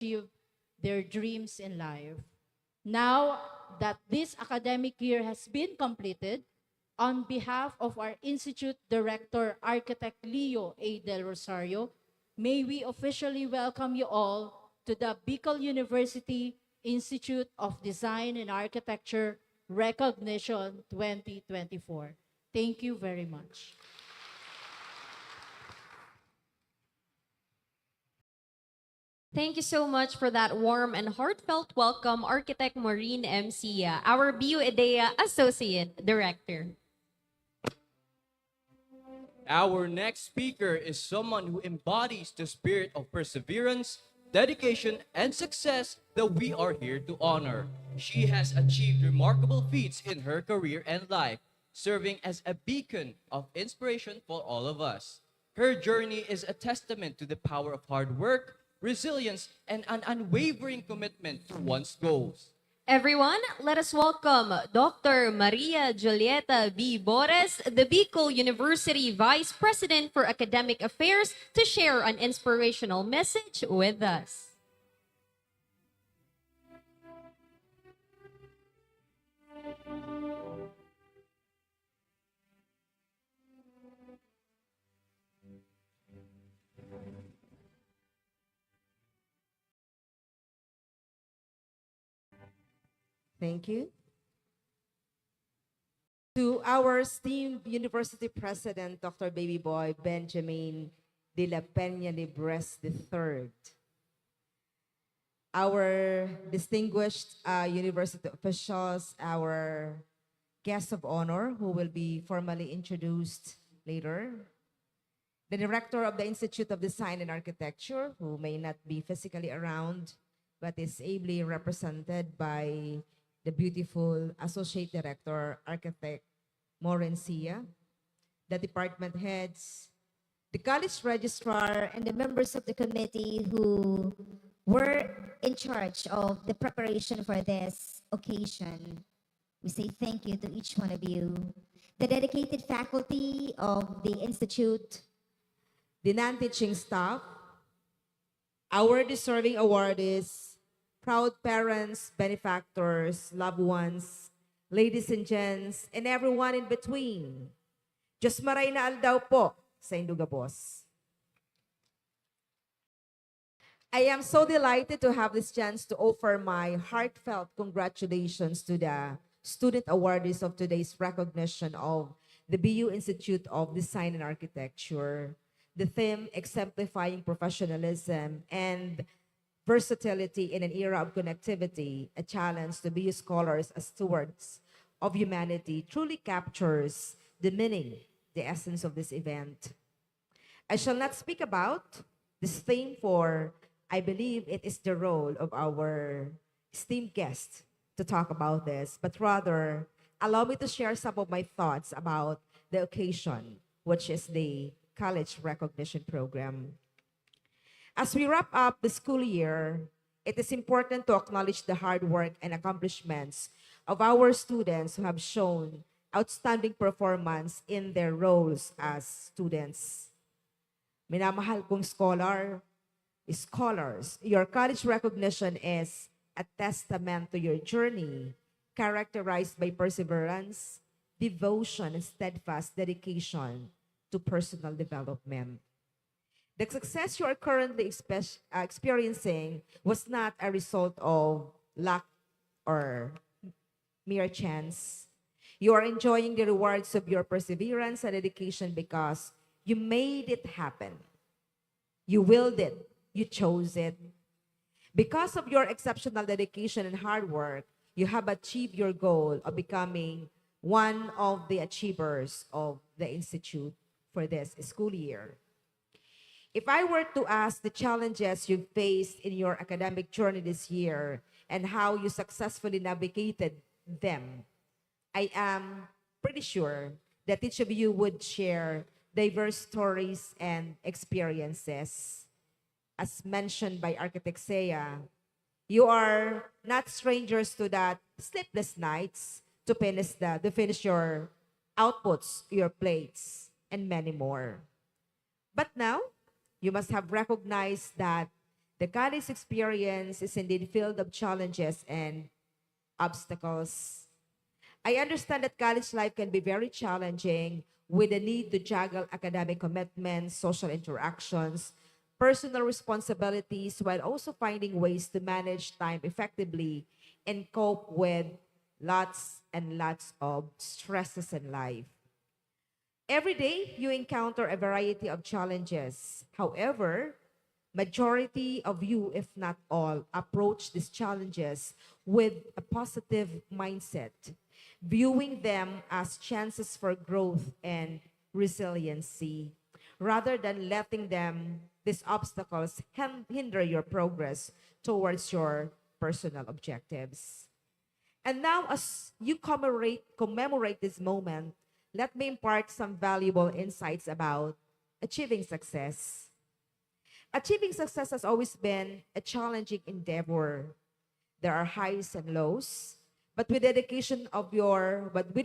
achieve their dreams in life. Now that this academic year has been completed, on behalf of our Institute Director, Architect Leo A. Del Rosario, may we officially welcome you all to the Bicol University Institute of Design and Architecture Recognition 2024. Thank you very much. Thank you so much for that warm and heartfelt welcome, Architect Maureen M. Sia, our BU IDEA Associate Director. Our next speaker is someone who embodies the spirit of perseverance, dedication, and success that we are here to honor. She has achieved remarkable feats in her career and life, serving as a beacon of inspiration for all of us. Her journey is a testament to the power of hard work, resilience, and an unwavering commitment to one's goals. Everyone, let us welcome Dr. Maria Julieta B. Bores, the Bicol University Vice President for Academic Affairs, to share an inspirational message with us. Thank you. To our esteemed University President, Dr. Baby Boy Benjamin de la Peña Libres III, our distinguished university officials, our guests of honor who will be formally introduced later, the director of the Institute of Design and Architecture, who may not be physically around, but is ably represented by the beautiful Associate Director, Architect Maureen Sia, the department heads, the college registrar, and the members of the committee who were in charge of the preparation for this occasion. We say thank you to each one of you. The dedicated faculty of the Institute, the non-teaching staff, our deserving awardees, proud parents, benefactors, loved ones, ladies and gents, and everyone in between. Diyos maray na aldaw po sa Indugabos. I am so delighted to have this chance to offer my heartfelt congratulations to the student awardees of today's recognition of the BU Institute of Design and Architecture. The theme, exemplifying professionalism and versatility in an era of connectivity, a challenge to BU scholars as stewards of humanity, truly captures the meaning, the essence of this event. I shall not speak about this theme, for I believe it is the role of our esteemed guest to talk about this, but rather allow me to share some of my thoughts about the occasion, which is the College Recognition Program. As we wrap up the school year, it is important to acknowledge the hard work and accomplishments of our students who have shown outstanding performance in their roles as students. Minamahal kong scholars, your college recognition is a testament to your journey, characterized by perseverance, devotion, and steadfast dedication to personal development. The success you are currently experiencing was not a result of luck or mere chance. You are enjoying the rewards of your perseverance and dedication because you made it happen. You willed it. You chose it. Because of your exceptional dedication and hard work, you have achieved your goal of becoming one of the achievers of the Institute for this school year. If I were to ask the challenges you faced in your academic journey this year and how you successfully navigated them, I am pretty sure that each of you would share diverse stories and experiences. As mentioned by Architect Saya, you are not strangers to that sleepless nights to finish your outputs, your plates, and many more. But now, you must have recognized that The college experience is indeed filled of challenges and obstacles. I understand that college life can be very challenging with the need to juggle academic commitments, social interactions, personal responsibilities, while also finding ways to manage time effectively and cope with lots and lots of stresses in life. Every day, you encounter a variety of challenges. However, majority of you, if not all, approach these challenges with a positive mindset, viewing them as chances for growth and resiliency, rather than letting these obstacles, hinder your progress towards your personal objectives. And now, as you commemorate this moment, let me impart some valuable insights about achieving success. Achieving success has always been a challenging endeavor. There are highs and lows, but with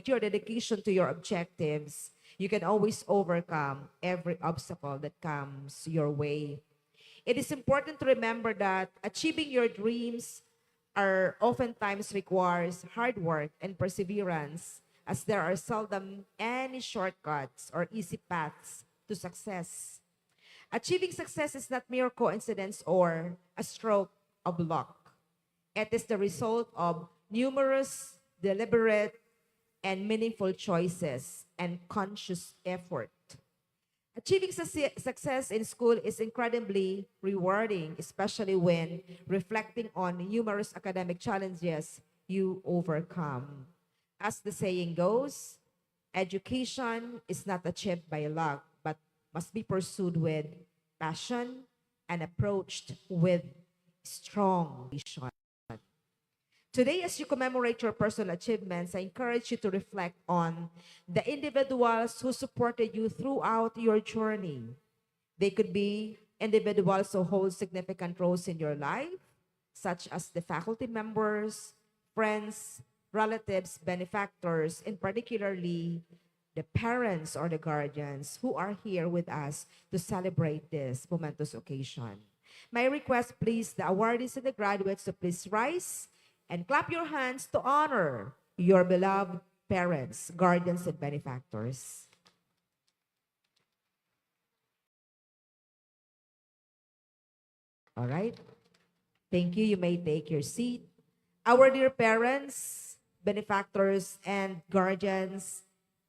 your dedication to your objectives, you can always overcome every obstacle that comes your way. It is important to remember that achieving your dreams are oftentimes requires hard work and perseverance, as there are seldom any shortcuts or easy paths to success. Achieving success is not mere coincidence or a stroke of luck. It is the result of numerous, deliberate, and meaningful choices and conscious effort. Achieving success in school is incredibly rewarding, especially when reflecting on numerous academic challenges you overcome. As the saying goes, education is not achieved by luck, but must be pursued with passion and approached with strong vision. Today, as you commemorate your personal achievements, I encourage you to reflect on the individuals who supported you throughout your journey. They could be individuals who hold significant roles in your life, such as the faculty members, friends, relatives, benefactors, and particularly the parents or the guardians who are here with us to celebrate this momentous occasion. My request, please, the awardees and the graduates to please rise and clap your hands to honor your beloved parents, guardians, and benefactors. All right. Thank you. You may take your seat. Our dear parents, benefactors, and guardians,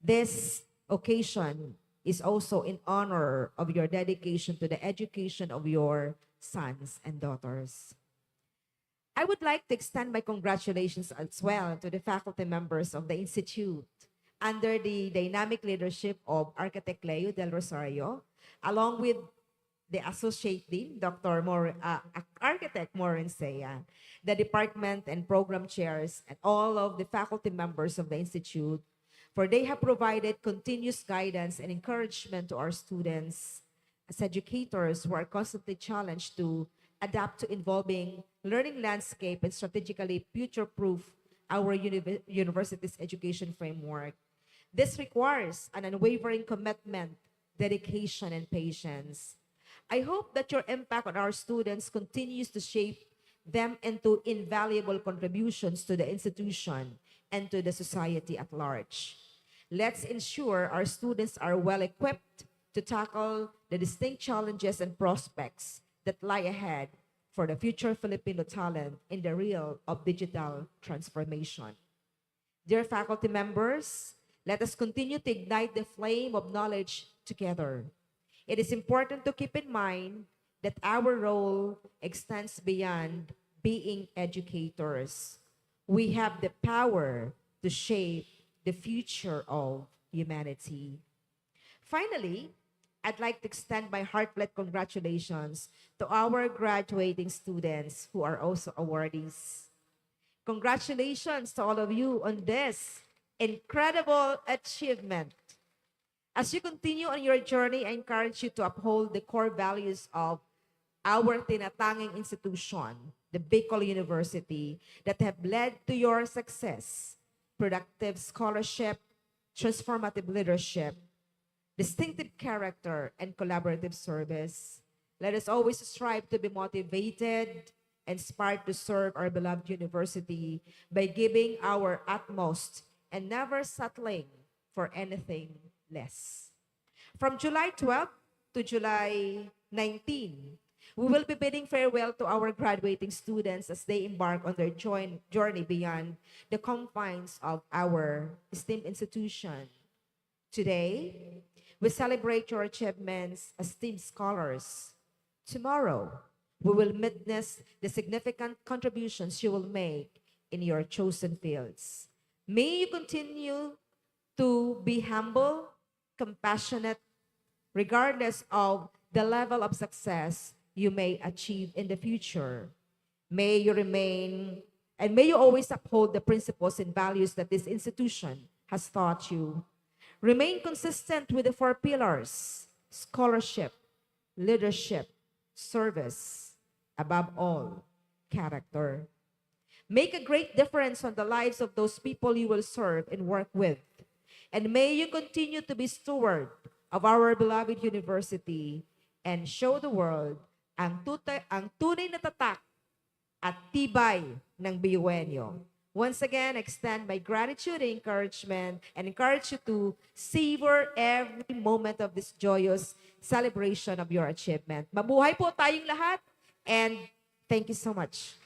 this occasion is also in honor of your dedication to the education of your sons and daughters. I would like to extend my congratulations as well to the faculty members of the Institute under the dynamic leadership of Architect Leo Del Rosario, along with the Associate Dean, Architect Maureen Sea, the department and program chairs, and all of the faculty members of the Institute, for they have provided continuous guidance and encouragement to our students as educators who are constantly challenged to adapt to evolving learning landscape and strategically future-proof our university's education framework. This requires an unwavering commitment, dedication, and patience. I hope that your impact on our students continues to shape them into invaluable contributions to the institution and to the society at large. Let's ensure our students are well equipped to tackle the distinct challenges and prospects that lie ahead for the future Filipino talent in the realm of digital transformation. Dear faculty members, let us continue to ignite the flame of knowledge together. It is important to keep in mind that our role extends beyond being educators. We have the power to shape the future of humanity. Finally, I'd like to extend my heartfelt congratulations to our graduating students who are also awardees. Congratulations to all of you on this incredible achievement. As you continue on your journey, I encourage you to uphold the core values of our tinatanging institution, the Bicol University, that have led to your success: productive scholarship, transformative leadership, distinctive character, and collaborative service. Let us always strive to be motivated, inspired to serve our beloved university by giving our utmost and never settling for anything less. From July 12th to July 19, we will be bidding farewell to our graduating students as they embark on their journey beyond the confines of our esteemed institution. Today, we celebrate your achievements as esteemed scholars. Tomorrow, we will witness the significant contributions you will make in your chosen fields. May you continue to be humble, compassionate, regardless of the level of success you may achieve in the future. May you remain and may you always uphold the principles and values that this institution has taught you. Remain consistent with the four pillars: scholarship, leadership, service, above all, character. Make a great difference on the lives of those people you will serve and work with. And may you continue to be steward of our beloved university and show the world ang tunay na tatak at tibay ng BUNyo. Once again, extend my gratitude and encourage you to savor every moment of this joyous celebration of your achievement. Mabuhay po tayong lahat, and thank you so much.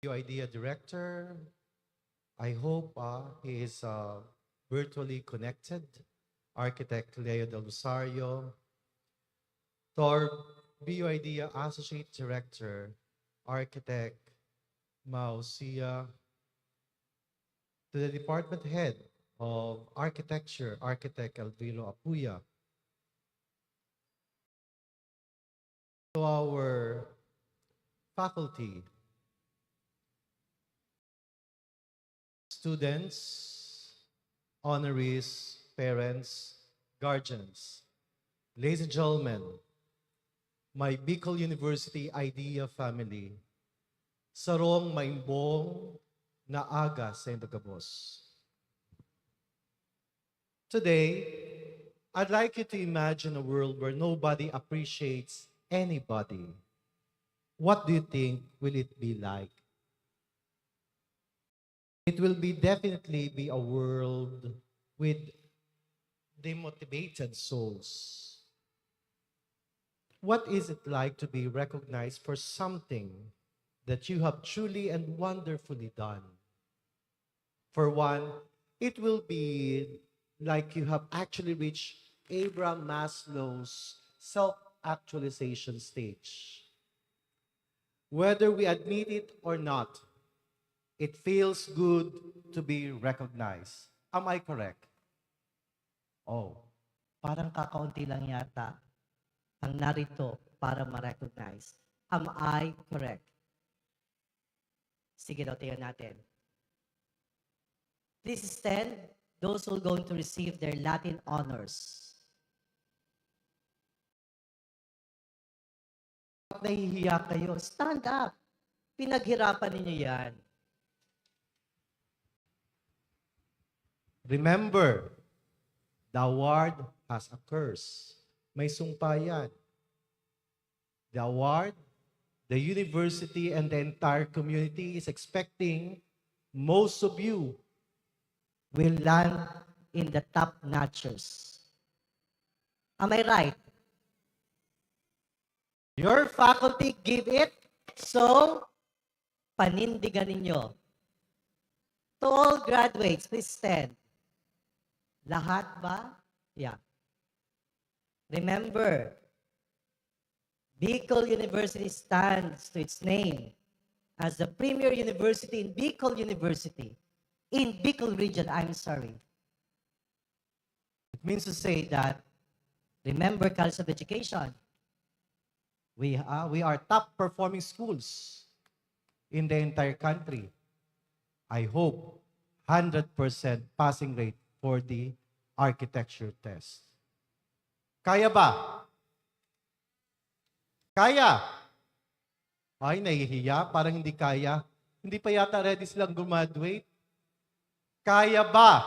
New Idea Director. I hope he is virtually connected. Architect Leo Del Rosario. To our BU Idea Associate Director, Architect Mao Sia. To the Department Head of Architecture, Architect Elviro Apuya. To our faculty, students, honorees, parents, guardians, ladies and gentlemen, my Bicol University IDEA family, sarong maimbong na aga sa Indagabos. Today, I'd like you to imagine a world where nobody appreciates anybody. What do you think will it be like? It will definitely be a world with demotivated souls. What is it like to be recognized for something that you have truly and wonderfully done? For one, it will be like you have actually reached Abraham Maslow's self-actualization stage. Whether we admit it or not, it feels good to be recognized. Am I correct? Oh, parang kakaunti lang yata ang narito para ma-recognize. Am I correct? Sige daw, tingnan natin. Please stand, those who are going to receive their Latin honors. Pag nahihiya kayo, stand up. Pinaghirapan ninyo yan. Remember, the award has a curse. May sumpa yan. The award, the university, and the entire community is expecting most of you Will land in the top notchers. Am I right? Your faculty give it, so panindigan ninyo. To all graduates, please stand. Lahat ba? Yeah. Remember, Bicol University stands to its name as the premier university in Bicol University. In Bicol region, I'm sorry. It means to say that, remember College of Education. We are top performing schools in the entire country. I hope 100% passing rate for the architecture test. Kaya ba? Kaya? Ay, nahihiya. Parang hindi kaya. Hindi pa yata ready silang graduate. Kaya ba?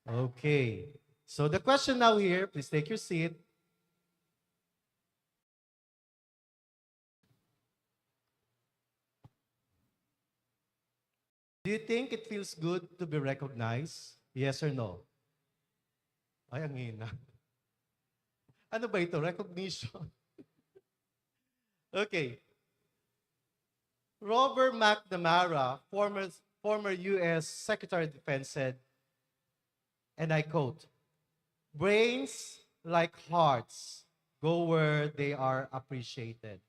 Okay. So the question now here, please take your seat. Do you think it feels good to be recognized? Yes or no? Ay, ang hina. Ano ba ito? Recognition. Okay. Robert McNamara, former U.S. Secretary of Defense said, and I quote, "Brains, like hearts, go where they are appreciated."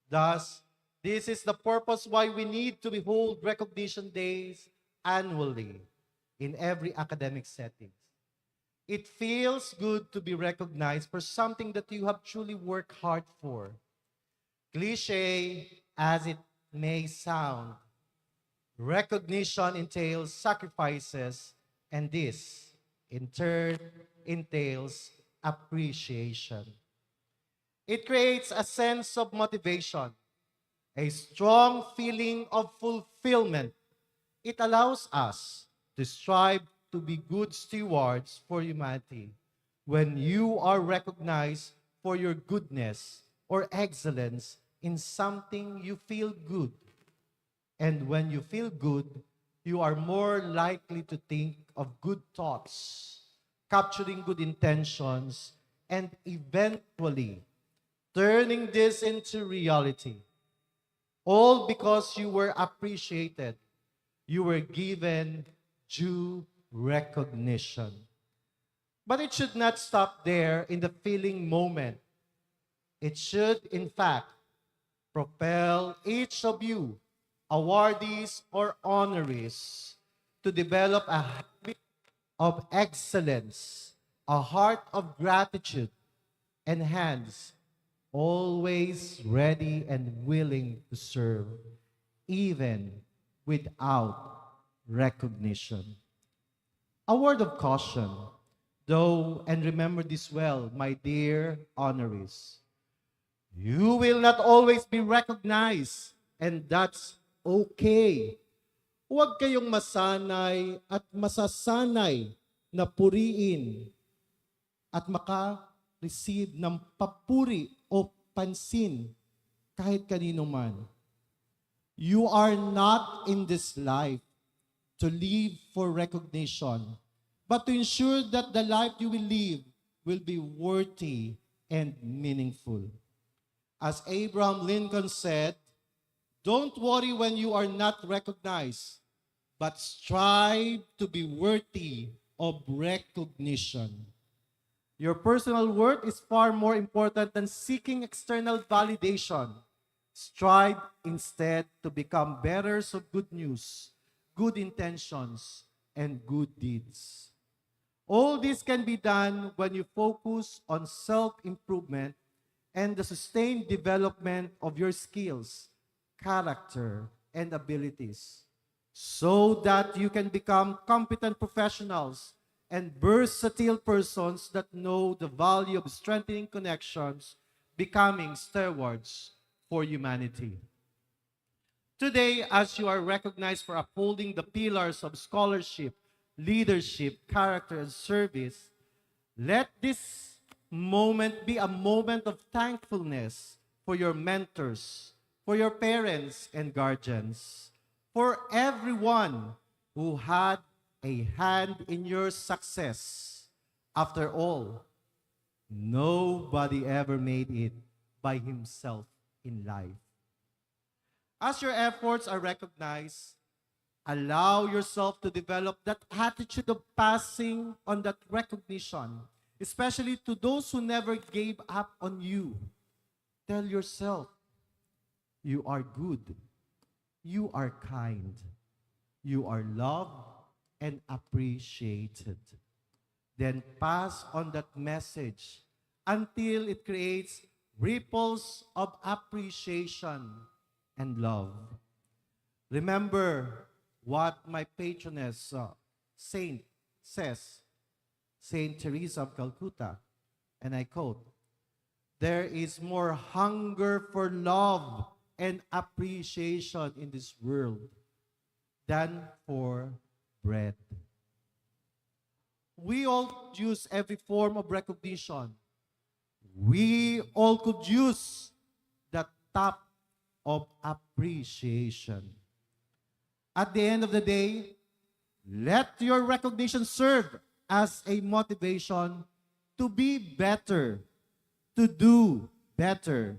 Thus, this is the purpose why we need to hold recognition days annually in every academic setting. It feels good to be recognized for something that you have truly worked hard for. Cliche as it may sound, recognition entails sacrifices, and this, in turn, entails appreciation. It creates a sense of motivation, a strong feeling of fulfillment. It allows us to strive to be good stewards for humanity. When you are recognized for your goodness or excellence in something, you feel good. And when you feel good, you are more likely to think of good thoughts, capturing good intentions, and eventually turning this into reality. All because you were appreciated. You were given due recognition. But it should not stop there in the feeling moment. It should, in fact, propel each of you, awardees or honorees, to develop a habit of excellence, a heart of gratitude, and hands always ready and willing to serve, even without recognition. A word of caution, though, and remember this well, my dear honorees. You will not always be recognized, and that's okay. Huwag kayong masanay at masasanay na puriin at maka-receive ng papuri o pansin kahit kanino man. You are not in this life to live for recognition, but to ensure that the life you will live will be worthy and meaningful. As Abraham Lincoln said, don't worry when you are not recognized, but strive to be worthy of recognition. Your personal worth is far more important than seeking external validation. Strive instead to become bearers of good news, good intentions, and good deeds. All this can be done when you focus on self-improvement and the sustained development of your skills, character, and abilities, so that you can become competent professionals and versatile persons that know the value of strengthening connections, becoming stewards for humanity. Today, as you are recognized for upholding the pillars of scholarship, leadership, character, and service, let this moment be a moment of thankfulness for your mentors, for your parents and guardians, for everyone who had a hand in your success. After all, nobody ever made it by himself in life. As your efforts are recognized, allow yourself to develop that attitude of passing on that recognition, especially to those who never gave up on you. Tell yourself, you are good, you are kind, you are loved and appreciated. Then pass on that message until it creates ripples of appreciation and love. Remember what my patroness, Saint, says, Saint Teresa of Calcutta, and I quote, "There is more hunger for love and appreciation in this world than for bread." We all use every form of recognition. We all could use the top of appreciation. At the end of the day, let your recognition serve as a motivation to be better, to do better,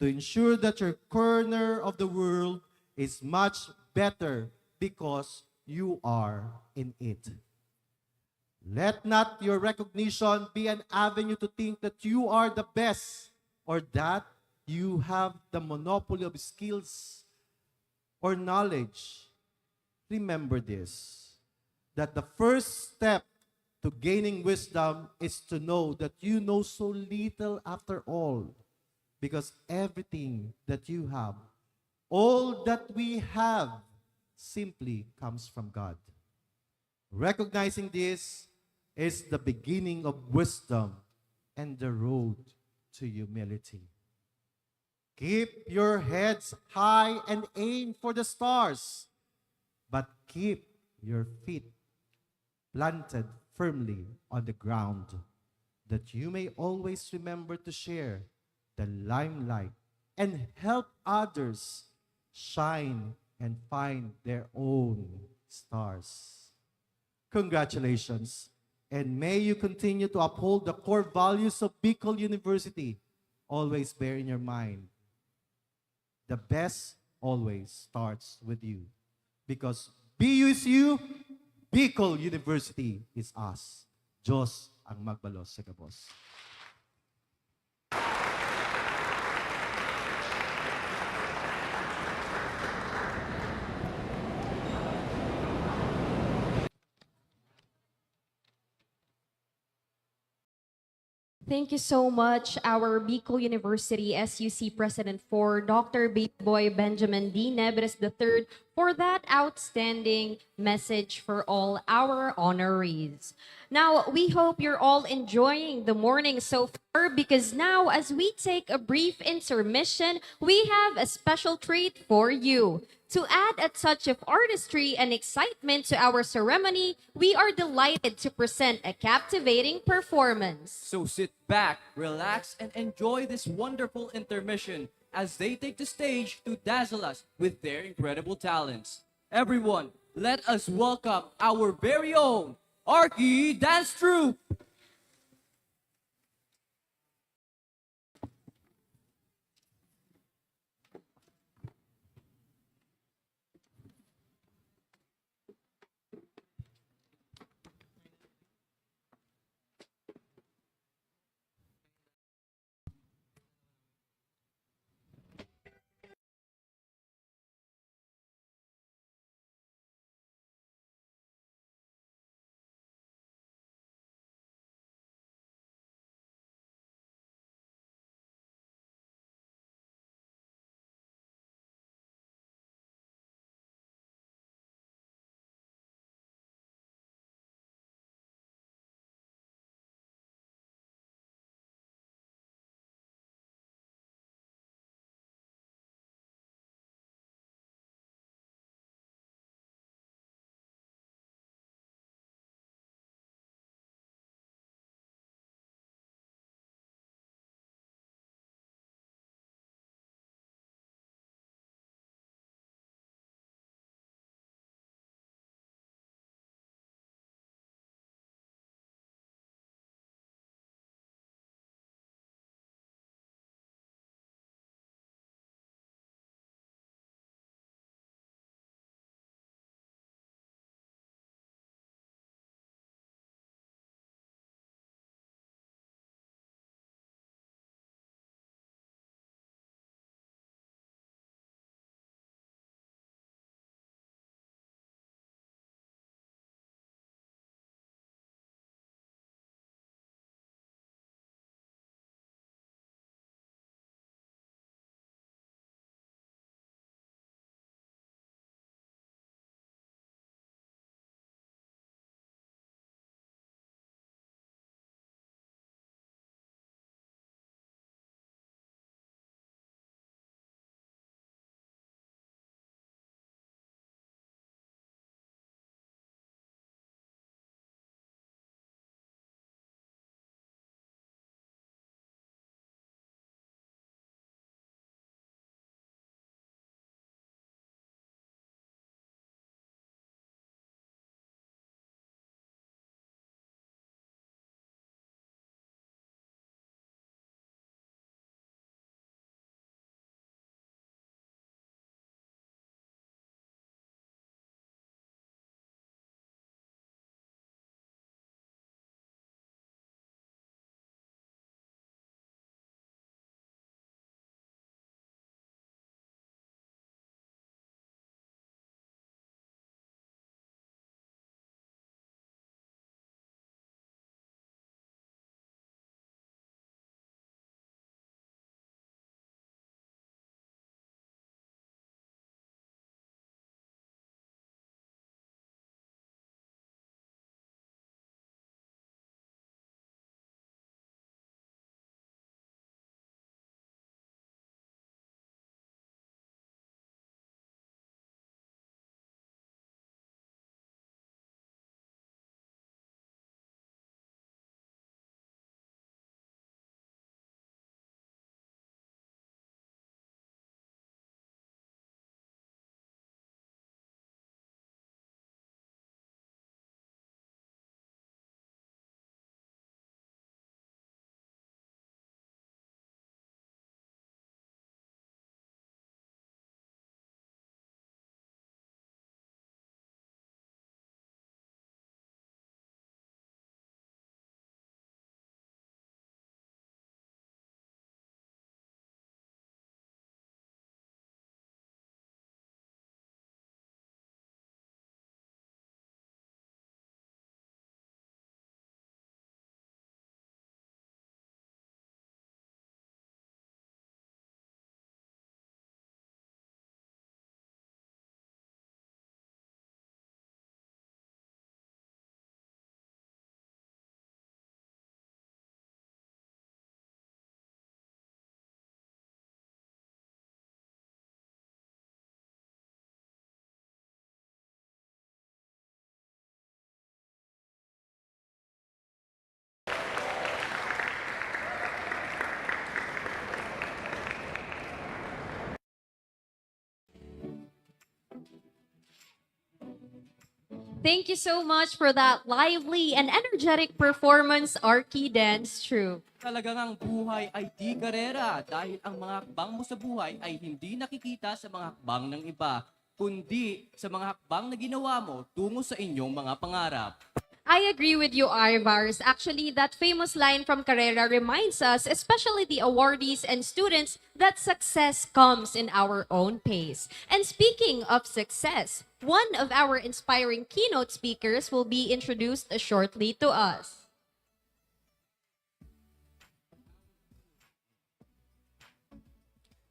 to ensure that your corner of the world is much better because you are in it. Let not your recognition be an avenue to think that you are the best or that you have the monopoly of skills or knowledge. Remember this, that the first step to gaining wisdom is to know that you know so little after all, because everything that you have, all that we have, simply comes from God. Recognizing this is the beginning of wisdom and the road to humility. Keep your heads high and aim for the stars, but keep your feet planted firmly on the ground, that you may always remember to share the limelight and help others shine and find their own stars. Congratulations, and may you continue to uphold the core values of Bicol University. Always bear in your mind, the best always starts with you. Because BU is you, Bicol University is us. Diyos ang magbalos sa kabos. Thank you so much, our Bicol University SUC President for Dr. Boy Benjamin D. Nebres III, for that outstanding message for all our honorees. Now, we hope you're all enjoying the morning so far, because now, as we take a brief intermission, we have a special treat for you. To add a touch of artistry and excitement to our ceremony, we are delighted to present a captivating performance. So sit back, relax, and enjoy this wonderful intermission as they take the stage to dazzle us with their incredible talents. Everyone, let us welcome our very own Archie Dance Troupe! Thank you so much for that lively and energetic performance, Arky Dance Troupe. Talagang ang buhay ay di karera dahil ang mga hakbang mo sa buhay ay hindi nakikita sa mga hakbang ng iba, kundi sa mga hakbang na ginawa mo tungo sa inyong mga pangarap. I agree with you, Arvars. Actually, that famous line from Carrera reminds us, especially the awardees and students, that success comes in our own pace. And speaking of success, one of our inspiring keynote speakers will be introduced shortly to us.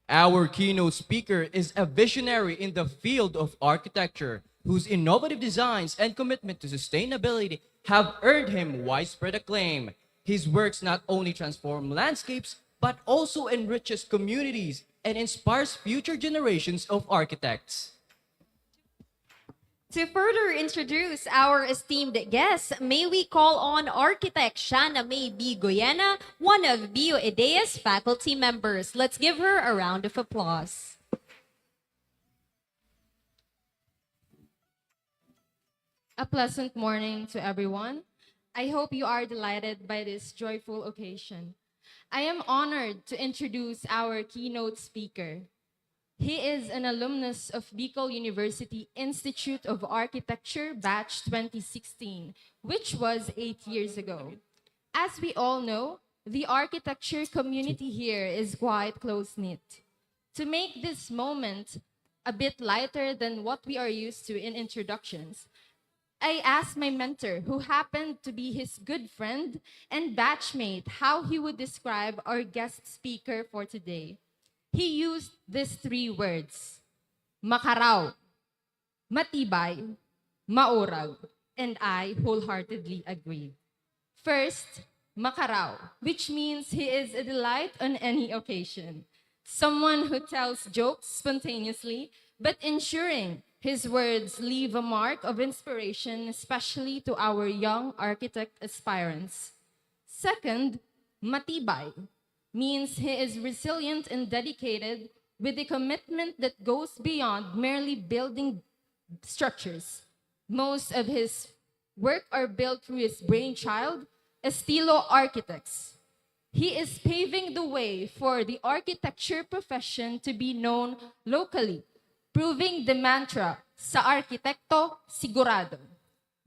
Our keynote speaker is a visionary in the field of architecture whose innovative designs and commitment to sustainability have earned him widespread acclaim. His works not only transform landscapes but also enriches communities and inspires future generations of architects. To further introduce our esteemed guests, may we call on architect Shana May B. Goyena, one of BioIdea's faculty members. Let's give her a round of applause. A pleasant morning to everyone. I hope you are delighted by this joyful occasion. I am honored to introduce our keynote speaker. He is an alumnus of Bicol University Institute of Architecture, Batch 2016, which was 8 years ago. As we all know, the architecture community here is quite close-knit. To make this moment a bit lighter than what we are used to in introductions, I asked my mentor, who happened to be his good friend and batchmate, how he would describe our guest speaker for today. He used these 3 words: makaraw, matibay, maurag, and I wholeheartedly agree. First, makaraw, which means he is a delight on any occasion. Someone who tells jokes spontaneously, but ensuring his words leave a mark of inspiration, especially to our young architect aspirants. Second, matibay means he is resilient and dedicated with a commitment that goes beyond merely building structures. Most of his work are built through his brainchild, Estilo Architects. He is paving the way for the architecture profession to be known locally, proving the mantra, sa arkitekto, sigurado.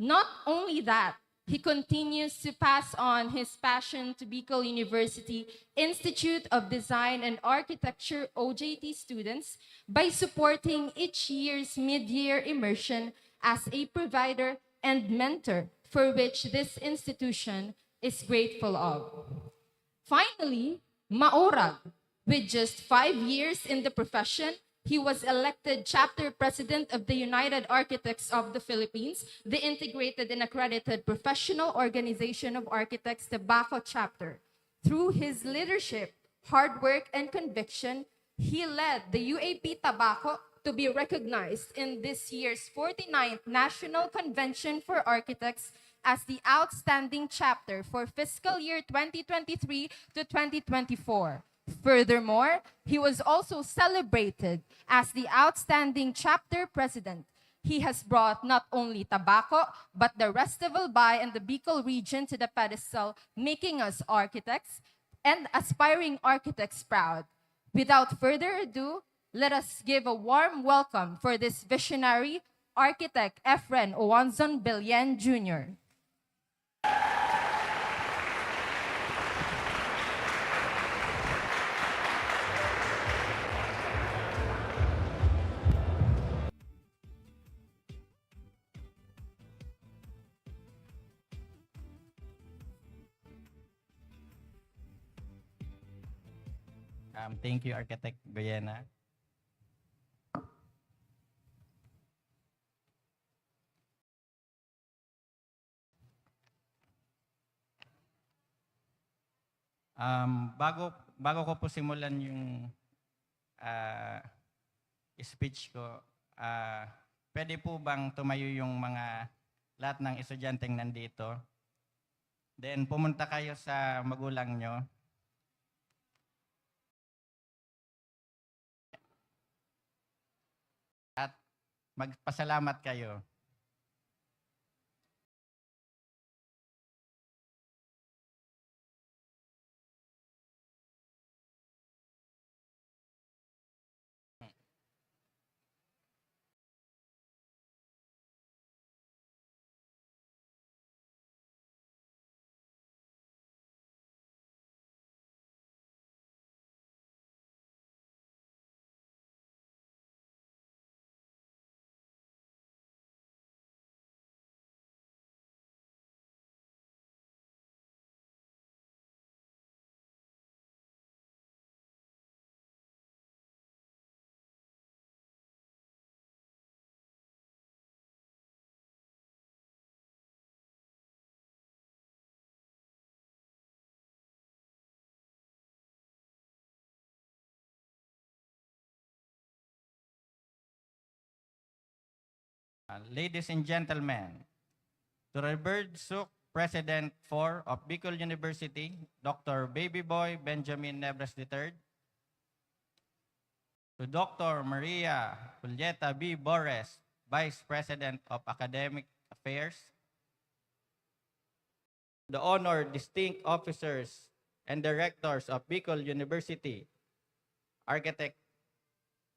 Not only that, he continues to pass on his passion to Bicol University Institute of Design and Architecture OJT students by supporting each year's mid-year immersion as a provider and mentor for which this institution is grateful of. Finally, maurag. With just 5 years in the profession, he was elected chapter president of the United Architects of the Philippines, the integrated and accredited professional organization of architects, the BACO chapter. Through his leadership, hard work, and conviction, he led the UAP Tabaco to be recognized in this year's 49th National Convention for Architects as the outstanding chapter for fiscal year 2023 to 2024. Furthermore, he was also celebrated as the outstanding chapter president. He has brought not only Tabaco, but the rest of Albay and the Bicol region to the pedestal, making us architects and aspiring architects proud. Without further ado, let us give a warm welcome for this visionary architect, Efren Owanzon Bilyen Jr. Thank you, Architect Goyena. Bago ko po simulan yung speech ko, pwede po bang tumayo yung mga lahat ng estudyanteng nandito? Then pumunta kayo sa magulang nyo. At magpasalamat kayo. ladies and gentlemen, to Revered Suk, President 4 of Bicol University, Dr. Baby Boy Benjamin Nebres III, to Dr. Maria Julieta B. Bores, Vice President of Academic Affairs, the honored distinct officers and directors of Bicol University, Architect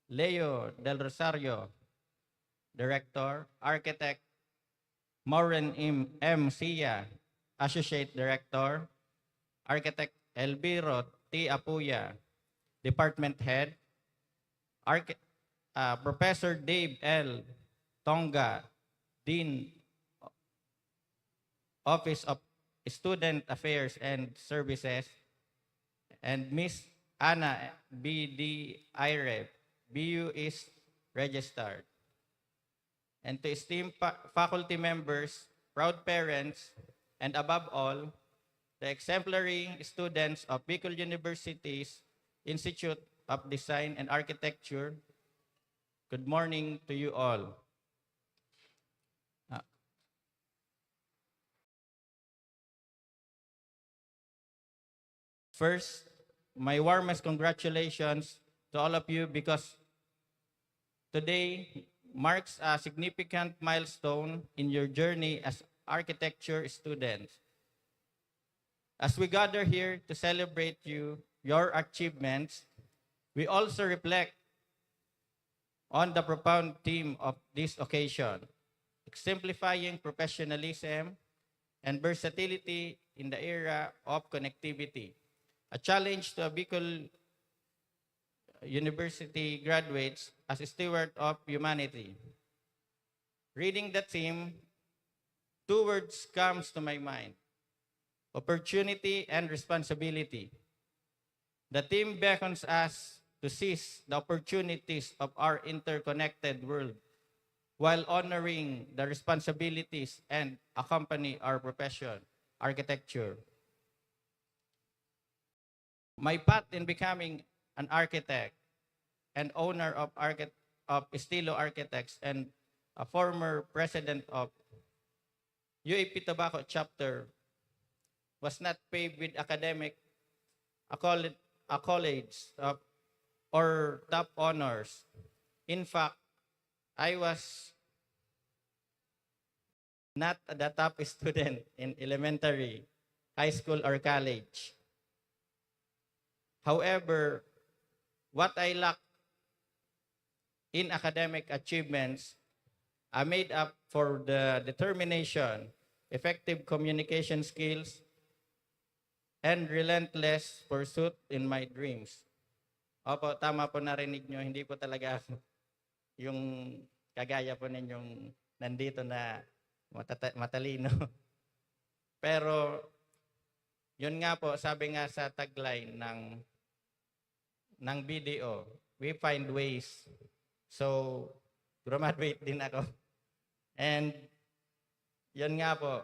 Leo Del Rosario, Director, Architect Maureen M. Sia, Associate Director, Architect Elviro T. Apuya, Department Head, Professor Dave L. Tonga, Dean, Office of Student Affairs and Services, and Miss Anna B. D. Ire, BU is registered. And to esteemed faculty members, proud parents, and above all, the exemplary students of Bicol University's Institute of Design and Architecture, good morning to you all. First, my warmest congratulations to all of you because today marks a significant milestone in your journey as architecture students. As we gather here to celebrate your achievements, we also reflect on the profound theme of this occasion, exemplifying professionalism and versatility in the era of connectivity. A challenge to a Bicol University graduates as a steward of humanity. Reading the theme, two words comes to my mind: opportunity and responsibility. The theme beckons us to seize the opportunities of our interconnected world while honoring the responsibilities and accompany our profession, architecture. My path in becoming an architect and owner of Estilo Architects and a former president of UAP Tobacco chapter was not paved with academic accolades or top honors. In fact, I was not the top student in elementary, high school, or college. However, what I lacked in academic achievements, I made up for the determination, effective communication skills, and relentless pursuit in my dreams. Opo, tama po, narinig nyo, hindi po talaga ako yung kagaya po ninyong nandito na matalino. Pero, yun nga po, sabi nga sa tagline ng BDO, we find ways. So, graduate din ako. And, yun nga po,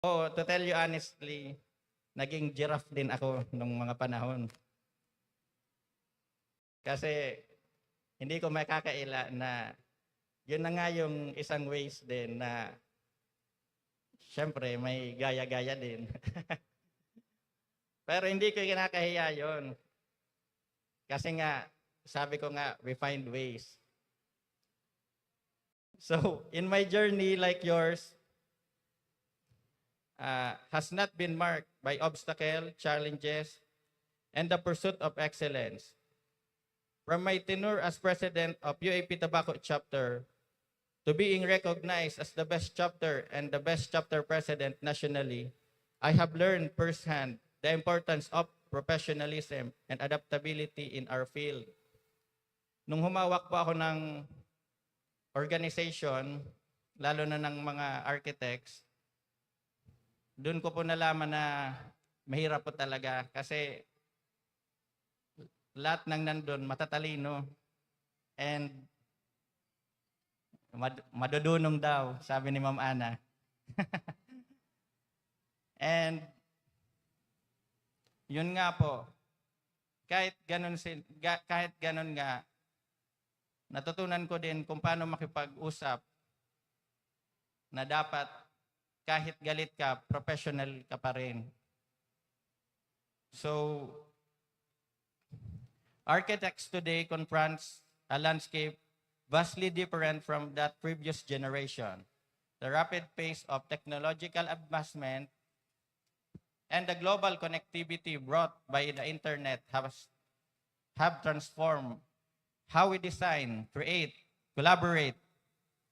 to tell you honestly, naging giraffe din ako nung mga panahon. Kasi, hindi ko makakaila na yun na nga yung isang ways din na syempre may gaya-gaya din. Pero hindi ko kinakahiya yun. Kasi nga, sabi ko nga, we find ways. So, in my journey like yours, has not been marked by obstacles, challenges, and the pursuit of excellence. From my tenure as president of UAP Tobacco chapter to being recognized as the best chapter and the best chapter president nationally, I have learned firsthand the importance of professionalism and adaptability in our field. Nung humawak po ako ng organization, lalo na ng mga architects, doon ko po nalaman na mahirap po talaga kasi lahat ng nandun matatalino and madudunong daw, sabi ni Ma'am Ana. And yun nga po, kahit ganun nga, natutunan ko din kung paano makipag-usap na dapat kahit galit ka, professional ka pa rin. So, architects today confronts a landscape vastly different from that previous generation. The rapid pace of technological advancement and the global connectivity brought by the internet have transformed how we design, create, collaborate,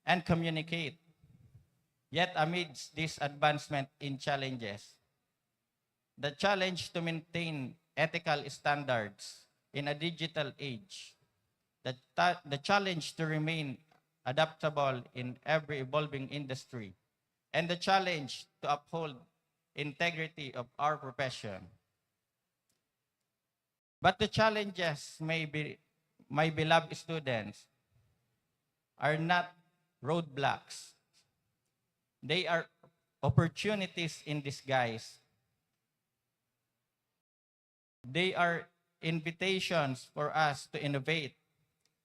and communicate. Yet amidst this advancement in challenges, the challenge to maintain ethical standards in a digital age, the challenge to remain adaptable in every evolving industry, and the challenge to uphold integrity of our profession. But the challenges, my beloved students, are not roadblocks. They are opportunities in disguise. They are invitations for us to innovate,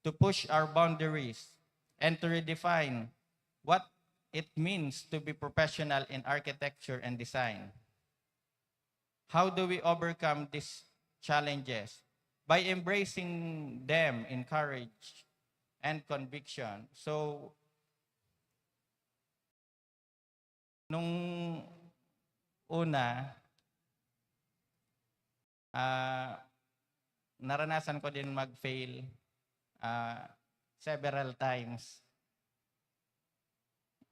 to push our boundaries, and to redefine what it means to be professional in architecture and design. How do we overcome these challenges? By embracing them in courage and conviction. So, nung una, naranasan ko din mag-fail several times.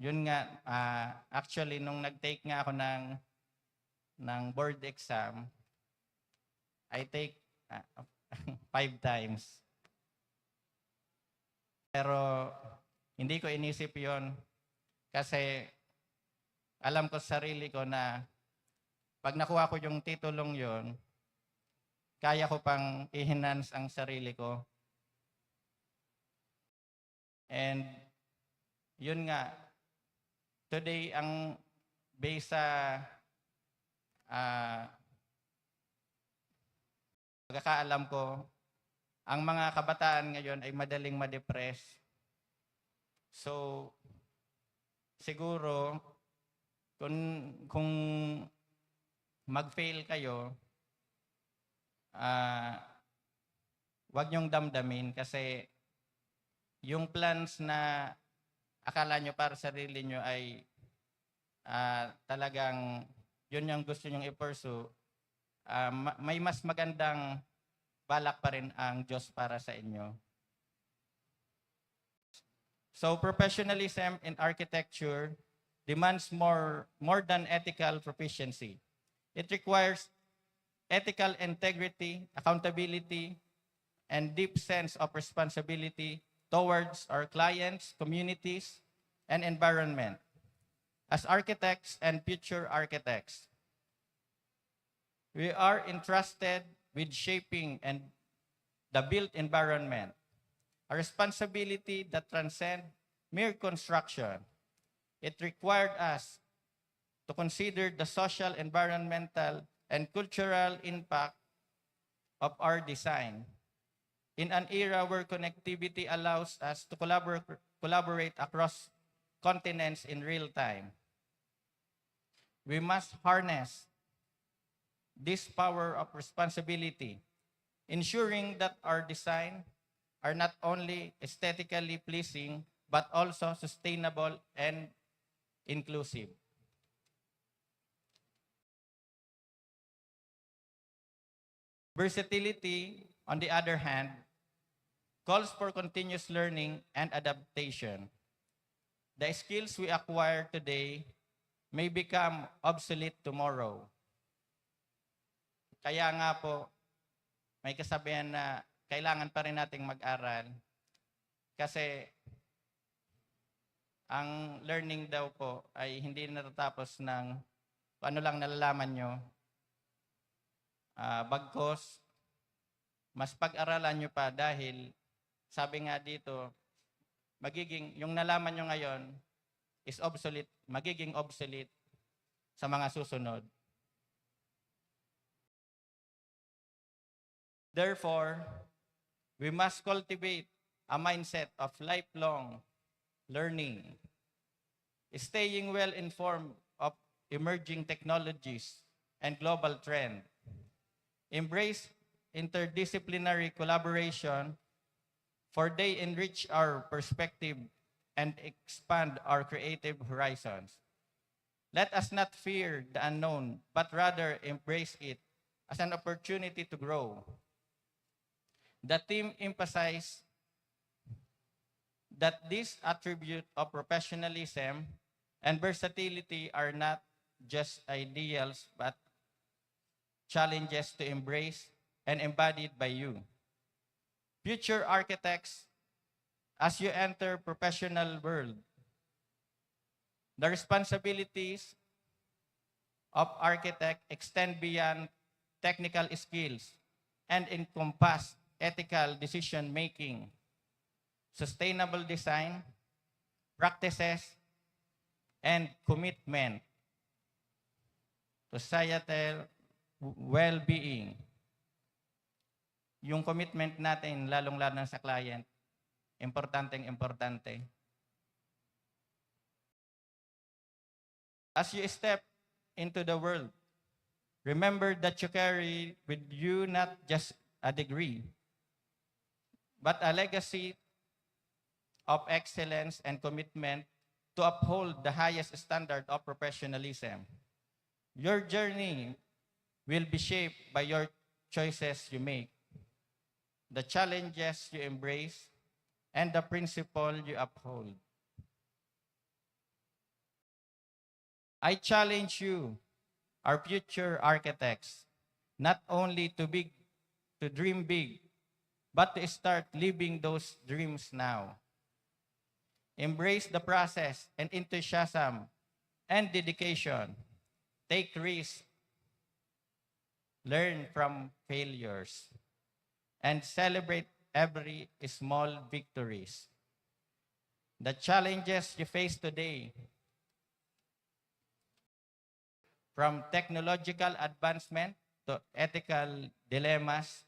Yun nga, actually, nung nag-take nga ako ng board exam, I take 5 times. Pero hindi ko inisip yon kasi alam ko sa sarili ko na pag nakuha ko yung titulong yon, kaya ko pang i-enhance ang sarili ko. And yun nga, today ang based sa pagkakaalam ko, ang mga kabataan ngayon ay madaling ma-depress. So, siguro, kung mag-fail kayo, wag niyong damdamin kasi yung plans na akala nyo para sa sarili nyo ay talagang yun yung gusto nyong i-pursue, may mas magandang balak pa rin ang Diyos para sa inyo. So professionalism in architecture demands more than ethical proficiency. It requires ethical integrity, accountability, and deep sense of responsibility towards our clients, communities, and environment. As architects and future architects, we are entrusted with shaping and the built environment, a responsibility that transcends mere construction. It required us to consider the social, environmental, and cultural impact of our design. In an era where connectivity allows us to collaborate across continents in real time, we must harness this power of responsibility, ensuring that our design are not only aesthetically pleasing, but also sustainable and inclusive. Versatility, on the other hand, calls for continuous learning and adaptation. The skills we acquire today may become obsolete tomorrow. Kaya nga po, may kasabihan na kailangan pa rin nating mag-aral kasi ang learning daw po ay hindi natatapos ng ano lang nalalaman nyo. Bagkos, mas pag-aralan nyo pa dahil sabi nga dito, yung nalaman nyo ngayon is obsolete, magiging obsolete sa mga susunod. Therefore, we must cultivate a mindset of lifelong learning, staying well informed of emerging technologies and global trend, embrace interdisciplinary collaboration, for they enrich our perspective and expand our creative horizons. Let us not fear the unknown, but rather embrace it as an opportunity to grow. The team emphasized that this attribute of professionalism and versatility are not just ideals, but challenges to embrace and embodied by you. Future architects, as you enter professional world, the responsibilities of architect extend beyond technical skills and encompass ethical decision-making, sustainable design, practices, and commitment to societal well-being. Yung commitment natin, lalong-lalo na sa client, importante. As you step into the world, remember that you carry with you not just a degree, but a legacy of excellence and commitment to uphold the highest standard of professionalism. Your journey will be shaped by your choices you make, the challenges you embrace, and the principle you uphold. I challenge you, our future architects, not only to dream big, but to start living those dreams now. Embrace the process and enthusiasm and dedication. Take risks, learn from failures, and celebrate every small victories. The challenges you face today, from technological advancement to ethical dilemmas,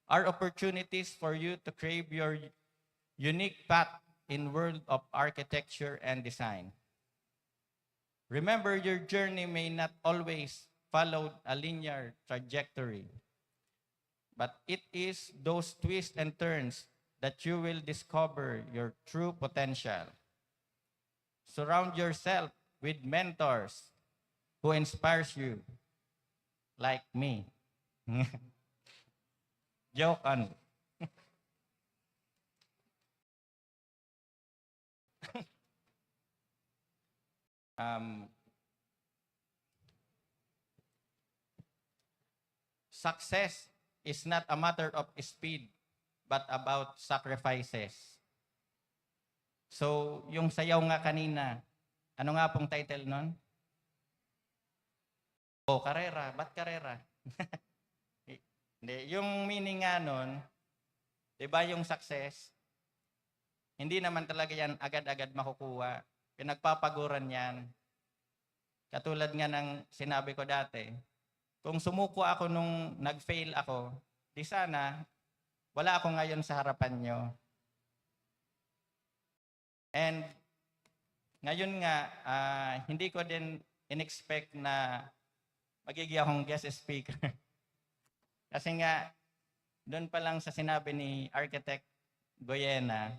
are opportunities for you to crave your unique path in world of architecture and design. Remember, your journey may not always follow a linear trajectory, but it is those twists and turns that you will discover your true potential. Surround yourself with mentors who inspires you, like me. Joke on. Success is not a matter of speed, but about sacrifices. So, yung sayaw nga kanina, ano nga pong title nun? Karera. Ba't karera? Hindi. Yung meaning nga nun, di ba yung success, hindi naman talaga yan agad-agad makukuha. Pinagpapaguran yan. Katulad nga ng sinabi ko dati, kung sumuko ako nung nag-fail ako, di sana, wala ako ngayon sa harapan nyo. And ngayon nga, hindi ko din in-expect na magiging akong guest speaker. Kasi nga, doon pa lang sa sinabi ni Architect Goyena,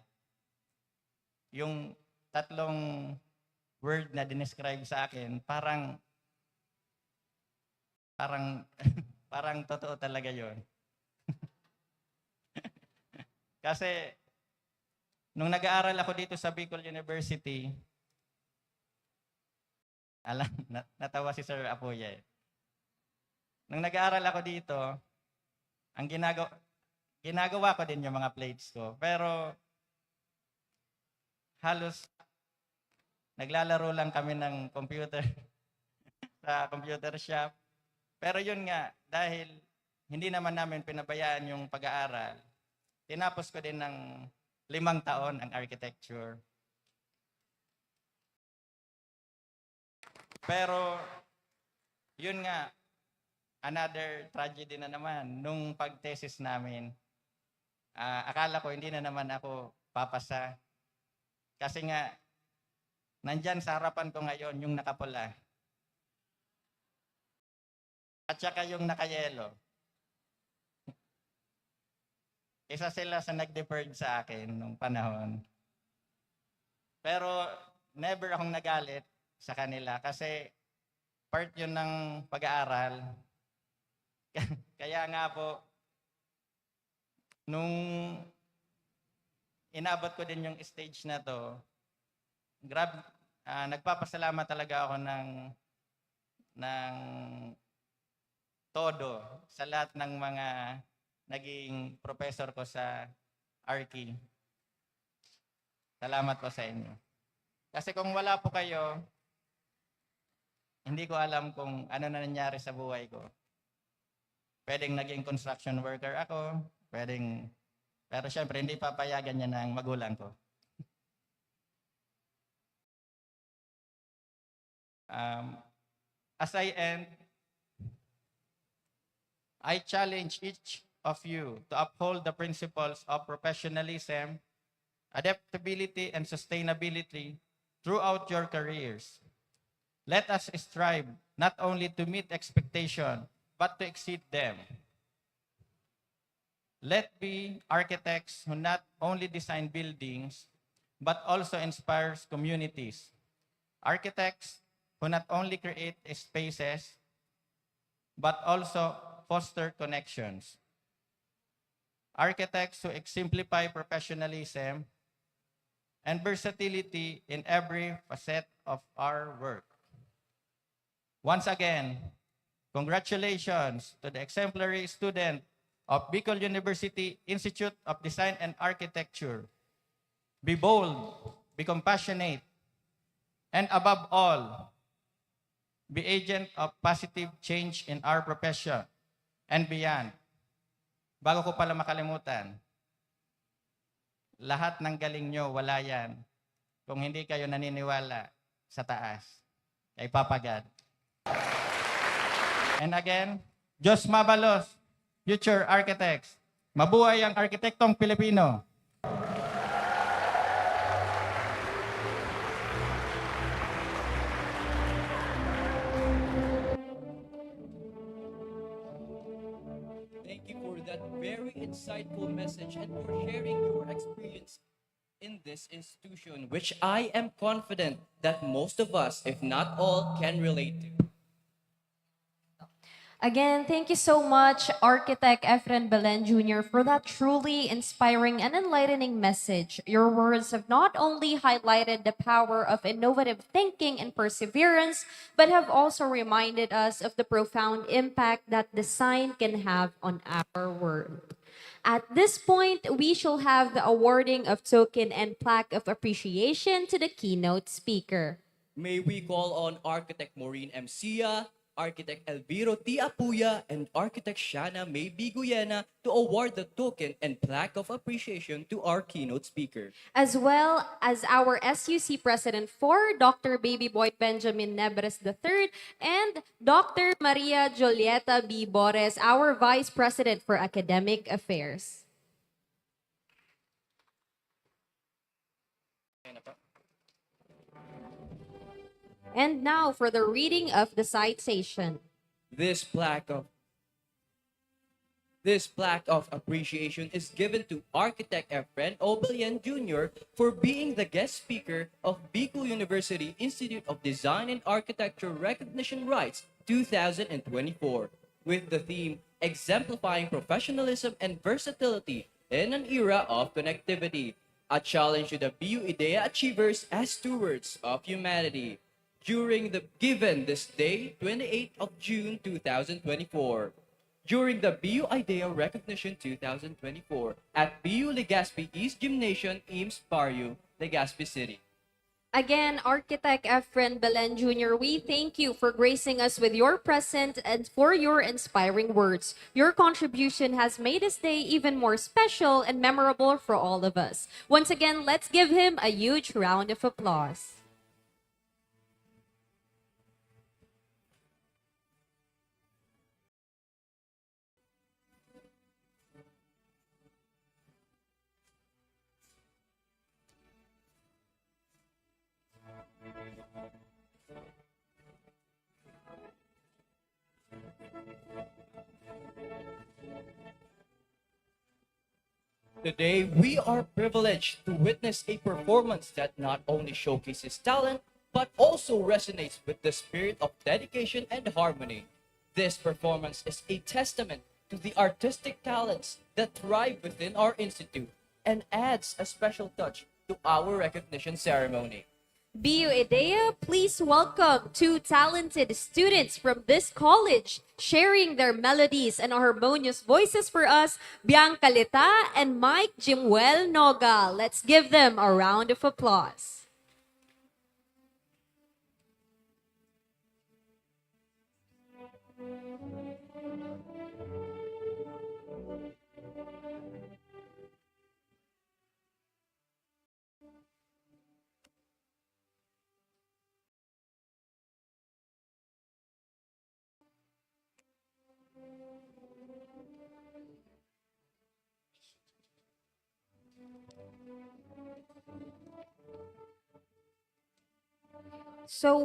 yung tatlong word na dinescribe sa akin, parang parang totoo talaga yon. Kasi, nung nag-aaral ako dito sa Bicol University, natawa si Sir Apoya eh. Nung nag-aaral ako dito, ang ginagawa ko din yung mga plates ko. Pero, halos, naglalaro lang kami ng computer sa computer shop. Pero yun nga, dahil hindi naman namin pinabayaan yung pag-aaral, tinapos ko din ng 5 taon ang architecture. Pero, yun nga, another tragedy na naman. Nung pag-thesis namin, akala ko hindi na naman ako papasa. Kasi nga, nandyan sa harapan ko ngayon yung nakapula. At saka yung nakayelo. Isa sila sa nag-deferred sa akin nung panahon. Pero never akong nagalit sa kanila kasi part yun ng pag-aaral. Kaya nga po, nung inabot ko din yung stage na to, nagpapasalamat talaga ako ng todo sa lahat ng mga naging professor ko sa Arki. Salamat po sa inyo. Kasi kung wala po kayo, hindi ko alam kung ano na nangyari sa buhay ko. Pwedeng naging construction worker ako, pero syempre hindi papayagan niya ng magulang ko. As I end, I challenge each of you to uphold the principles of professionalism, adaptability, and sustainability throughout your careers. Let us strive not only to meet expectation, but to exceed them. Let be architects who not only design buildings, but also inspires communities. Architects who not only create spaces, but also foster connections. Architects who exemplify professionalism and versatility in every facet of our work. Once again, congratulations to the exemplary student of Bicol University Institute of Design and Architecture. Be bold, be compassionate, and above all, be agent of positive change in our profession and beyond. Bago ko pala makalimutan, lahat ng galing nyo, wala yan kung hindi kayo naniniwala sa taas, kay Papa God. And again, Diyos Mabalos, future architects. Mabuhay ang arkitektong Pilipino. Thank you for that very insightful message and for sharing your experience in this institution, which I am confident that most of us, if not all, can relate to. Again, thank you so much, Architect Efren Belen Jr., for that truly inspiring and enlightening message. Your words have not only highlighted the power of innovative thinking and perseverance, but have also reminded us of the profound impact that design can have on our world. At this point, we shall have the awarding of token and plaque of appreciation to the keynote speaker. May we call on Architect Maureen M. Sia, Architect Elviro T. Apuya, and Architect Shana May B. Guyena to award the token and plaque of appreciation to our keynote speaker. As well as our SUC President 4, Dr. Baby Boy Benjamin Nebres III, and Dr. Maria Julieta B. Bores, our Vice President for Academic Affairs. And now for the reading of the citation. This plaque of appreciation is given to Architect Efren Obelian Jr. for being the guest speaker of Bicol University Institute of Design and Architecture Recognition Rights 2024, with the theme Exemplifying Professionalism and Versatility in an Era of Connectivity, a challenge to the BU IDEA achievers as stewards of humanity. Given this day, 28th of June 2024, during the BU IDEA Recognition 2024 at BU Legazpi East Gymnasium, Eames Barrio, Legazpi City. Again, Architect Efren Belen Jr., we thank you for gracing us with your presence and for your inspiring words. Your contribution has made this day even more special and memorable for all of us. Once again, let's give him a huge round of applause. Today, we are privileged to witness a performance that not only showcases talent, but also resonates with the spirit of dedication and harmony. This performance is a testament to the artistic talents that thrive within our institute and adds a special touch to our recognition ceremony. BU IDEA, please welcome two talented students from this college sharing their melodies and harmonious voices for us, Bianca Lita and Mike Jimuel Noga. Let's give them a round of applause. So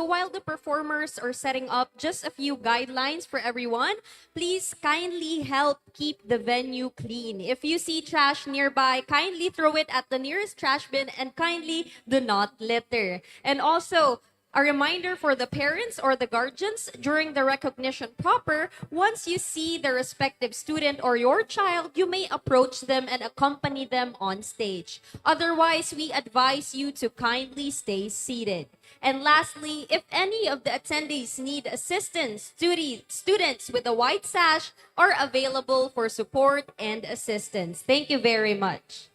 while the performers are setting up just a few guidelines for everyone, please kindly help keep the venue clean. If you see trash nearby, kindly throw it at the nearest trash bin and kindly do not litter. And also, a reminder for the parents or the guardians during the recognition proper, once you see the respective student or your child, you may approach them and accompany them on stage. Otherwise, we advise you to kindly stay seated. And lastly, if any of the attendees need assistance, students with a white sash are available for support and assistance. Thank you very much.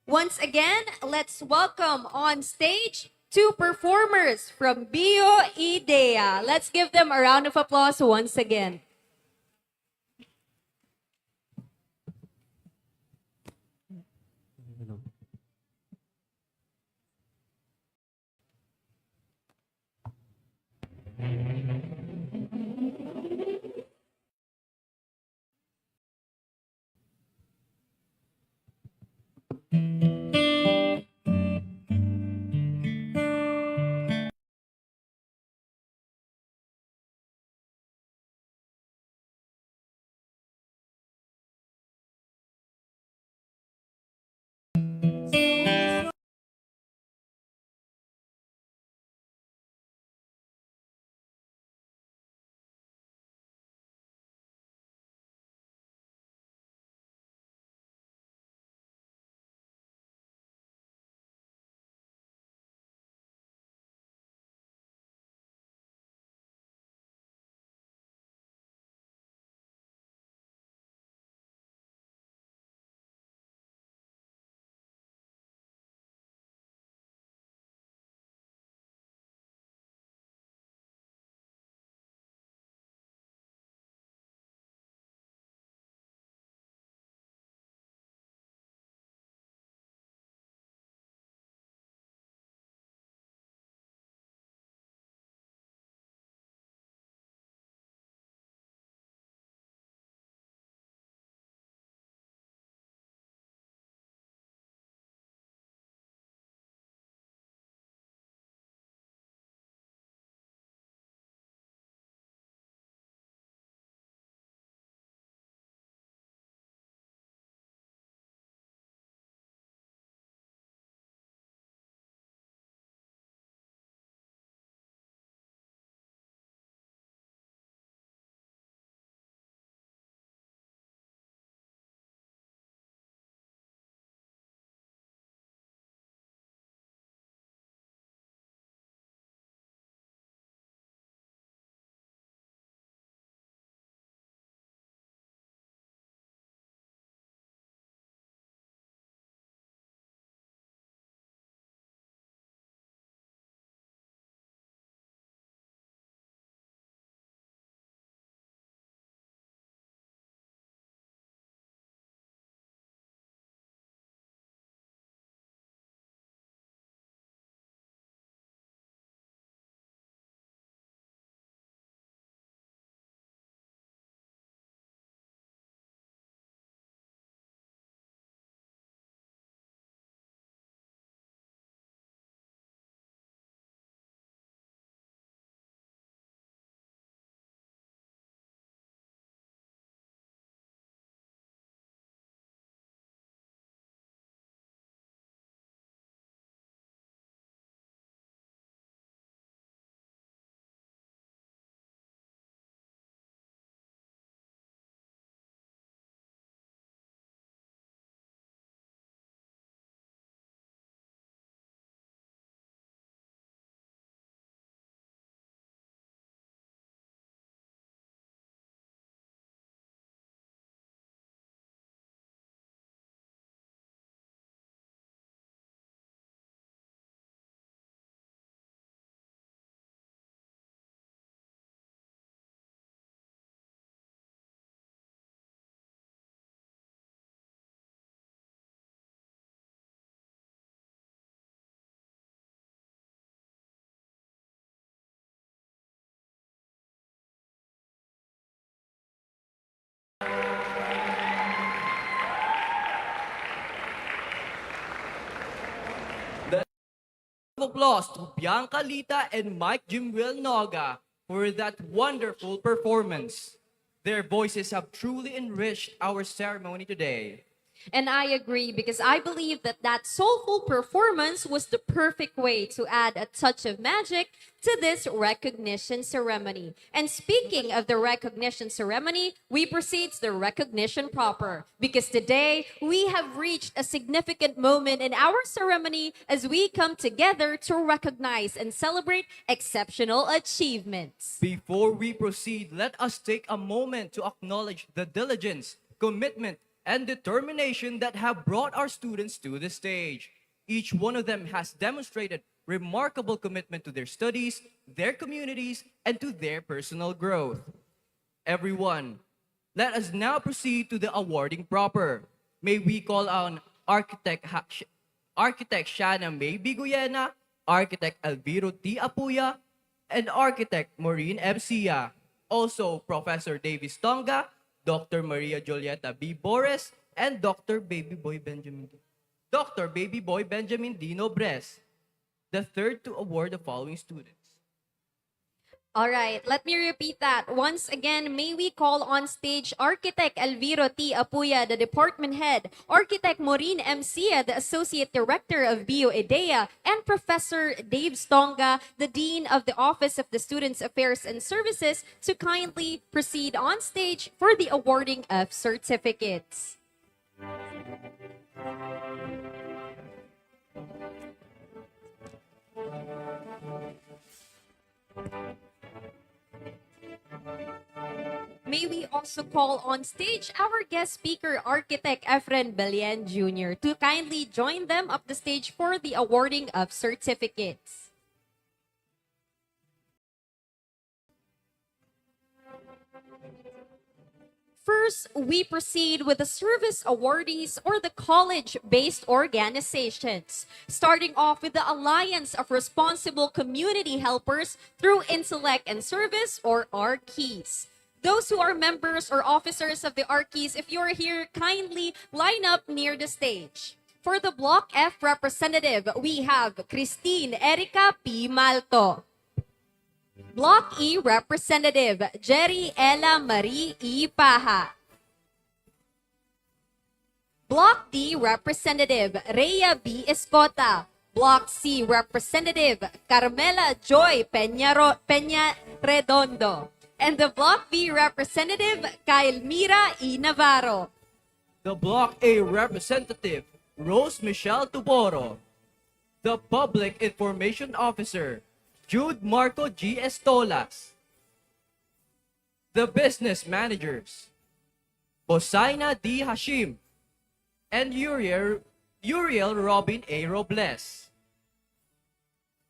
Once again, let's welcome on stage two performers from BU IDEA. Let's give them a round of applause once again. of applause to Bianca Lita and Mike Jimwell Noga for that wonderful performance. Their voices have truly enriched our ceremony today. And I agree because I believe that that soulful performance was the perfect way to add a touch of magic to this recognition ceremony. And speaking of the recognition ceremony, we proceed to the recognition proper because today we have reached a significant moment in our ceremony as we come together to recognize and celebrate exceptional achievements. Before we proceed, let us take a moment to acknowledge the diligence, commitment, and determination that have brought our students to the stage. Each one of them has demonstrated remarkable commitment to their studies, their communities, and to their personal growth. Everyone, let us now proceed to the awarding proper. May we call on Architect Shana May Biguyena, Architect Elviro T. Apuya, and Architect Maureen M. Sia. Also, Professor Davis Tonga, Dr. Maria Julieta B. Bores, and Dr. Baby Boy Benjamin Dino Bres, the third to award the following students. All right, let me repeat that. Once again, may we call on stage Architect Elviro T. Apuya, the department head, Architect Maureen M. Sia, the associate director of BioIdea, and Professor Dave Stonga, the dean of the Office of the Students Affairs and Services, to kindly proceed on stage for the awarding of certificates. May we also call on stage our guest speaker, Architect Efren Belian Jr., to kindly join them up the stage for the awarding of certificates. First, we proceed with the service awardees or the college-based organizations, starting off with the Alliance of Responsible Community Helpers through Intellect and Service, or ARCHIS. Those who are members or officers of the ARCHIS, if you're here, kindly line up near the stage. For the Block F representative, we have Christine Erica P. Malto. Block E representative, Jerry Ella Marie E. Paha. Block D representative, Rhea B. Escota. Block C representative, Carmela Joy Peña Redondo. And the Block B representative, Kyle Mira E. Navarro. The Block A representative, Rose Michelle Tuboro. The Public Information Officer, Jude Marco G. Estolas. The Business Managers, Bosaina D. Hashim and Uriel Robin A. Robles.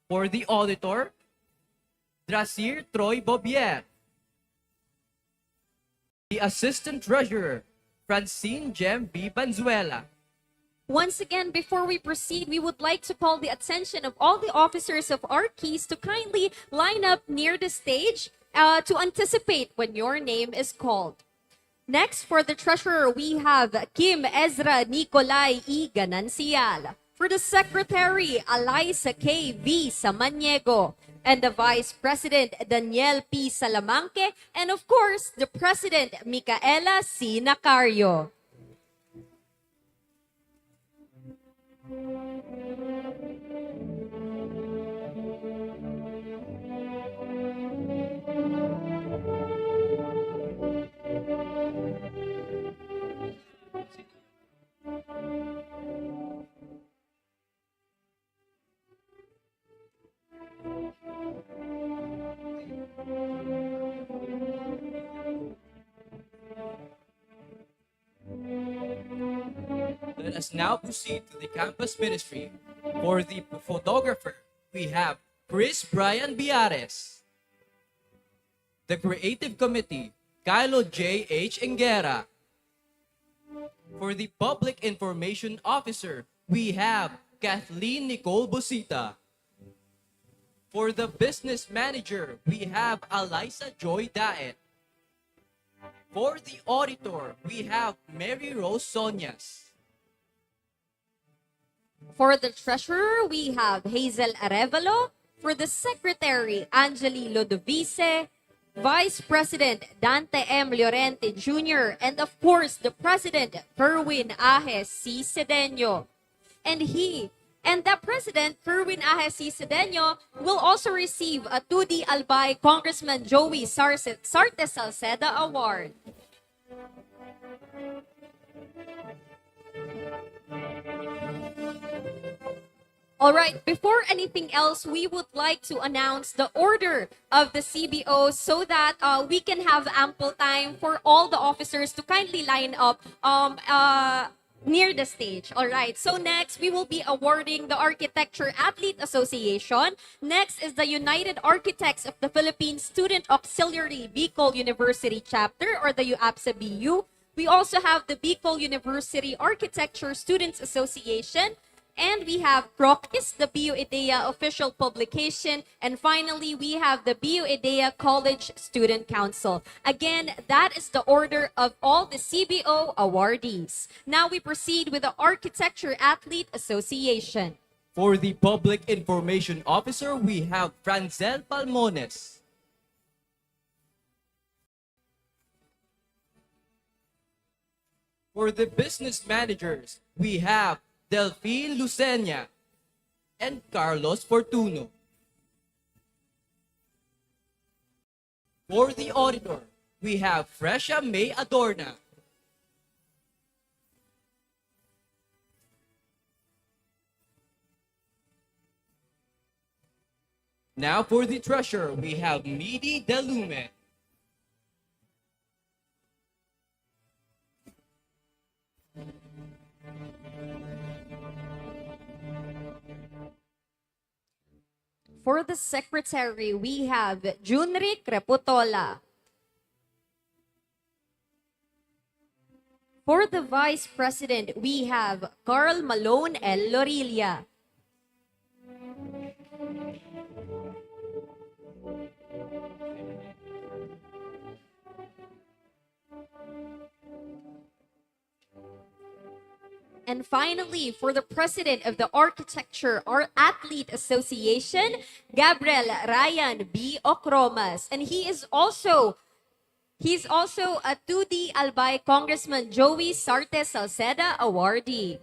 For the Auditor, Drasir Troy Bobier. The Assistant Treasurer, Francine Jem B. Banzuela. Once again, before we proceed, we would like to call the attention of all the officers of ARCHIS to kindly line up near the stage to anticipate when your name is called. Next, for the treasurer, we have Kim Ezra Nicolay E. Ganancial. For the secretary, Eliza K. V. Samaniego. And the vice president, Daniel P. Salamanque. And of course, the president, Micaela C. Nacario. Let us now proceed to the campus ministry. For the photographer, we have Chris Brian Biares. The creative committee, Kylo J. H. Engera. For the public information officer, we have Kathleen Nicole Busita. For the business manager, we have Eliza Joy Daet. For the auditor, we have Mary Rose Sonias. For the treasurer, we have Hazel Arevalo. For the secretary, Angeli Lodovice. Vice President Dante M. Llorente Jr. And of course, the President, Kerwin Ahes C. Cedeño. And the President, Kerwin Ahes C. Cedeño, will also receive a 2D Albay Congressman Joey Sarte Salceda Award. All right, before anything else, we would like to announce the order of the CBO so that we can have ample time for all the officers to kindly line up near the stage. All right, so next we will be awarding the Architecture Athlete Association. Next is the United Architects of the Philippines Student Auxiliary Bicol University Chapter, or the UAPSA-BU. We also have the Bicol University Architecture Students Association. And we have PROCIS, the BU IDEA official publication. And finally, we have the BU IDEA College Student Council. Again, that is the order of all the CBO awardees. Now we proceed with the Architecture Athlete Association. For the Public Information Officer, we have Franzel Palmones. For the Business Managers, we have Delphine Lucena and Carlos Fortuno. For the Auditor, we have Fresha May Adorna. Now for the Treasurer, we have Midi Delume. For the Secretary, we have Junric Reputola. For the Vice President, we have Carl Malone L. Lorilla. And finally, for the President of the Architecture Athlete Association, Gabriel Ryan B. Ocromas. And he's also a 2D Albay Congressman Joey Sarte Salceda awardee.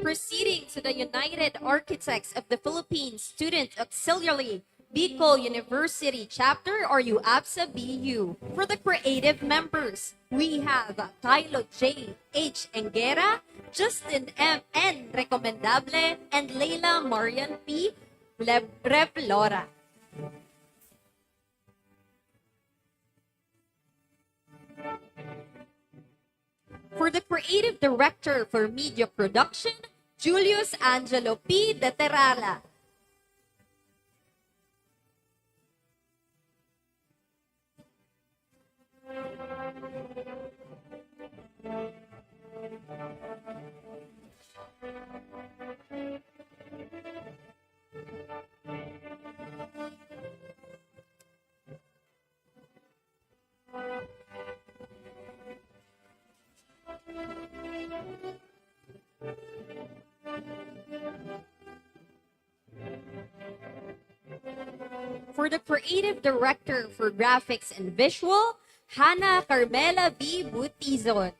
Proceeding to the United Architects of the Philippines Student Auxiliary Bicol University Chapter, or UAPSA-BU. For the creative members, we have Kylo J. H. Engera, Justin M. N. Recomendable, and Leila Marian P. Revlora. For the creative director for media production, Julius Angelo P. De Terrala. For the creative director for graphics and visual, Hannah Carmela B. Butizon.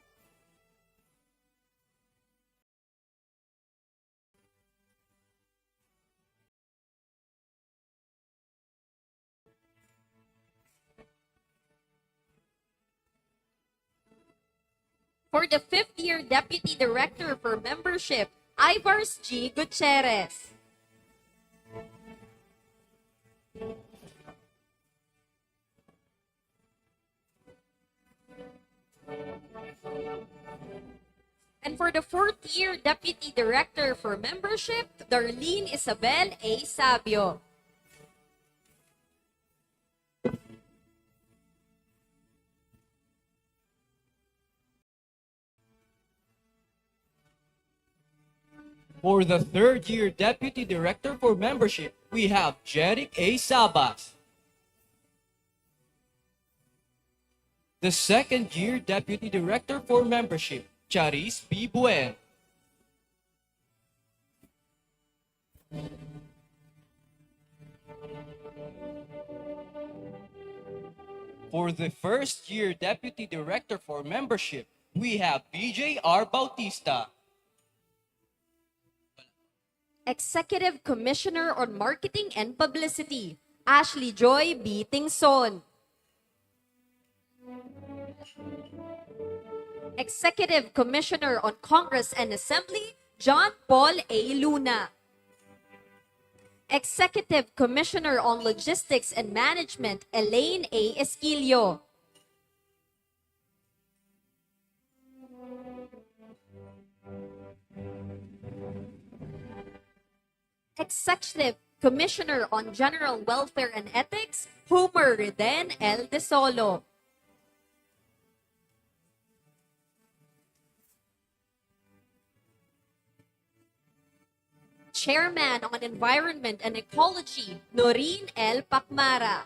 For the 5th-year Deputy Director for Membership, Ivars G. Gutierrez. And for the 4th-year Deputy Director for Membership, Darlene Isabel A. Sabio. For the 3rd-year Deputy Director for Membership, we have Jeric A. Sabas. The second-year Deputy Director for Membership, Charis P. Buen. For the first-year Deputy Director for Membership, we have BJR Bautista. Executive Commissioner on Marketing and Publicity, Ashley Joy B. Tingson. Executive Commissioner on Congress and Assembly, John Paul A. Luna. Executive Commissioner on Logistics and Management, Elaine A. Esquilio. Executive Commissioner on General Welfare and Ethics, Homer Reden L. De Solo. Chairman on Environment and Ecology, Noreen L. Pacamara.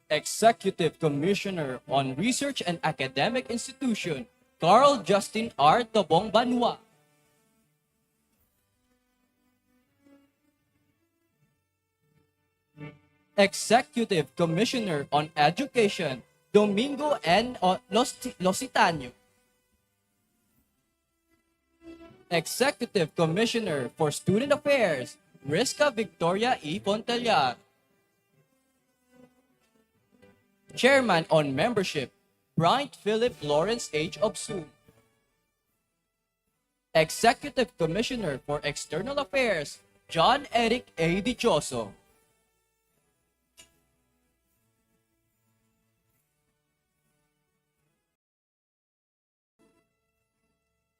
Executive Commissioner on Research and Academic Institution, Carl Justin R. Tabong Banwa. Executive Commissioner on Education, Domingo N. Lositano. Executive Commissioner for Student Affairs, Risca Victoria E. Pontellar. Chairman on Membership, Bryant Philip Lawrence H. Obsun. Executive Commissioner for External Affairs, John Eric A. Dichoso.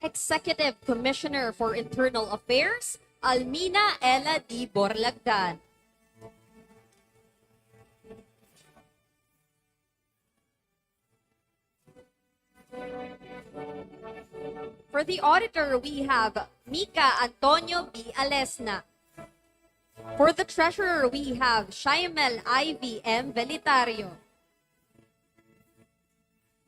Executive Commissioner for Internal Affairs, Almina Ella D. Borlagdan. For the auditor, we have Mika Antonio B. Alesna. For the treasurer, we have Shaimel Ivy M. Velitario.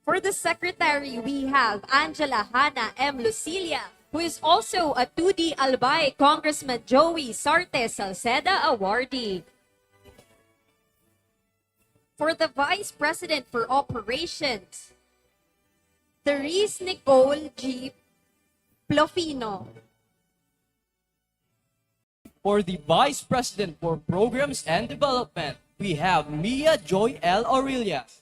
For the secretary, we have Angela Hannah M. Lucilia, who is also a 2D Albay Congressman Joey Sarte Salceda awardee. For the Vice President for Operations, Therese Nicole G. Plofino. For the Vice President for Programs and Development, we have Mia Joy L. Aurelias.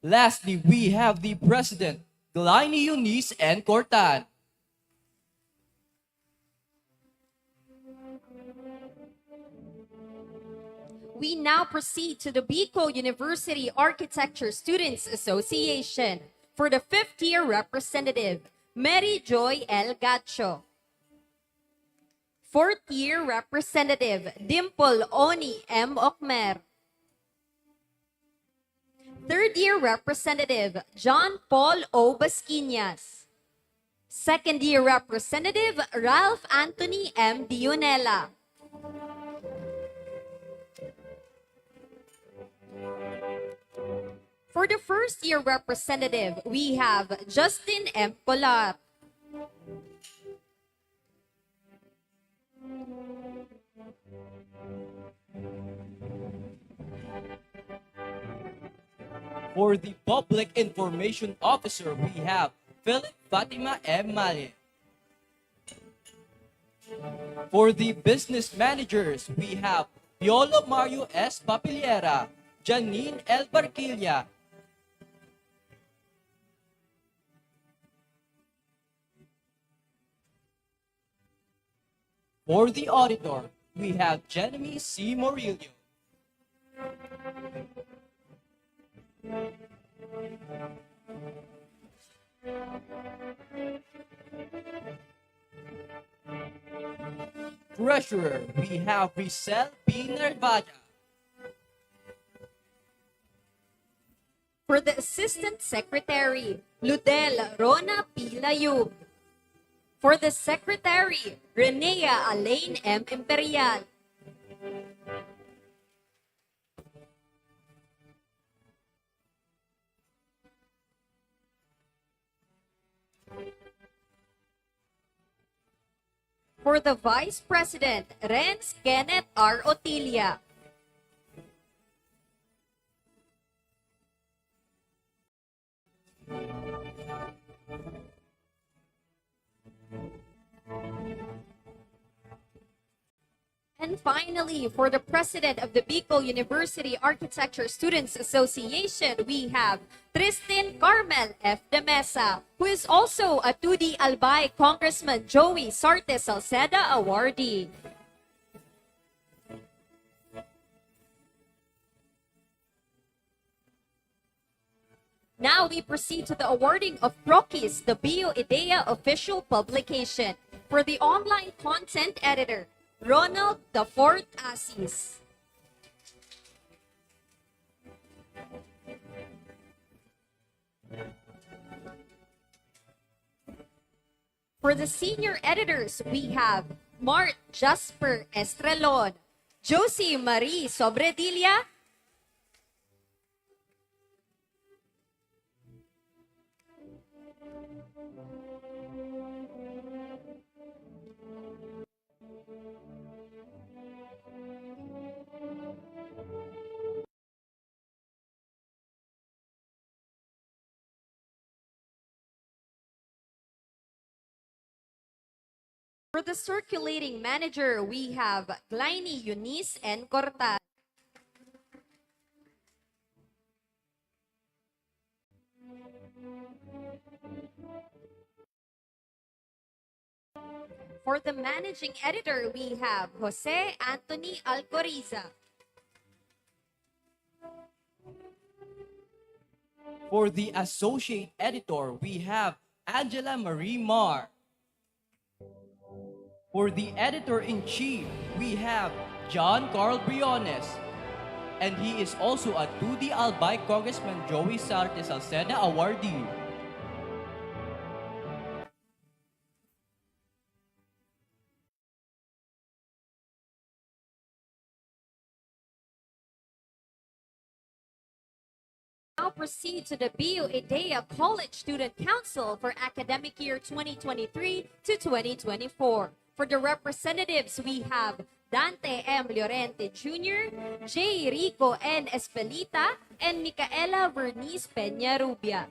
Lastly, we have the President, Glyni Eunice N. Cortan. We now proceed to the Bicol University Architecture Students Association. For the fifth-year representative, Mary Joy L. Gacho. Fourth-year representative, Dimple Oni M. Okmer. Third-year representative, John Paul O. Basquinas. Second-year representative, Ralph Anthony M. Dionela. For the first-year representative, we have Justin M. Polar. For the Public Information Officer, we have Philip Fatima M. Mali. For the Business Managers, we have Piolo Mario S. Papiliera, Janine L. Barquilla. For the Auditor, we have Jeremy C. Morillo. Treasurer, we have Rizal P. Nervada. For the Assistant Secretary, Ludel Rona P. Layub. For the Secretary, Renea Alain M. Imperial. For the Vice President, Renz Kenneth R. Otilia. And finally, for the president of the Bicol University Architecture Students Association, we have Tristin Carmel F. de Mesa, who is also a 2D Albay Congressman Joey Sarte Salceda awardee. Now we proceed to the awarding of Rockies, the BioIdea official publication. For the online content editor, Ronald the Fourth Assis. For the senior editors, we have Mart Jasper Estrelon, Josie Marie Sobredilla, for the circulating manager, we have Glynie Eunice and Cortaz. For the managing editor, we have Jose Anthony Alcoriza. For the associate editor, we have Angela Marie Marr. For the editor-in-chief, we have John Carl Briones. And he is also a 2D Albay Congressman Joey Sarte Salceda awardee. Now proceed to the BioIdea College Student Council for academic year 2023 to 2024. For the representatives, we have Dante M. Llorente Jr., J. Rico N. Espelita, and Micaela Vernice Peña Rubia.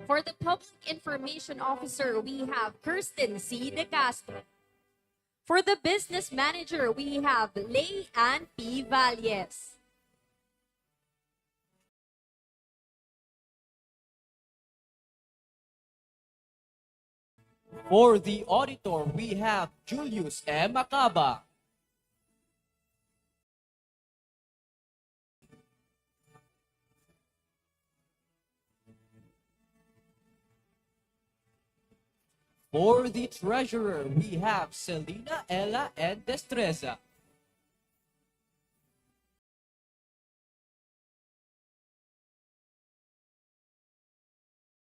For the Public Information Officer, we have Kirsten C. De Castro. For the Business Manager, we have Lay Ann P. Valles. For the auditor, we have Julius M. Acaba. For the treasurer, we have Selena Ella and Destreza.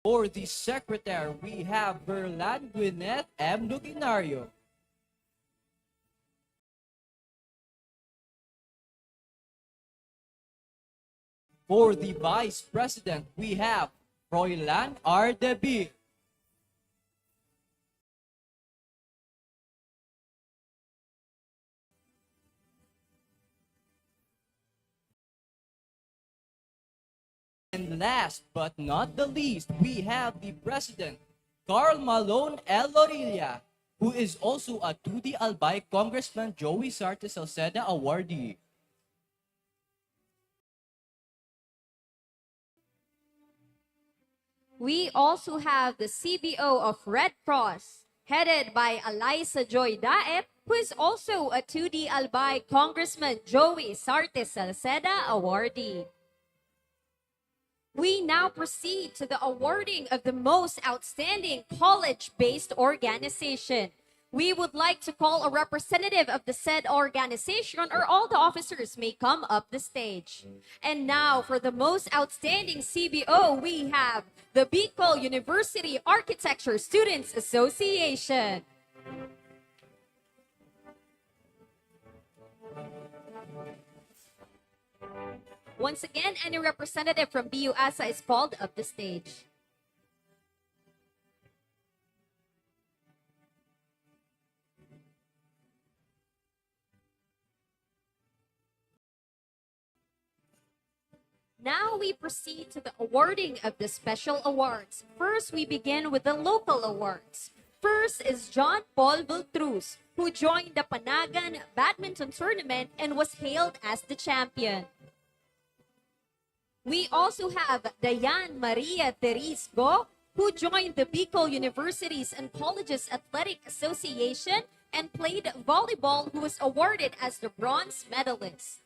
For the secretary, we have Berlan Gwyneth M. Luginario. For the vice president, we have Roylan R. Debi. And last but not the least, we have the President, Carl Malone L. Lorilla, who is also a 2D Albay Congressman Joey Sarte Salceda awardee. We also have the CBO of Red Cross, headed by Eliza Joy Daep, who is also a 2D Albay Congressman Joey Sarte Salceda awardee. We now proceed to the awarding of the most outstanding college-based organization. We would like to call a representative of the said organization, or all the officers may come up the stage. And now for the most outstanding CBO, we have the Bicol University Architecture Students Association. Once again, any representative from BUASA is called up the stage. Now we proceed to the awarding of the special awards. First, we begin with the local awards. First is John Paul Beltrus, who joined the Panagan Badminton Tournament and was hailed as the champion. We also have Dayan Maria Therese Go, who joined the Bicol Universities and Colleges Athletic Association and played volleyball, who was awarded as the bronze medalist.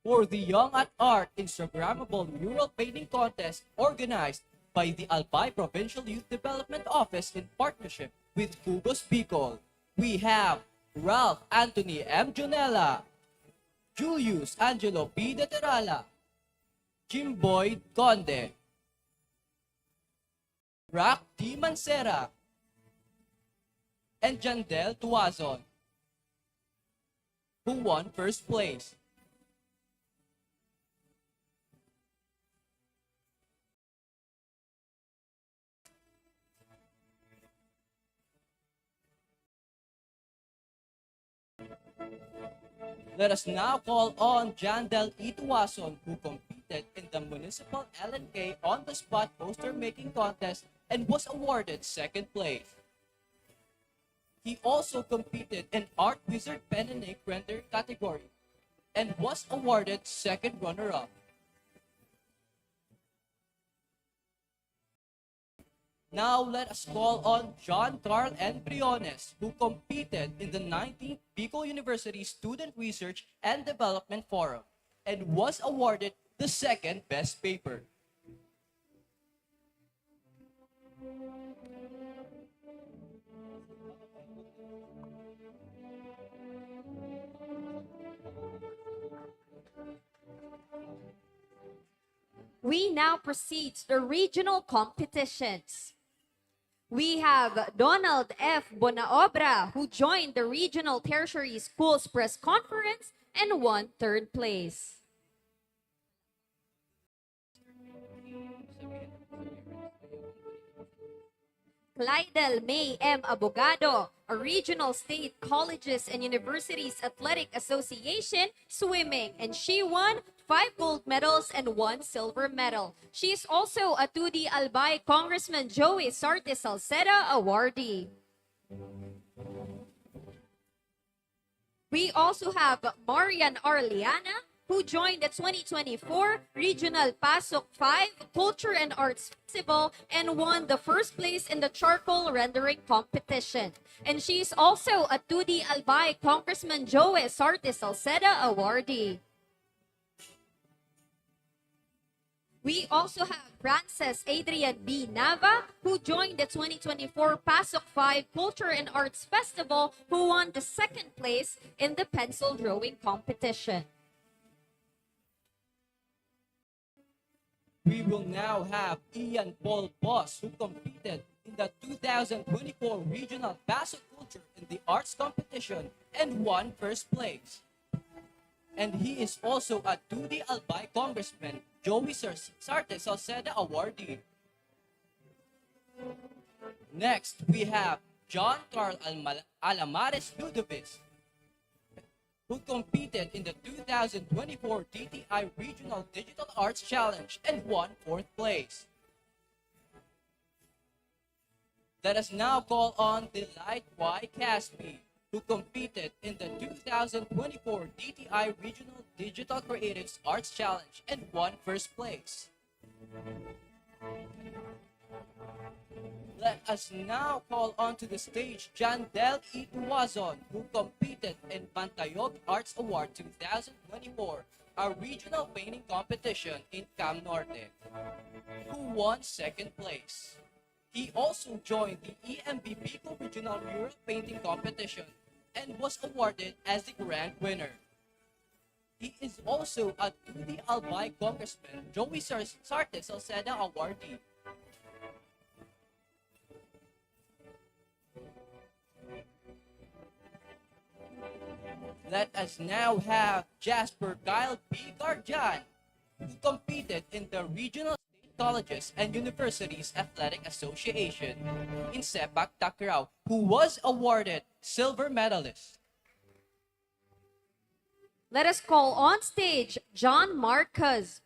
For the Young at Art Instagrammable Mural Painting Contest organized by the Albay Provincial Youth Development Office in partnership with Cubos Bicol, we have Ralph Anthony M. Junella, Julius Angelo P. De Terala, Jimboy Conde, Rack T. Mancera, and Jandel Tuazon, who won first place. Let us now call on Jandel E. Tuazon, who competed in the Municipal LNK on-the-spot poster-making contest and was awarded second place. He also competed in Art Wizard Pen and Ink Render category and was awarded second runner-up. Now let us call on John Carl N. Briones, who competed in the 19th Bicol University Student Research and Development Forum and was awarded the second best paper. We now proceed to the regional competitions. We have Donald F. Bonaobra, who joined the Regional Tertiary Schools Press Conference and won third place. Clydel May M. Abogado, a Regional State Colleges and Universities Athletic Association swimming, and she won 5 gold medals and 1 silver medal. She is also a 2D Albay Congressman Joey Sarte Salceda awardee. We also have Marian Arliana, who joined the 2024 Regional Pasok 5 Culture and Arts Festival and won the first place in the charcoal rendering competition. And she is also a 2D Albay Congressman Joey Sarte Salceda awardee. We also have Frances Adrian B. Nava, who joined the 2024 Pasok 5 Culture and Arts Festival, who won the second place in the pencil drawing competition. We will now have Ian Paul Boss, who competed in the 2024 Regional Pasok Culture in the Arts Competition and won first place. And he is also a 2D Albay Congressman Joey Sarte Salceda awardee. Next, we have John Carl Alamares Ludovic, who competed in the 2024 DTI Regional Digital Arts Challenge and won fourth place. Let us now call on Delight Y. Caspi, who competed in the 2024 DTI Regional Digital Creatives Arts Challenge and won first place. Let us now call onto the stage Jandel E. Tuazon, who competed in Bantayog Arts Award 2024, a regional painting competition in Cam Norte, who won second place. He also joined the EMB Bicol Regional Mural Painting Competition and was awarded as the grand winner. He is also a 2D Albay Congressman Joey Sarte Salceda awardee. Let us now have Jasper Kyle B. Garjan, who competed in the Regional State Colleges and Universities Athletic Association in Sepak Takraw, who was awarded silver medalist. Let us call on stage John Marcus,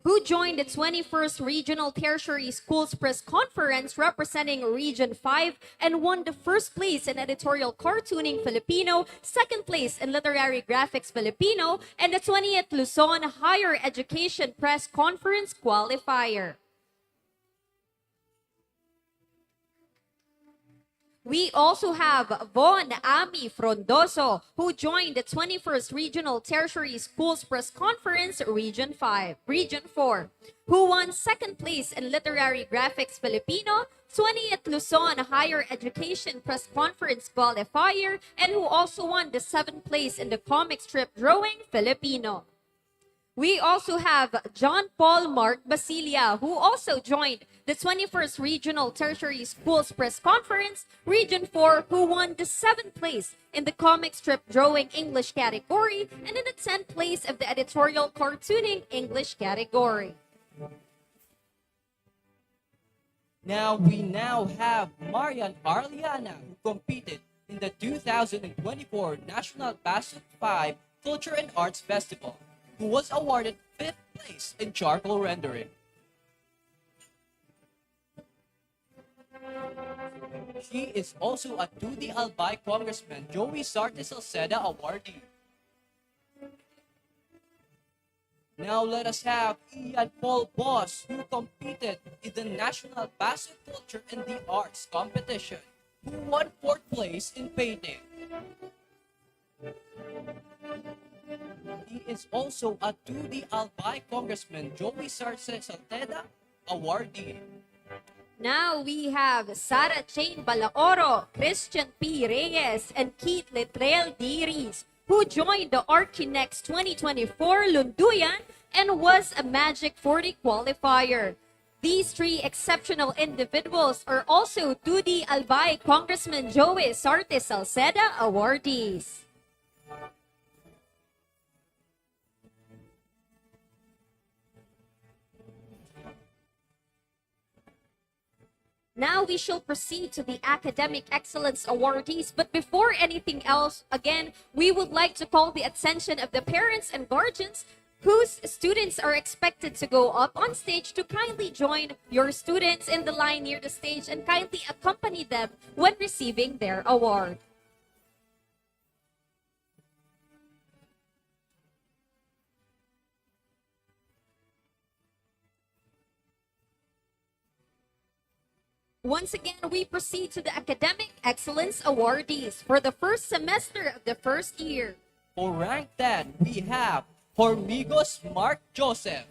who joined the 21st Regional Tertiary Schools Press Conference representing Region 5 and won the first place in Editorial Cartooning Filipino, second place in Literary Graphics Filipino, and the 20th Luzon Higher Education Press Conference qualifier. We also have Von Ami Frondoso, who joined the 21st Regional Tertiary Schools Press Conference Region 4, who won second place in Literary Graphics Filipino, 20th Luzon Higher Education Press Conference qualifier, and who also won the 7th place in the Comic Strip Drawing Filipino. We also have John Paul Mark Basilia, who also joined the 21st Regional Tertiary Schools Press Conference, Region 4, who won the 7th place in the Comic Strip Drawing English category and in the 10th place of the Editorial Cartooning English category. We now have Marian Arliana, who competed in the 2024 National Pasuk 5 Culture and Arts Festival, who was awarded 5th place in charcoal rendering. She is also a 2D Albay Congressman Joey Sarte Salceda awardee. Now let us have Ian Paul Boss, who competed in the National Pasuk Culture and the Arts competition, who won 4th place in painting. He is also a 2D Albay Congressman Joey Sarce Salceda awardee. Now we have Sarah Jane Balaoro, Christian P. Reyes, and Keith Letrel Diris, who joined the Archinex 2024 Lunduyan and was a Magic 40 qualifier. These three exceptional individuals are also 2D Albay Congressman Joey Sarte Salceda awardees. Now we shall proceed to the Academic Excellence Awardees. But before anything else, again, we would like to call the attention of the parents and guardians whose students are expected to go up on stage to kindly join your students in the line near the stage and kindly accompany them when receiving their award. Once again, we proceed to the Academic Excellence Awardees for the first semester of the first year. For rank 10, we have Hormigos Mark Joseph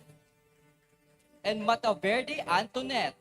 and Mataverde Antoinette.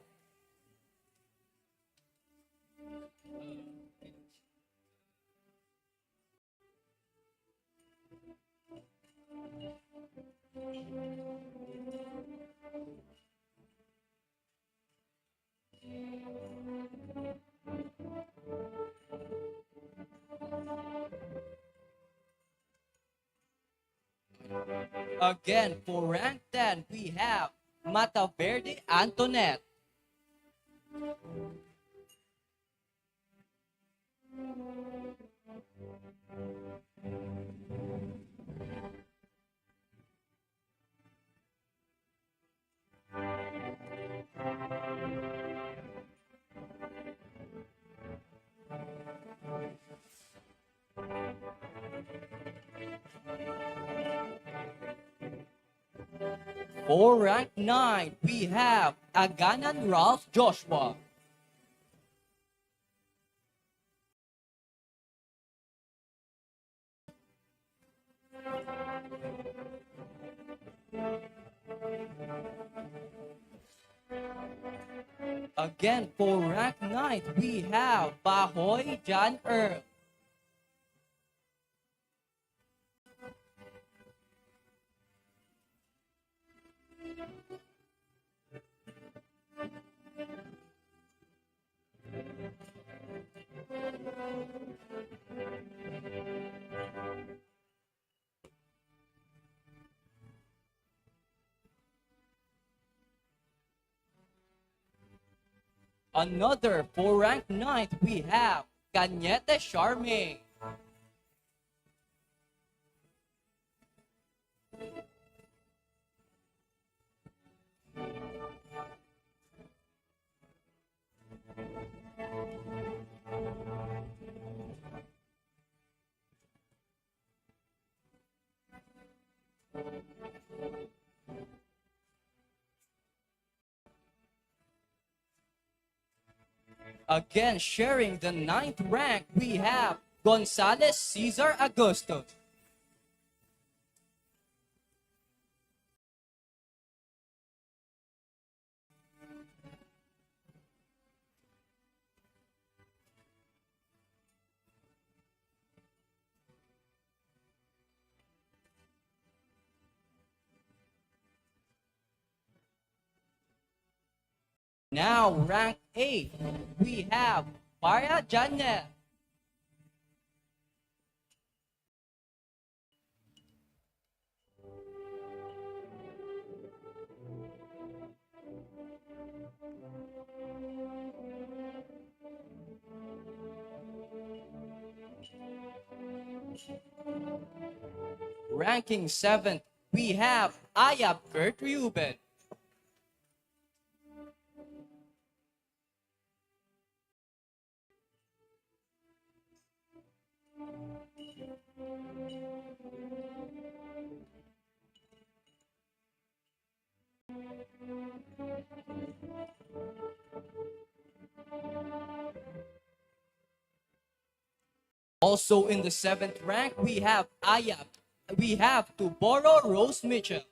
Again, for rank 10, we have Mataverde Antoinette. For rank 9, we have Aganan Ralph Joshua. Again, for rank 9, we have Bahoy John Earl. Another for rank 9, we have Cañete Charmaine. Again, sharing the 9th rank, we have Gonzales Cesar Augusto. Now, rank 8, we have Maria Janel. Ranking 7th, we have Ayab Kurt Ruben. Also in the 7th rank, we have Ayab. We have Tuboro Rose Mitchell.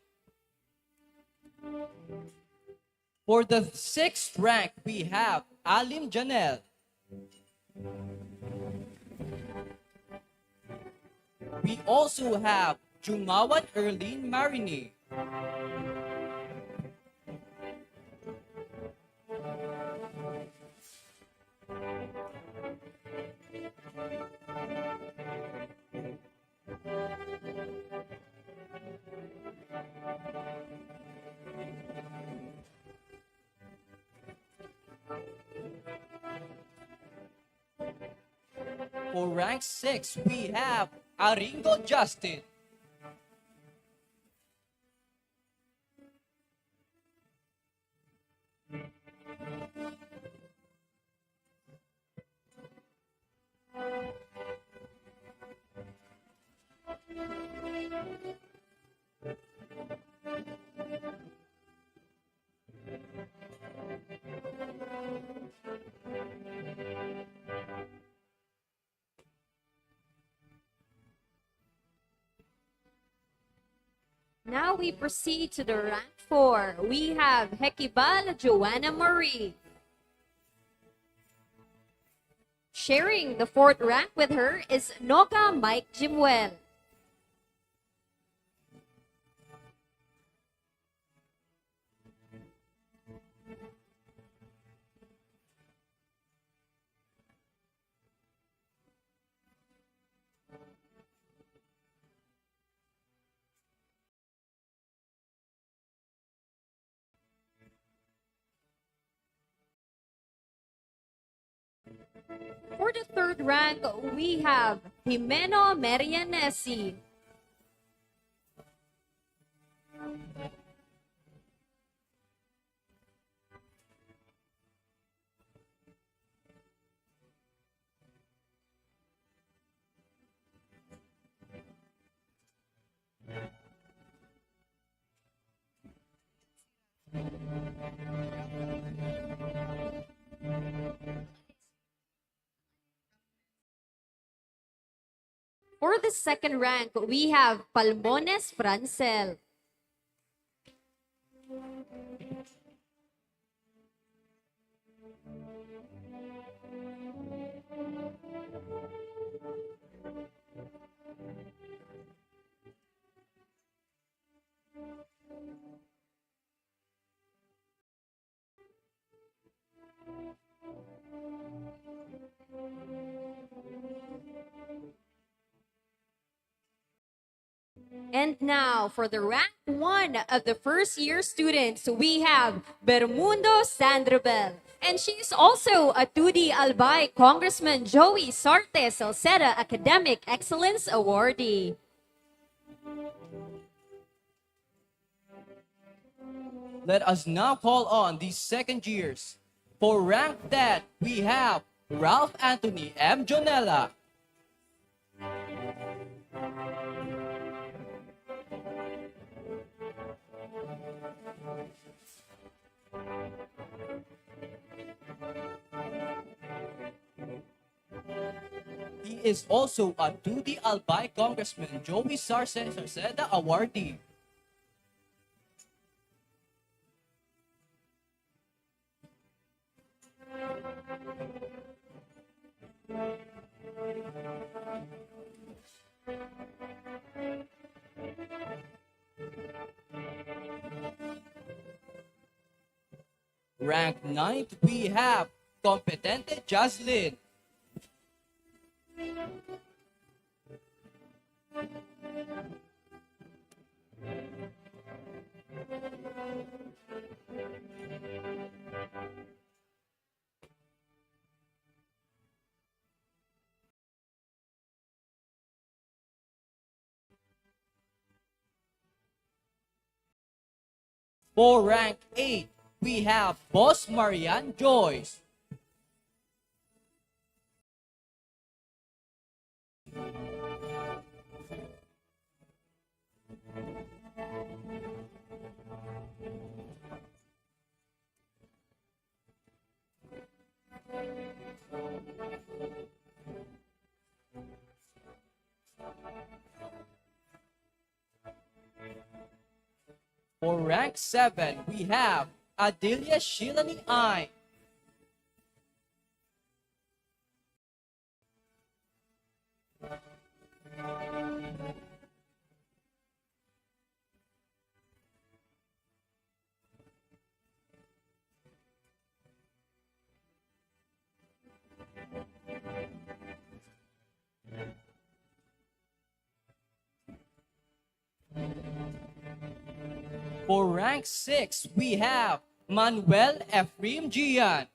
For the 6th rank, we have Alim Janel. We also have Jumawan Erlene Marini. For rank 6, we have Aringo Justin. Now we proceed to the rank 4. We have Hekibal Joanna Marie. Sharing the 4th rank with her is Noga Mike Jimuel. For the 3rd rank, we have Jimeno Merianesi. For the 2nd rank, we have Palmones Francel. And now, for the rank 1 of the first year students, we have Bermundo Sandrabel. And she is also a 2D Albay Congressman Joey Sarte Salceda Academic Excellence Awardee. Let us now call on the second years. For rank 10, we have Ralph Anthony M. Jonella. He is also a 2D Albay Congressman Joey Sarceda Awardee. Rank 9th, we have Competente Jaslyn. For rank 8, we have Boss Marian Joyce. For rank 7, we have Adelia Shilani I. For rank 6, we have Manuel Ephraim Gian.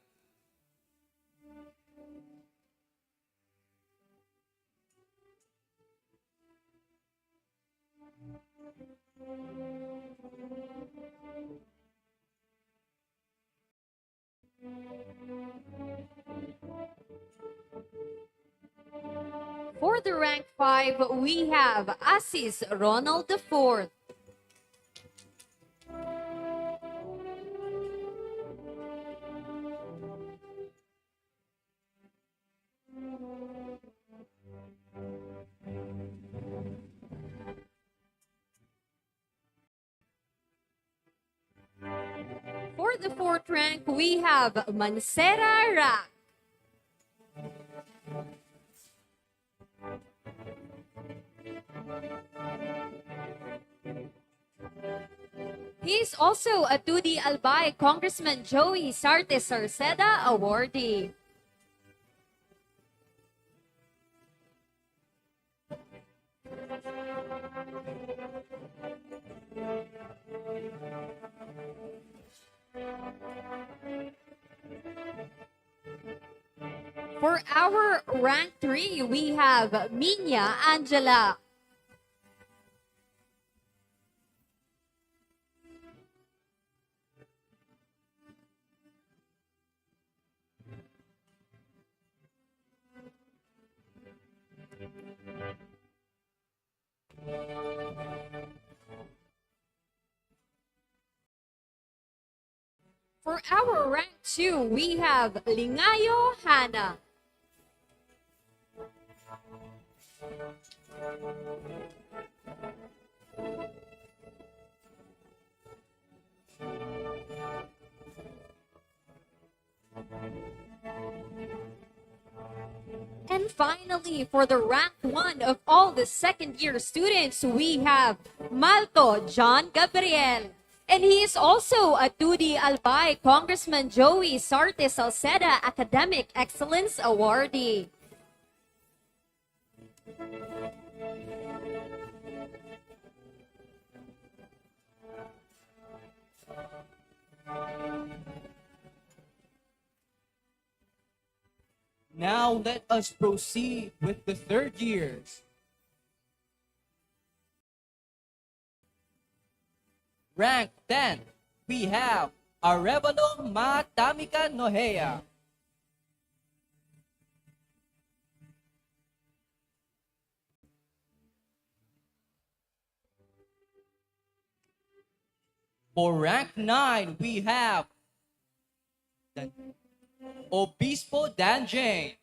For the rank 5, we have Assis Ronald IV. For the 4th rank, we have Mansera Rack. He is also a 2D Albay Congressman Joey Sarte Sarceda Awardee. For our rank 3, we have Minya Angela. For our rank 2, we have Lingayo Hana. And finally, for the rank 1 of all the second-year students, we have Malto John Gabriel. And he is also a 2D Albay Congressman Joey Sarte Salceda Academic Excellence Awardee. Now let us proceed with the third years. Rank 10, we have Arevalo Matamika Nohea. For rank 9, we have Obispo Danjane.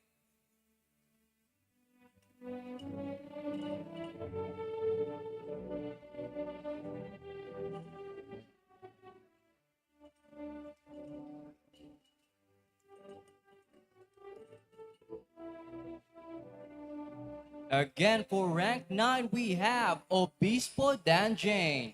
Again, for rank 9, we have Obispo Danjane.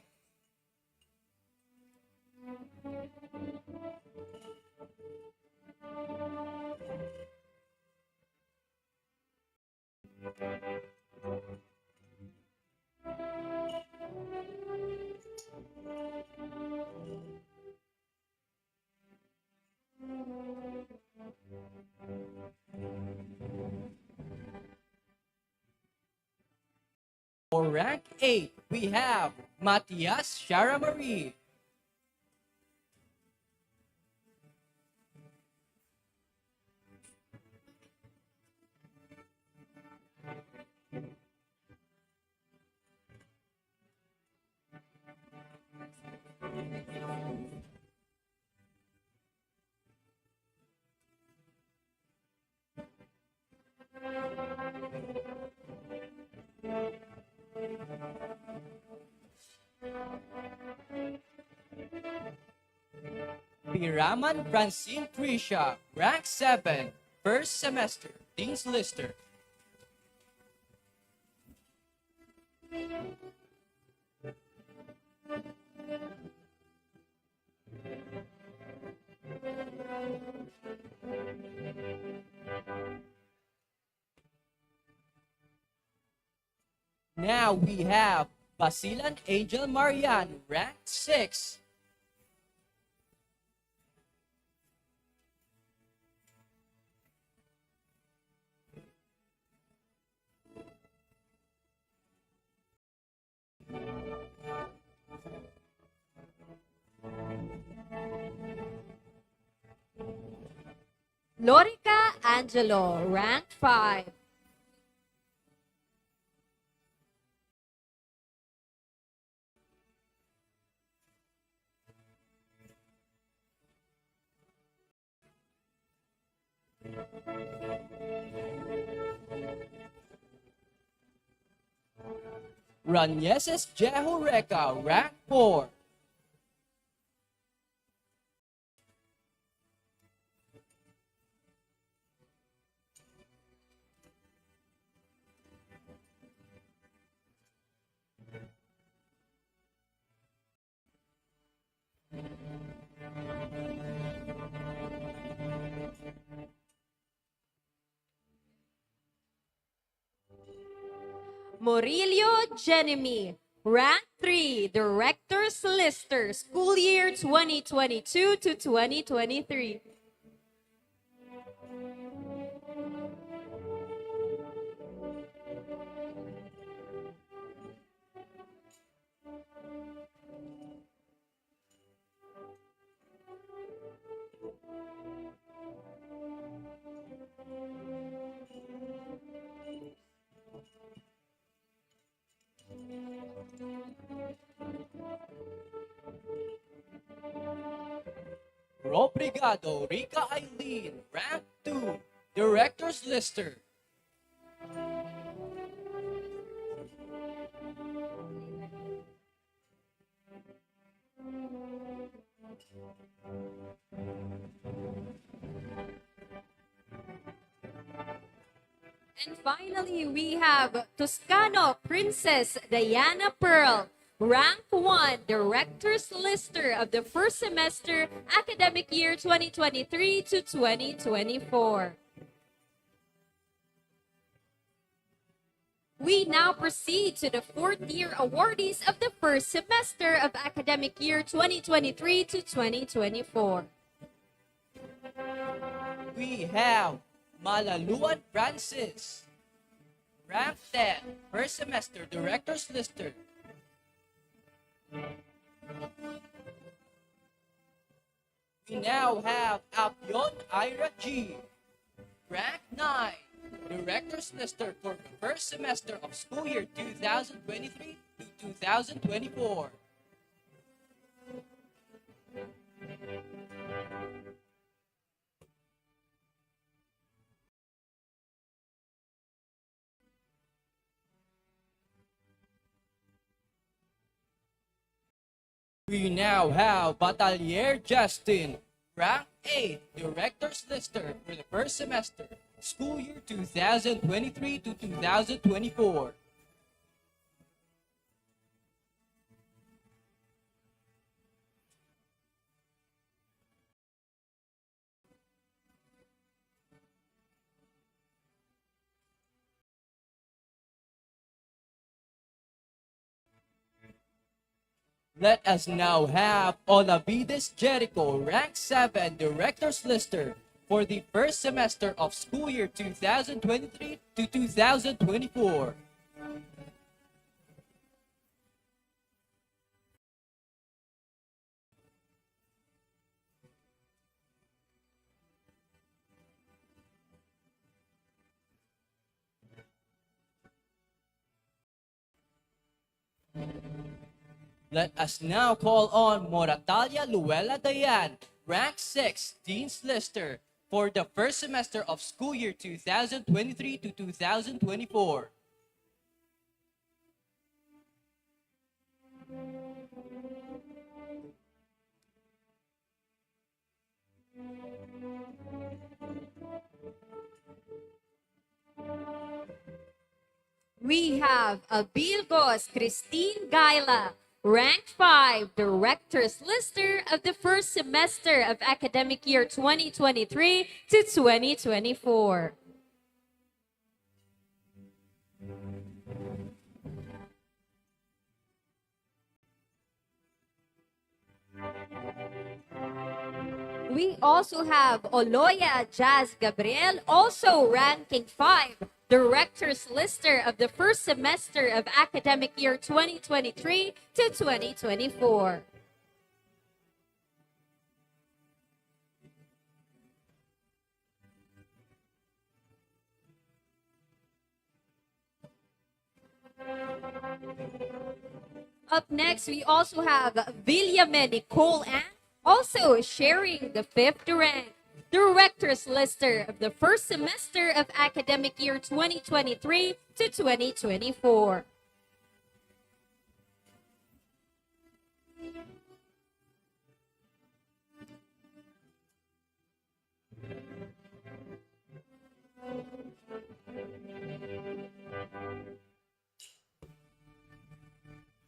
For rank 8, we have Matias Sharamari. Piraman Francine Trisha, rank 7, first semester, Dean's Lister. Now we have Basilan Angel Marian, rank 6. Lorica Angelo, rank 5. Ranieses Jehoreca, rank 4. Murillo Jenemy, rank 3, Director's Lister, school year 2022 to 2023. Robrigado Rica Eileen, rank 2, Director's Lister. And finally, we have Toscano Princess Diana Pearl, rank 1, Director's Lister of the first semester, academic year 2023 to 2024. We now proceed to the fourth-year awardees of the first semester of academic year 2023 to 2024. We have Malaluan Francis, rank 10, first semester, Director's Lister. We now have Apion Ira G, rank 9, Director's Lister for the first semester of school year 2023 to 2024. We now have Batalier Justin, rank 8, Director's Lister for the first semester, school year 2023 to 2024. Let us now have Olavides Jericho, rank 7, Director's Lister for the first semester of school year 2023 to 2024. Let us now call on Moratalia Luella Dayan, rank 6, Dean's Lister, for the first semester of school year 2023 to 2024. We have Abilgos Christine Gaila, rank 5, Director's Lister of the first semester of academic year 2023 to 2024. We also have Oloya Jazz Gabriel, also ranking 5, Director's Lister of the first semester of academic year 2023 to 2024. Up next, we also have Villame Nicole Ann, also sharing the 5th rank, Director's Lister of the first semester of academic year 2023 to 2024.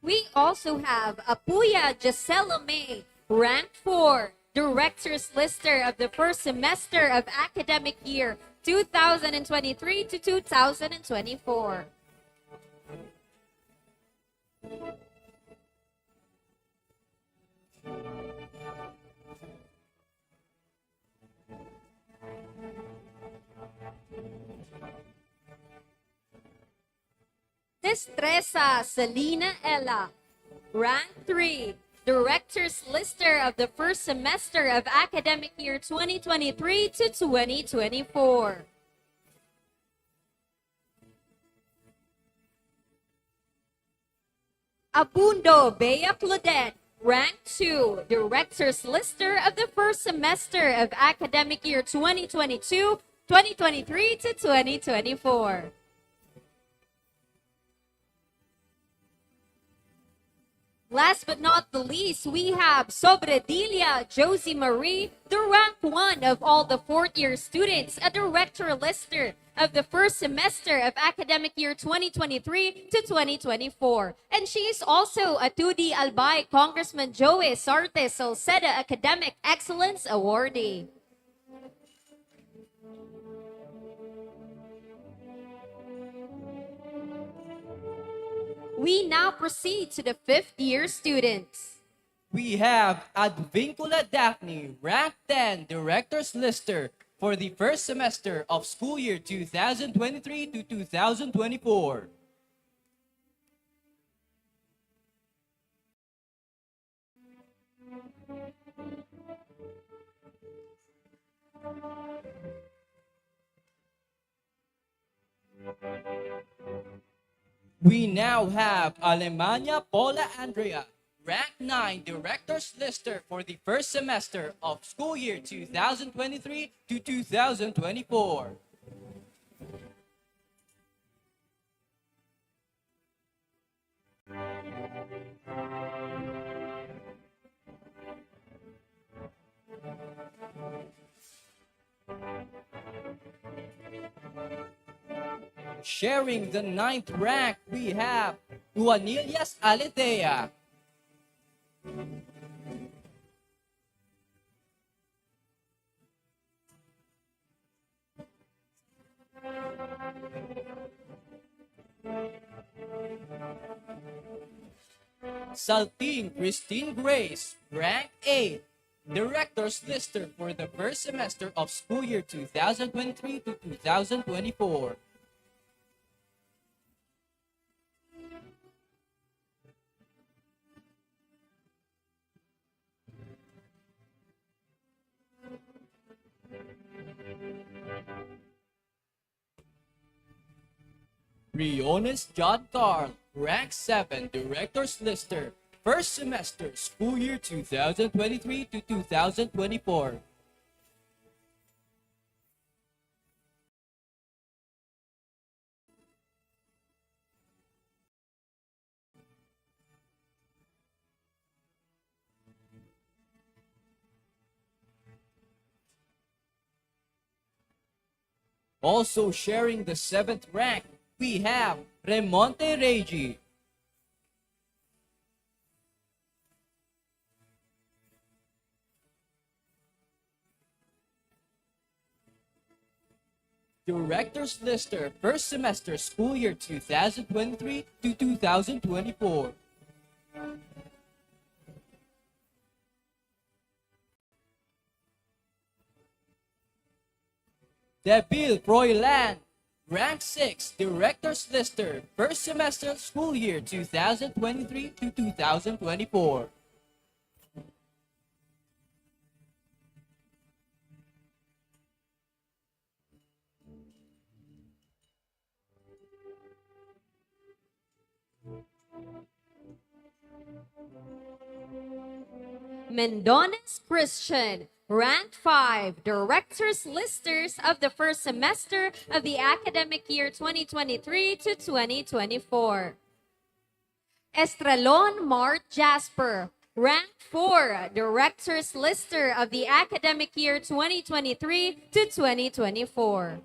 We also have Apuya Gisela May, rank 4, Director's Lister of the first semester of academic year 2023 to 2024. Destresa Selena Ella, rank 3, Director's Lister of the first semester of academic year 2023 to 2024. Abundo Bea Claudette, rank 2, Director's Lister of the first semester of academic year 2022, 2023 to 2024. Last but not the least, we have Sobredilia Josie Marie, the rank 1 of all the 4th-year students, a Director Lister of the first semester of academic year 2023 to 2024. And she is also a 2D Albay Congressman Joey Sarte Salceda Academic Excellence Awardee. We now proceed to the fifth-year students. We have Advincula Daphne, rank 10, Director's Lister for the first semester of school year 2023 to 2024. We now have Alemania Paula Andrea, rank 9, Director's Lister for the first semester of school year 2023 to 2024. Sharing the 9th rank, we have Juanillas Aletea. Salting Christine Grace, rank 8, Director's Lister for the first semester of school year 2023 to 2024. Briones John Carl, rank 7, Director's Lister, first semester, school year 2023 to 2024. Also sharing the 7th rank, we have Remonte Regi. Director's Lister, first semester, school year 2023 to 2024. Debil Froilan, rank 6, Director's Lister, first semester, school year 2023 to 2024. Mendones Christian, rank 5, Director's Listers of the first semester of the academic year 2023 to 2024. Estrelon Mart Jasper, rank 4, Director's Lister of the academic year 2023 to 2024.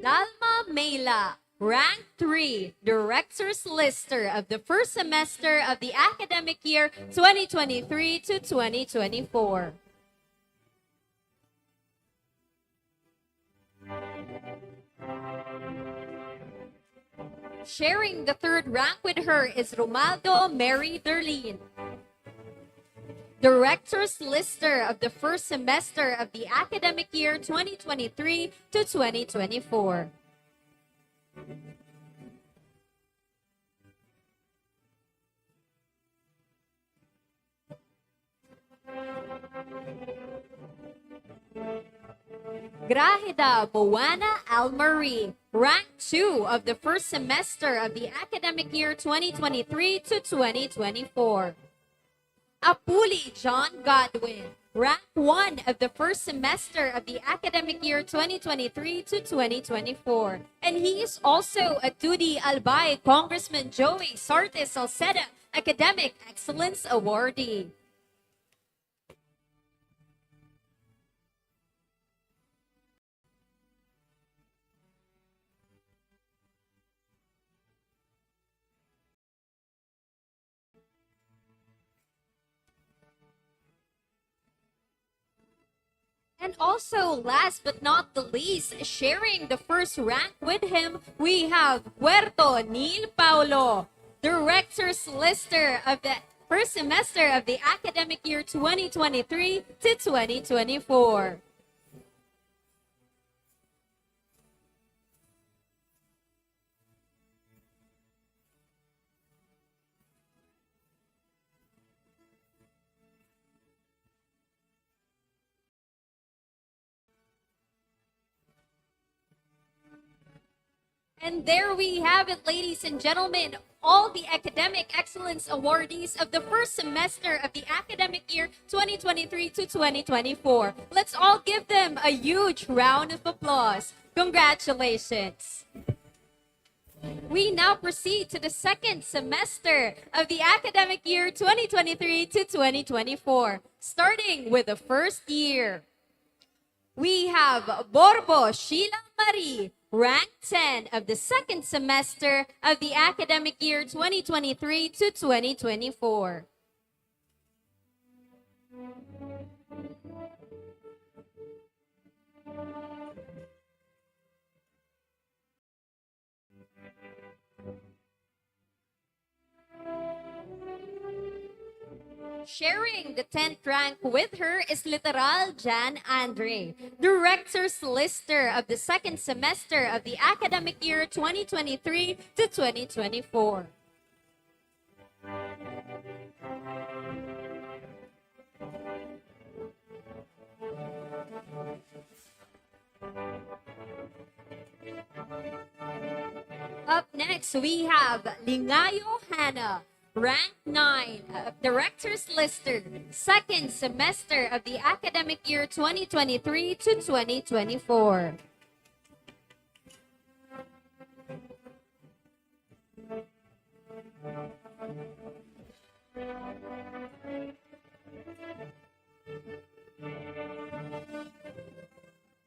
Dalma Mela, rank 3, Director's Lister of the first semester of the academic year 2023 to 2024. Sharing the 3rd rank with her is Romaldo Mary Derlin, Director's Lister of the first semester of the academic year 2023 to 2024. Grahida Boana Almarie, rank 2 of the first semester of the academic year 2023 to 2024. Apuli John Godwin, rank 1 of the first semester of the academic year 2023 to 2024. And he is also a Tudi Albay Congressman Joey Sarte Salceda Academic Excellence Awardee. And also, last but not the least, sharing the first rank with him, we have Puerto Neil Paulo, Director's Lister of the first semester of the academic year 2023 to 2024. And there we have it, ladies and gentlemen, all the academic excellence awardees of the first semester of the academic year 2023 to 2024. Let's all give them a huge round of applause. Congratulations. We now proceed to the second semester of the academic year 2023 to 2024, starting with the first year. We have Borbo Sheila Marie, rank 10 of the second semester of the academic year 2023 to 2024. Sharing the 10th rank with her is Literal Jan Andre, Director's Lister of the second semester of the academic year 2023 to 2024. Up next, we have Lingayo Hannah, rank 9, Director's Lister, second semester of the academic year 2023 to 2024.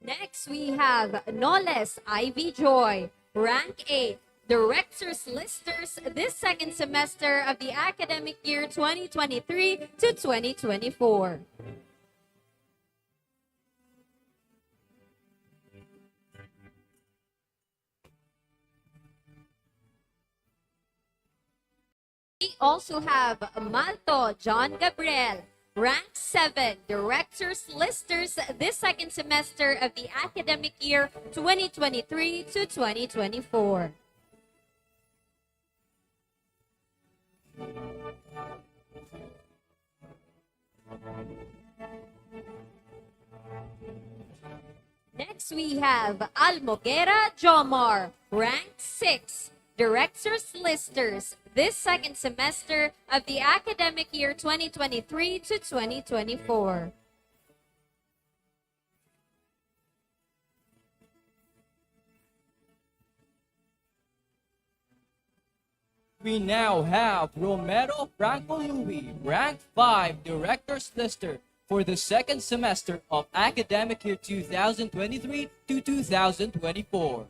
Next, we have Noles Ivy Joy, rank 8, Director's Listers this second semester of the academic year 2023 to 2024. We also have Malto John Gabriel, rank 7, Director's Listers this second semester of the academic year 2023 to 2024. Next, we have Almoguera Jomar, rank 6, Director's Listers this second semester of the academic year 2023 to 2024. We now have Romero Franco Louis, rank 5, Director's Lister for the second semester of academic year 2023 to 2024.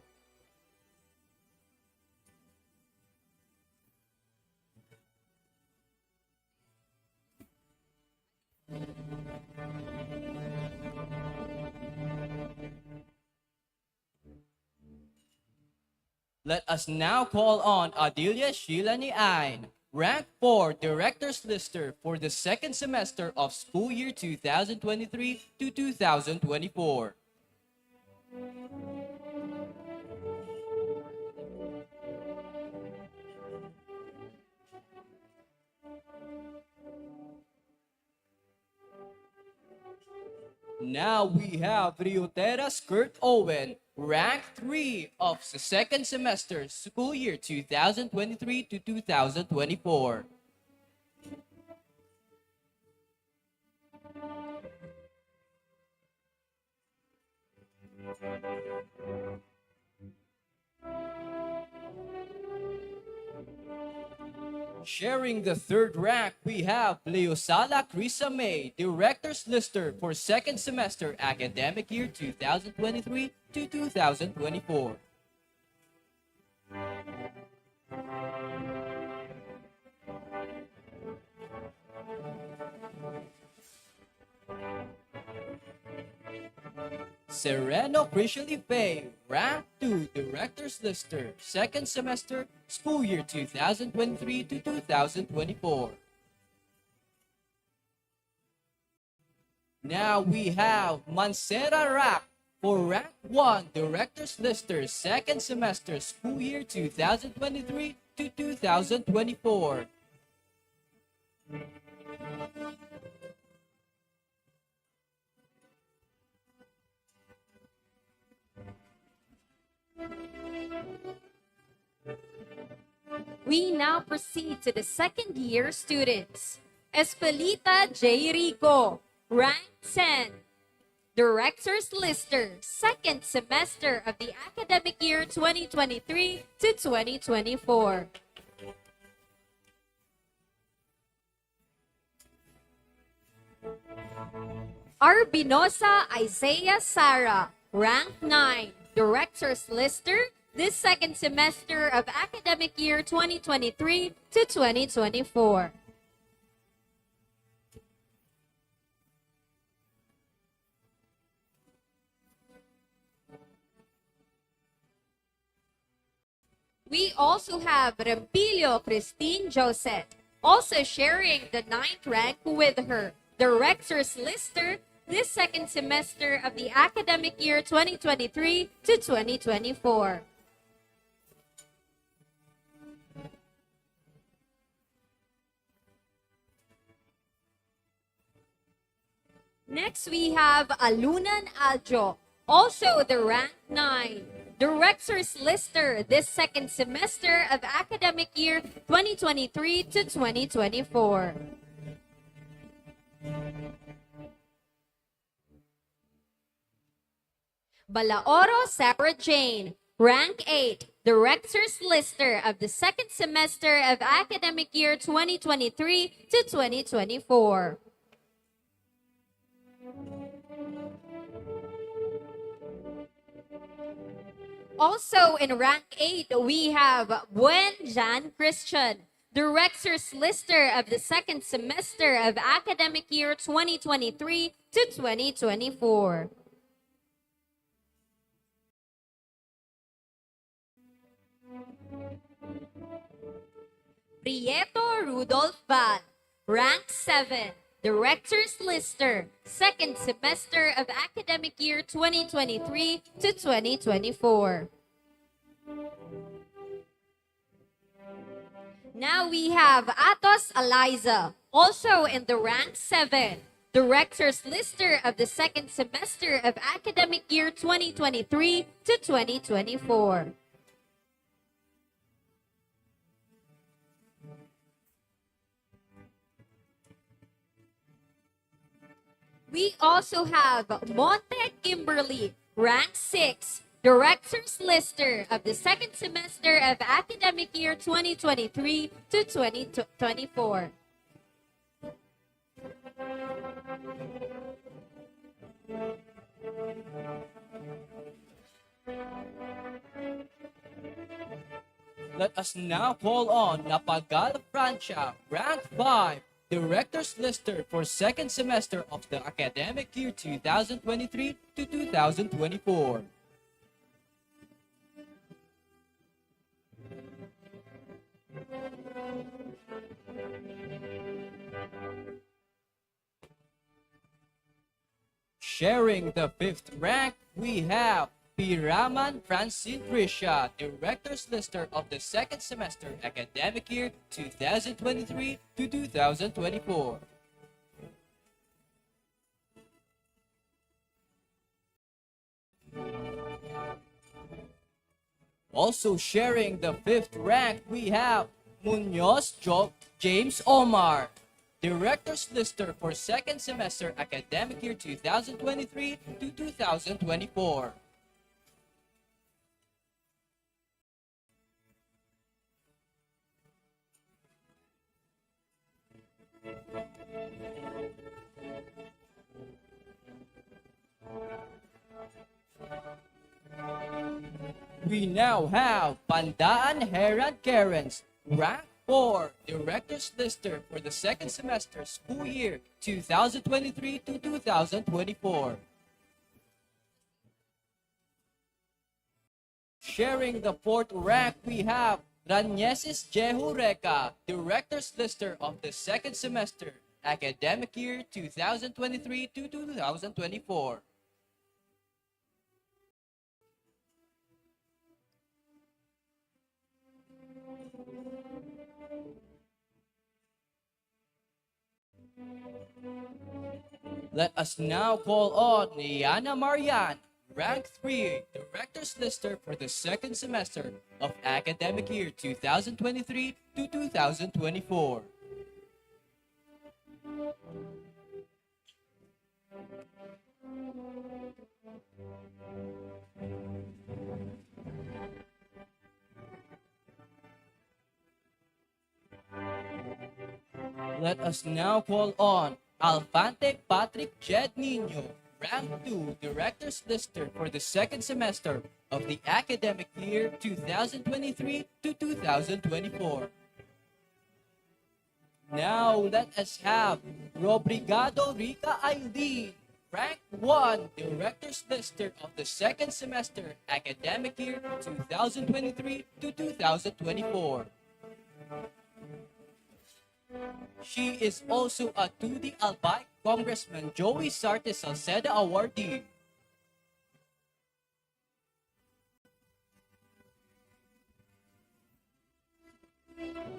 Let us now call on Adilia Shilani Ain, rank 4, Director's Lister for the second semester of school year 2023 to 2024. Now we have Rioteras Kurt Owen, rank 3 of the second semester, school year 2023 to 2024. Sharing the third rank, we have Leosala Crisa May, Director's Lister for second semester academic year 2023 to 2024. Sereno Crishley Faye, Rank 2, Director's Lister, second semester, school year 2023 to 2024. Now we have Mancera Rack for Rank 1, Director's Lister, second semester, school year 2023 to 2024. We now proceed to the second year students. Espelita J. Rico, rank 10. Director's Lister, second semester of the academic year 2023 to 2024. Arbinosa Isaiah Sara, rank 9. Director's Lister, this second semester of academic year 2023 to 2024. We also have Rampilio Christine Joseph, also sharing the 9th rank with her. Director's Lister, this second semester of the academic year 2023 to 2024. Next, we have Alunan Aljo, also the rank 9. Director's Lister, this second semester of academic year 2023 to 2024. Balaoro Sarah Jane, rank 8. Director's Lister of the second semester of academic year 2023 to 2024. Also in rank 8, we have Buen Jan Christian, Director's Lister of the second semester of academic year 2023 to 2024. Prieto Rudolph Val, rank 7. Director's Lister, second semester of academic year 2023 to 2024. Now we have Atos Eliza, also in the rank 7. Director's Lister of the second semester of academic year 2023 to 2024. We also have Monte Kimberly, rank 6, Director's Lister of the second semester of academic year 2023 to 2024. Let us now call on Napagal Francia, rank 5, Director's Lister for second semester of the academic year 2023 to 2024. Sharing the 5th rank, we have Piraman Francine Trisha, Director's Lister of the second semester academic year 2023 to 2024. Also sharing the 5th rank, we have Munoz James Omar, Director's Lister for second semester academic year 2023 to 2024. We now have Pandaan Herad Karens, rank 4, Director's Lister for the second semester school year 2023 to 2024. Sharing the fourth rank, we have Ranieses Jehureka, Director's Lister of the second semester, academic year 2023 to 2024. Let us now call on Niana Marian, Rank 3, Director's Lister for the second semester of academic year 2023 to 2024. Let us now call on Alfante Patrick Jed Nino, Rank 2, Director's Lister for the second semester of the academic year 2023 to 2024. Now let us have Robrigado Rica Aileen, Rank 1, Director's Lister of the second semester, academic year 2023 to 2024. She is also a 2D Albay Congressman Joey Sarte Salceda awardee.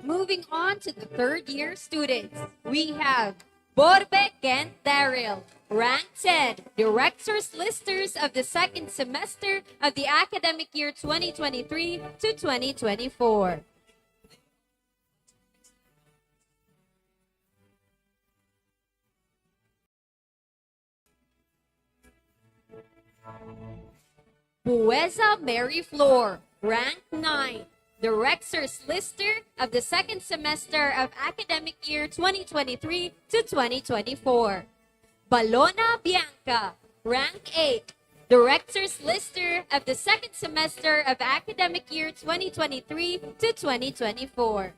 Moving on to the third year students, we have Borbe Kent Daryl, Rank 10, Directors Listers of the second semester of the academic year 2023 to 2024. Bueza Mary Floor, Rank 9, Director's Lister of the second semester of academic year 2023 to 2024. Balona Bianca, Rank 8, Director's Lister of the second semester of academic year 2023 to 2024.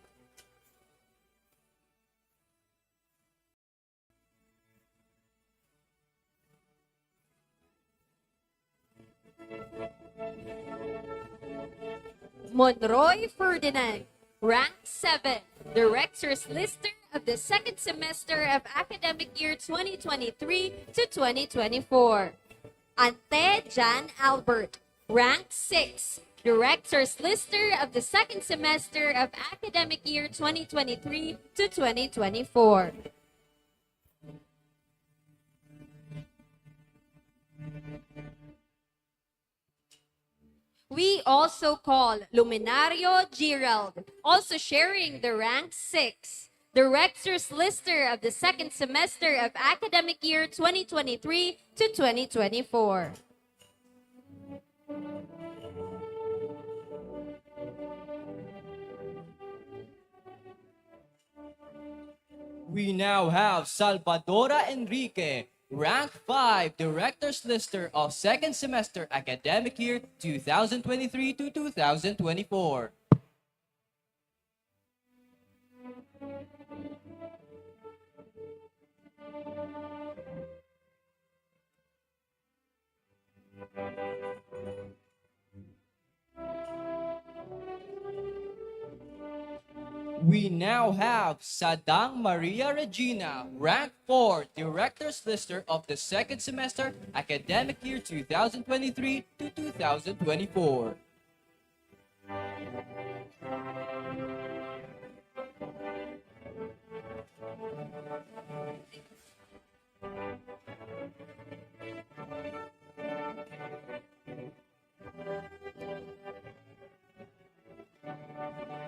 Monroy Ferdinand, Rank 7, Director's Lister of the second semester of academic year 2023 to 2024. Ante Jan Albert, Rank 6, Director's Lister of the second semester of academic year 2023 to 2024. We also call Luminario Gerald, also sharing the rank 6, Director's Lister of the second semester of academic year 2023 to 2024. We now have Salvadora Enrique, Rank 5, Director's Lister of second semester academic year 2023 to 2024. We now have Sadang Maria Regina, Rank 4, Director's Lister of the second semester academic year 2023 to 2024.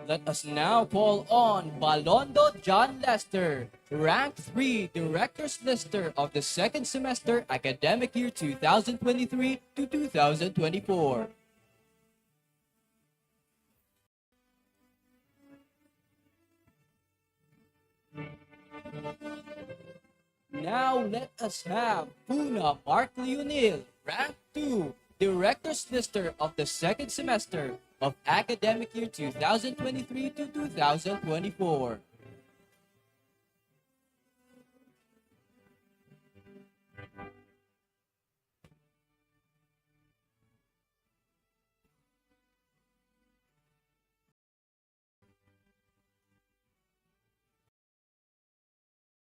Let us now call on Balondo John Lester, Rank 3, Director's Lister of the second semester academic year 2023 to 2024. Now let us have Puna Mark Leonil, Rank 2, Director's Lister of the second semester of academic year 2023 to 2024.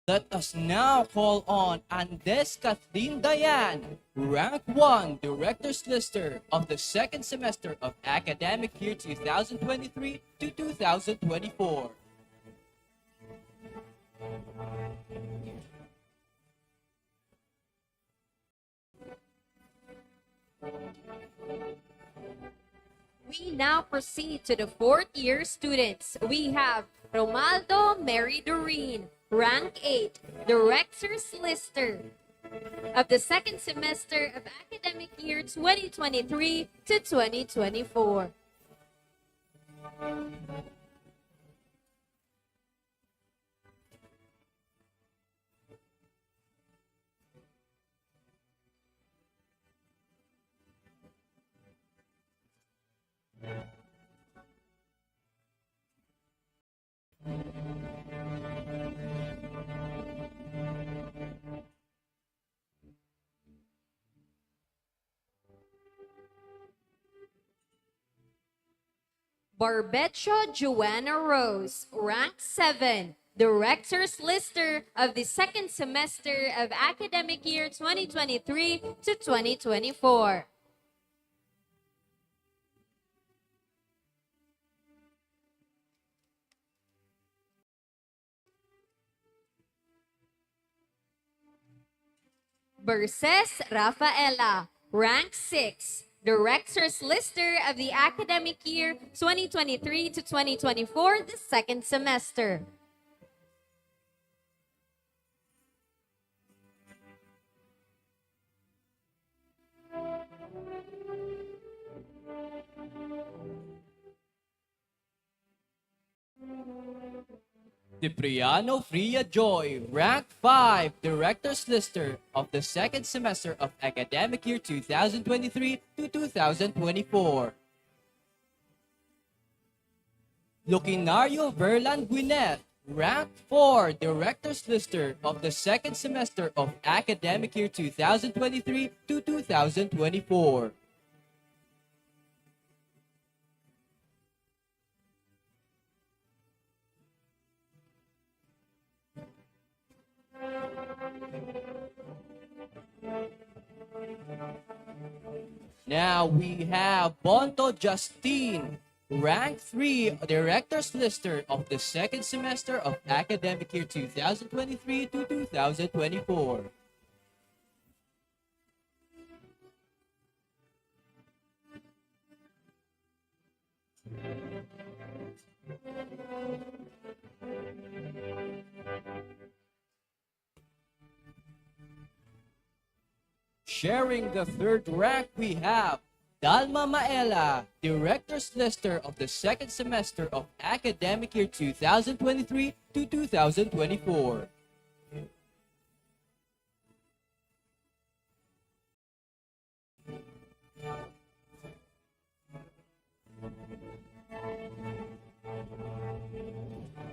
Let us now call on Andes Kathleen Dayan, Rank 1 Director's Lister of the second semester of academic year 2023 to 2024. We now proceed to the fourth year students. We have Romaldo Mary Doreen, rank 8, Director's Lister of the second semester of academic year 2023 to 2024. Barbecho Joanna Rose, rank 7, Director's Lister of the second semester of academic year 2023 to 2024. Berces Rafaela, rank 6, Director's Lister of the academic year 2023 to 2024, the second semester. Cipriano Fria Joy, rank 5, Director's Lister of the second semester of academic year 2023 to 2024. Luquinario Verlan Gwyneth, rank 4, Director's Lister of the second semester of academic year 2023 to 2024. Now we have Bonto Justine, rank 3, Director's Lister of the second semester of academic year 2023 to 2024. Sharing the third rank, we have Dalma Maela, Director's Lister of the second semester of academic year 2023 to 2024.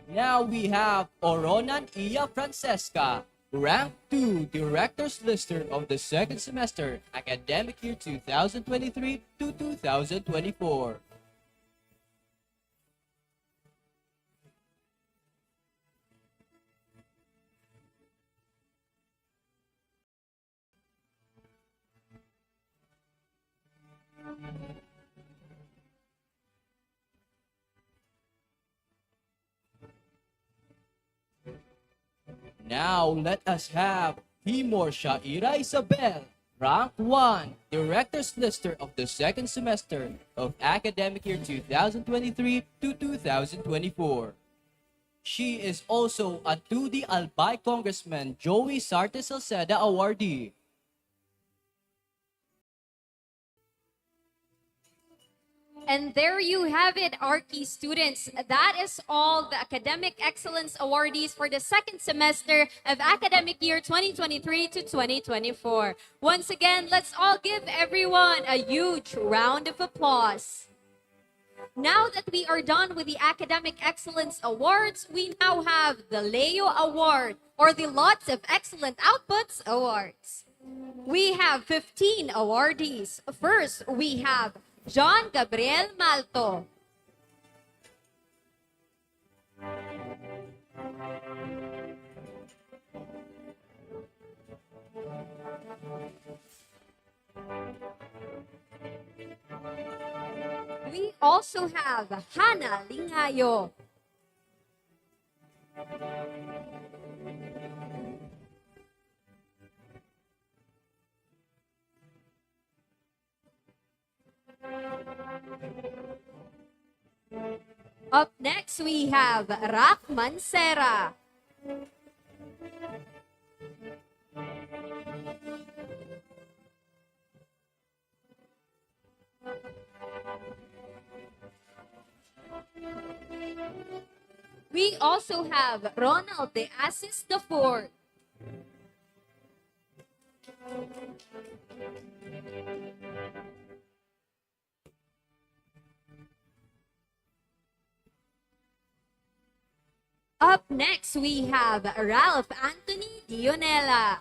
Now we have Oronan Iya Francesca, rank 2, Director's Lister of the second semester, academic year 2023 to 2024. Now let us have Timor Shaira Isabel, rank 1, Director's Lister of the second semester of academic year 2023 to 2024. She is also a 2D Albay Congressman Joey Sarte Salceda awardee. And there you have it, Archie students. That is all the Academic Excellence Awardees for the second semester of academic year 2023 to 2024. Once again, let's all give everyone a huge round of applause. Now that we are done with the Academic Excellence Awards, we now have the Leo Award, or the Lots of Excellent Outputs Awards. We have 15 awardees. First, we have John Gabriel Malto. We also have Hannah Lingayo. Up next, we have Rachman Serra. We also have Ronald De Asis IV. Up next, we have Ralph Anthony Dionela.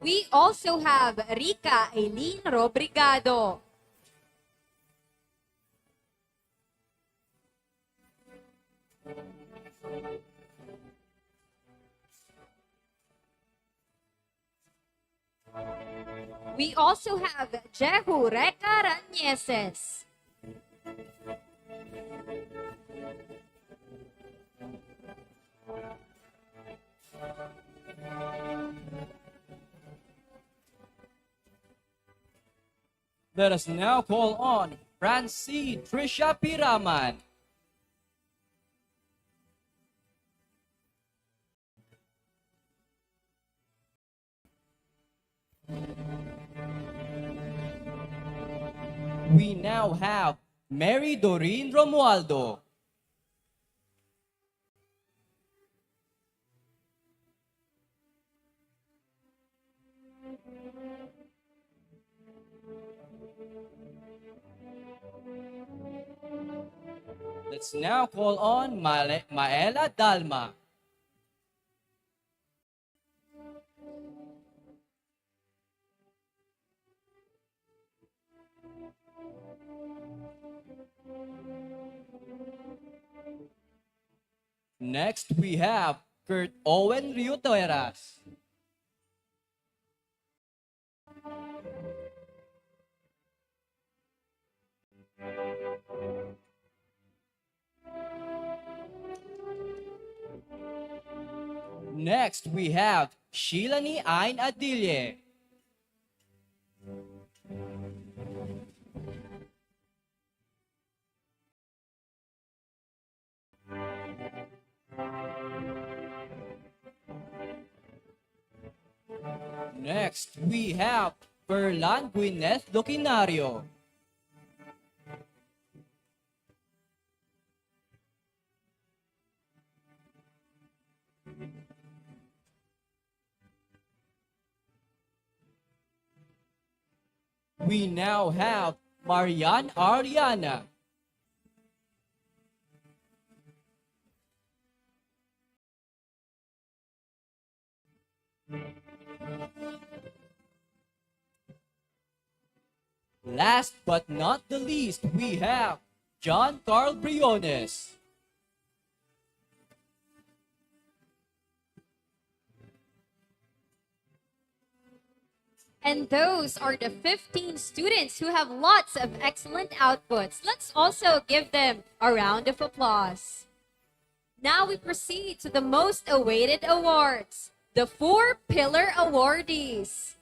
We also have Rica Eileen Robrigado. We also have Jehu Reca Rañeses. Let us now call on Francine Trisha Piraman. We now have Mary Doreen Romualdo. Let's now call on Maela Dalma. Next, we have Kurt Owen Riuteras. Next, we have Shilani Ain Adilye. Next, we have Perlan Gwyneth Lucinario. We now have Marian Ariana. Last but not the least, we have John Carl Briones. And those are the 15 students who have lots of excellent outputs. Let's also give them a round of applause. Now we proceed to the most awaited awards, the 4 Pillar Awardees.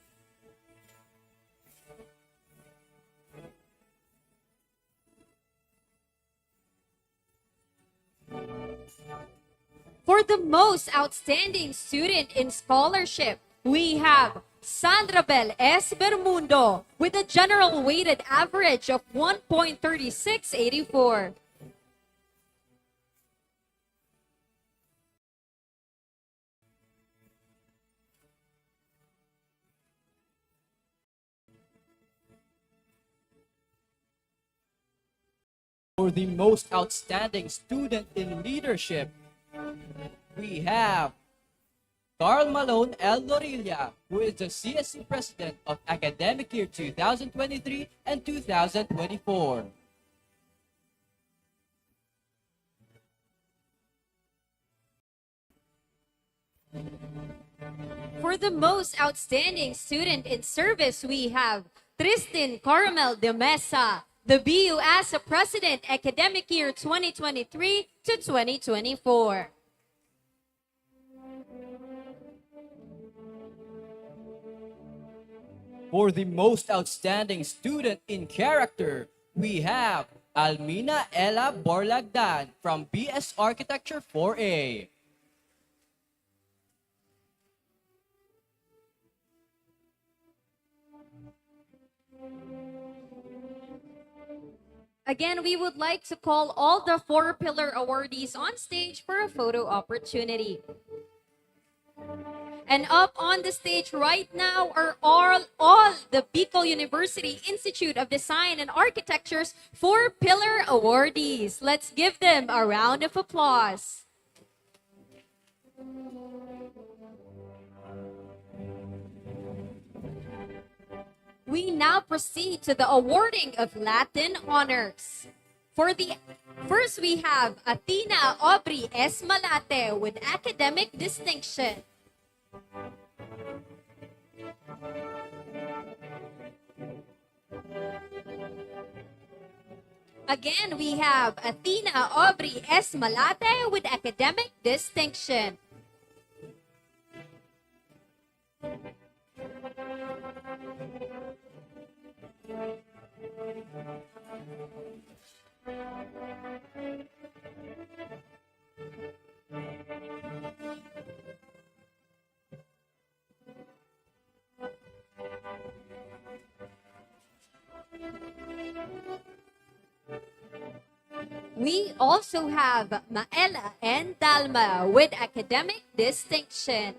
For the most outstanding student in scholarship, we have Sandrabel S. Bermundo with a general weighted average of 1.3684. For the most outstanding student in leadership, we have Carl Malone L. Lorilla, who is the CSC President of Academic Year 2023 and 2024. For the most outstanding student in service, we have Tristin Coramel de Mesa, the BU as a President, academic year 2023 to 2024. For the most outstanding student in character, we have Almina Ella Borlagdan from BS Architecture 4A. Again, we would like to call all the 4-pillar awardees on stage for a photo opportunity. And up on the stage right now are all the Bicol University Institute of Design and Architecture's 4-pillar awardees. Let's give them a round of applause. We now proceed to the awarding of Latin honors. For the first, we have Athena Aubrey S. Malate with academic distinction. Again, we have Athena Aubrey S. Malate with academic distinction. We also have Maela and Dalma with academic distinction.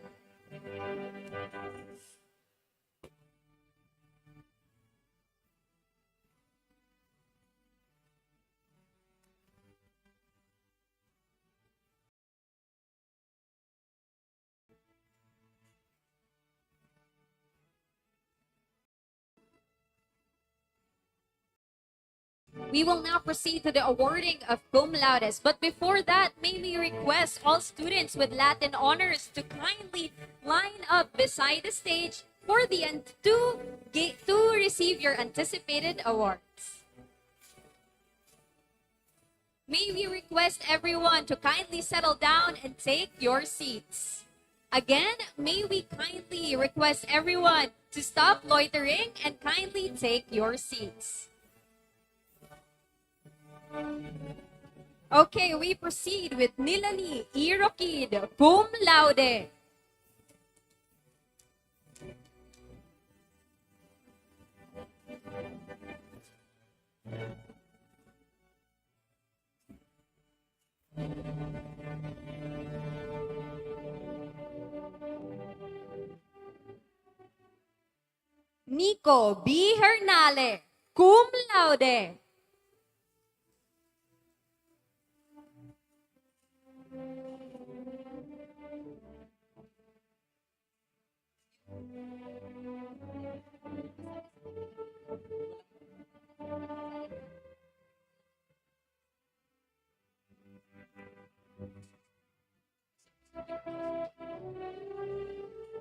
We will now proceed to the awarding of cum laudes. But before that, may we request all students with Latin honors to kindly line up beside the stage for to receive your anticipated awards. May we request everyone to kindly settle down and take your seats. Again, may we kindly request everyone to stop loitering and kindly take your seats. Okay, we proceed with Nilani Irokid, cum laude. Nico B. Hernale, cum laude.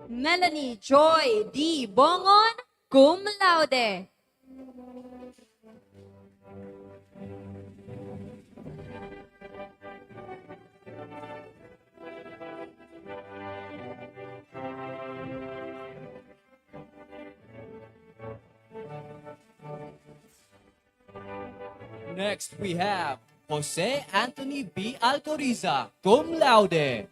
Melanie Joy D. Bongon, cum laude. Next, we have Jose Anthony B. Alcoriza, cum laude.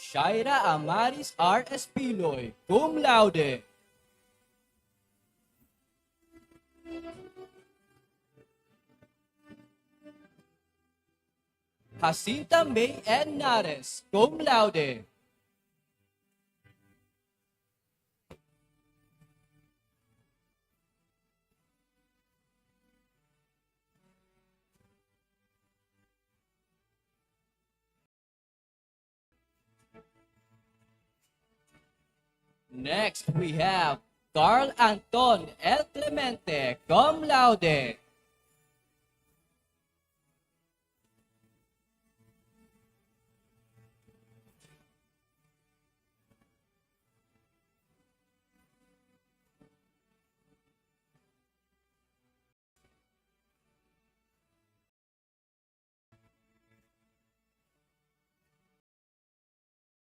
Shaira Amaris R. Espiloy, cum laude. Jacinta May N. Nares, cum laude. Next, we have Carl Anton El Clemente, cum laude.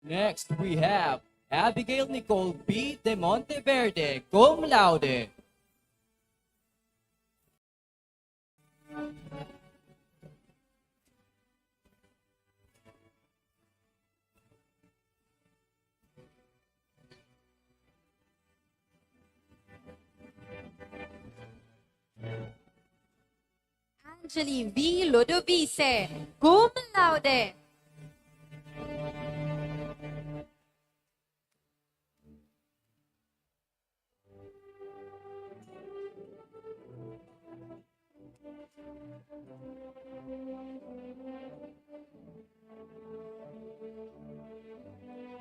Next, we have Abigail Nicole B. De Monteverde, cum laude. Angeli V. Lodovice, cum laude.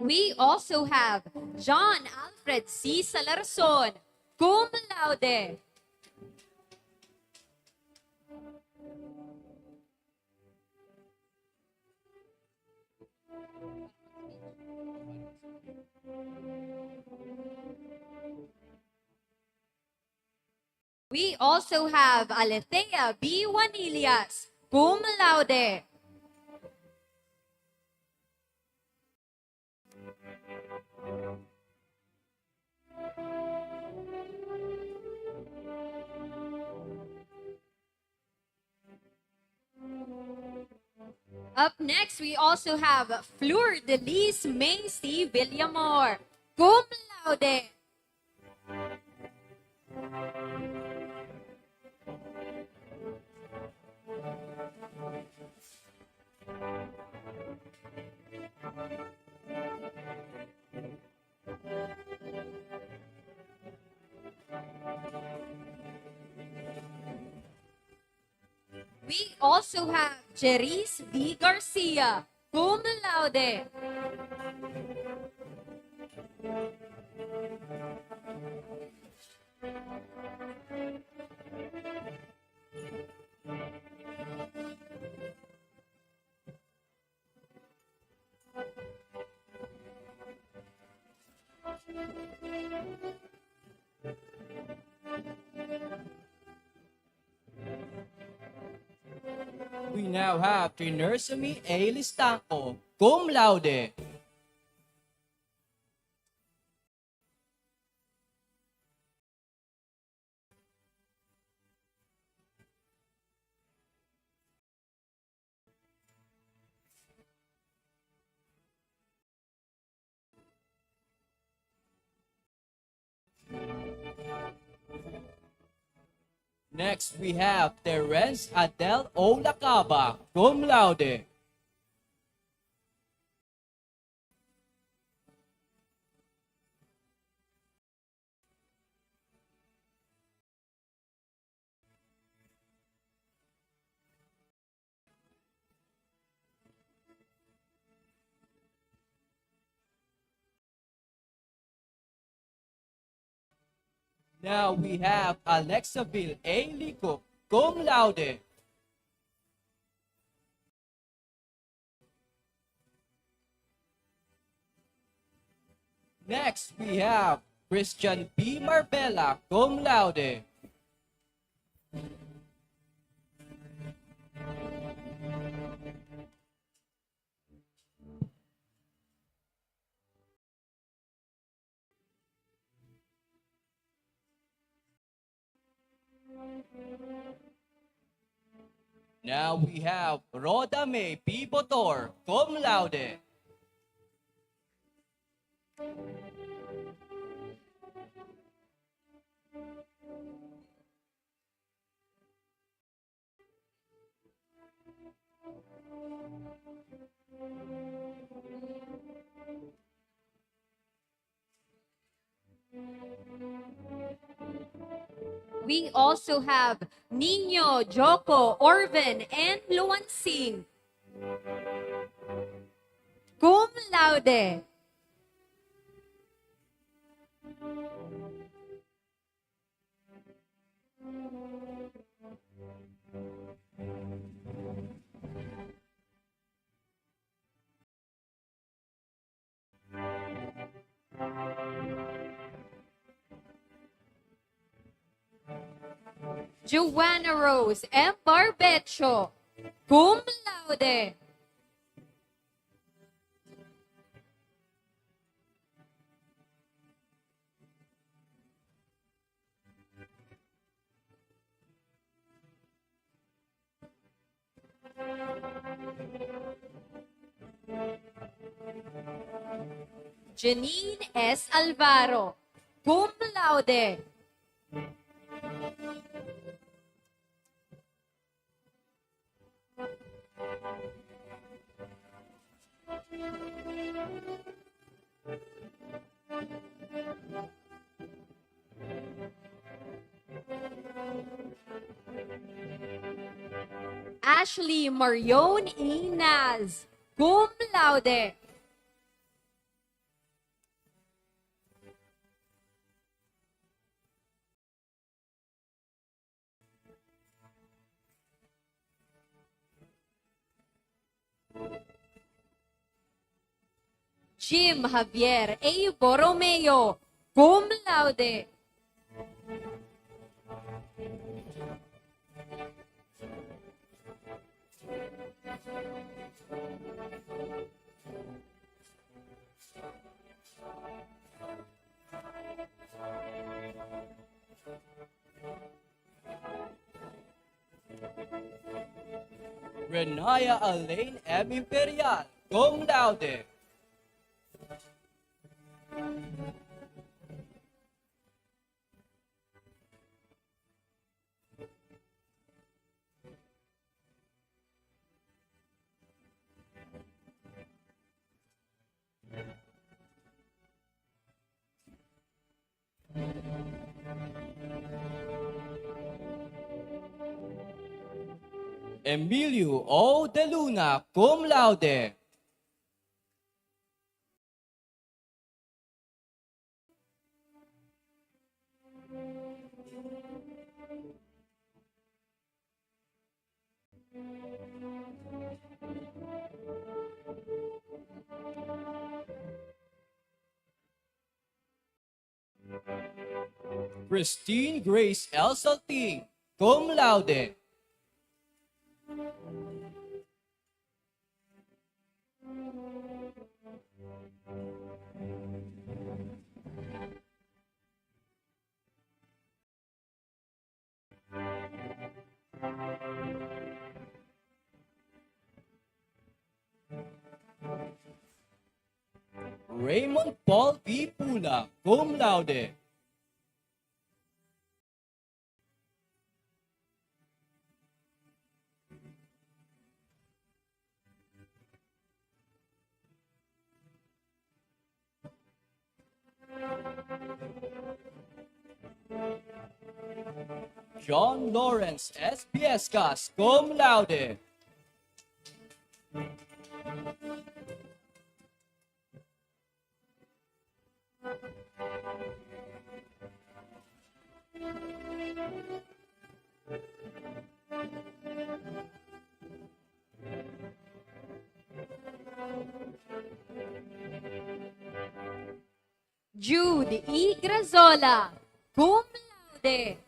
We also have John Alfred C. Salarson, cum laude. We also have Alethea B. Juanillas, cum laude. Up next, we also have Fleur Delise Macy Villamor, cum laude. We also have Jerice V. Garcia, cum laude. We now have Trinersamy A. Listanco, cum laude. Next, we have Terence Adel O. Lacaba, cum laude. Now we have Alexaville A. Lico, cum laude. Next, we have Christian P. Marbella, cum laude. Now we have Rhoda May P. Botor, cum laude. We also have Nino, Joko, Orvin, and Luansing, cum laude. Joanna Rose M. Barbecho, cum laude. Janine S. Alvaro, cum laude. Ashley Marion Inaz, cum laude. Jim Javier A. Borromeo, cum laude. Renaya Elaine M. Imperial, cum laude. Emilio O. De Luna, cum laude. Christine Grace L. Salting, cum laude. Raymond Paul V. Pula, cum laude. John Lawrence S. Piescas, cum laude. Jude E. Grazola, cum laude.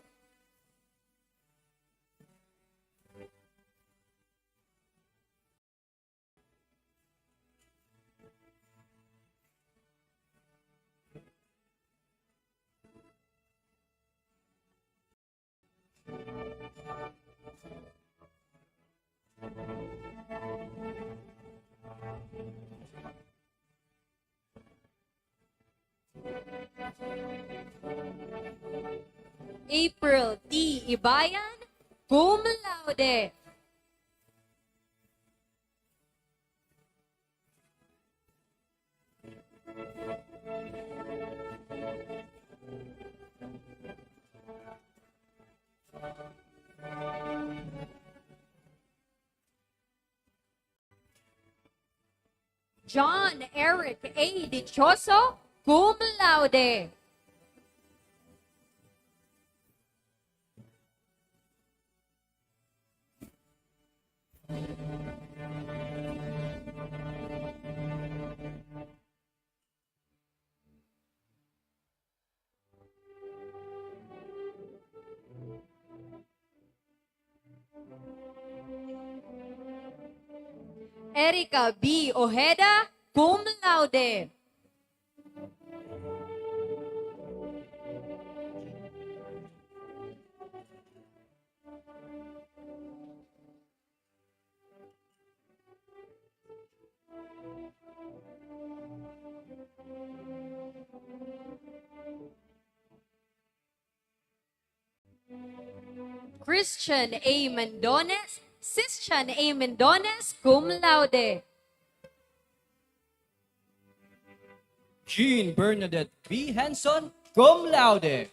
April D. Ibayan, cum laude. John Eric A. Dichoso, cum laude. Erica B. Ojeda, cum laude. Christian A. Mendones, Christian A. Mendones, cum laude. Jean Bernadette B. Hanson, cum laude.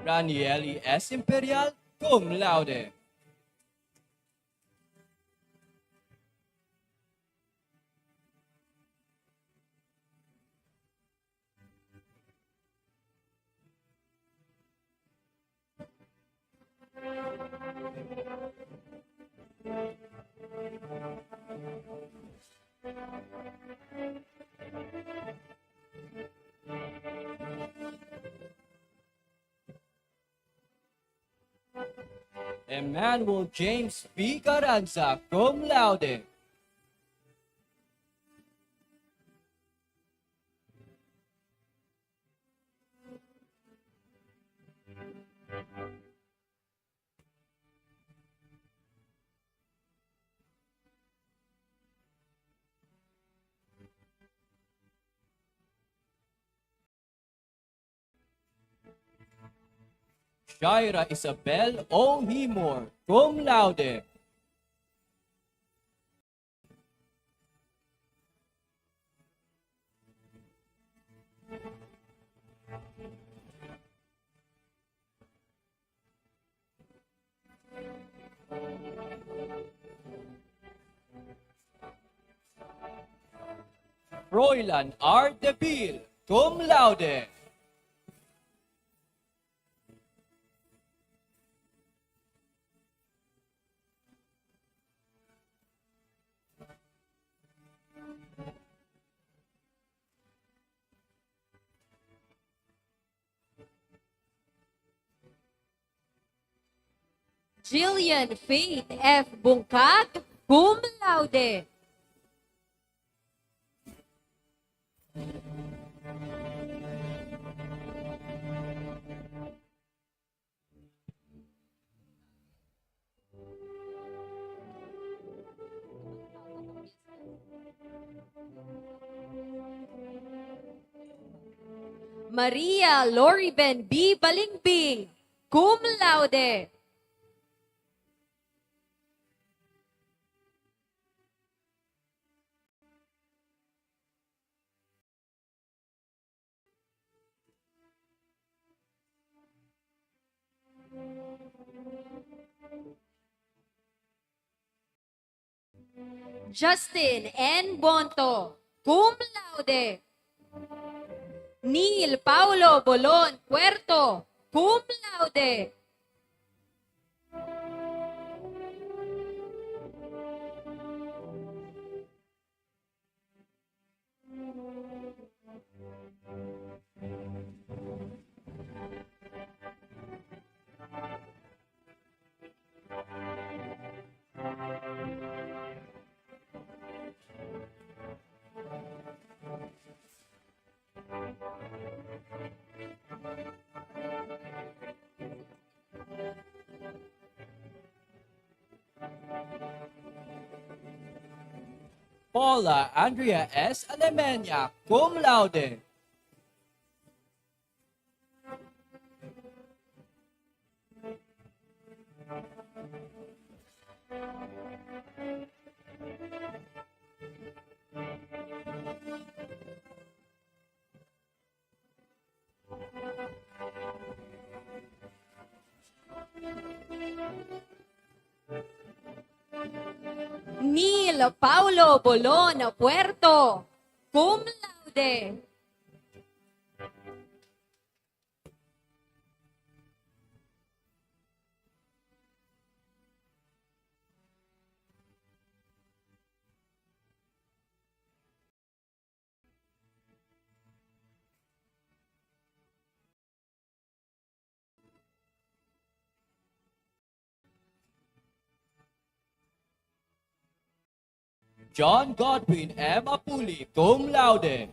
Ranieli S. Imperial, cum laude. Emmanuel James B. Carranza, cum laude. Shaira Isabel O. Himor, cum laude. Froilan R. Deville, cum laude. Jillian Faith F. Bungkag, cum laude. Maria Loriben B. Balingbing, cum laude. Justin N. Bonto, cum laude. Neil Paulo Bolon Puerto, cum laude. Paula Andrea S. Alemania, cum laude. Neil Paulo Bolon Puerto, cum laude. John Godwin M. Apuli, cum laude.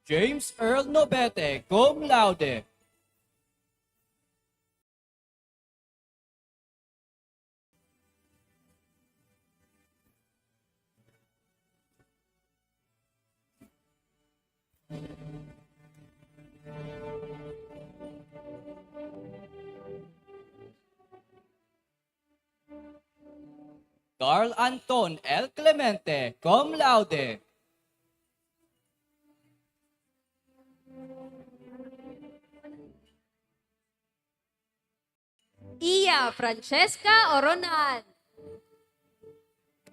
James Earl Nobete, cum laude. Carl Anton L. Clemente, cum laude. Iya Francesca Oronan,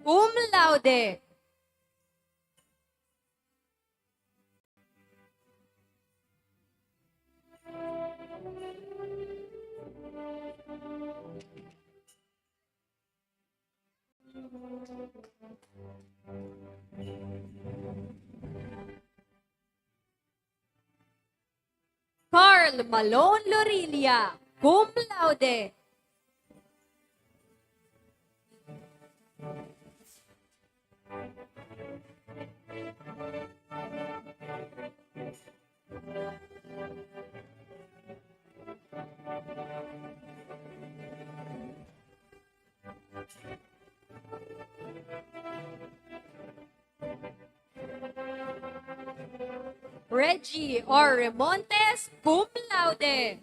cum laude. Carl Malone Lorilia, cum laude. Reggie R. Remontes, cum laude.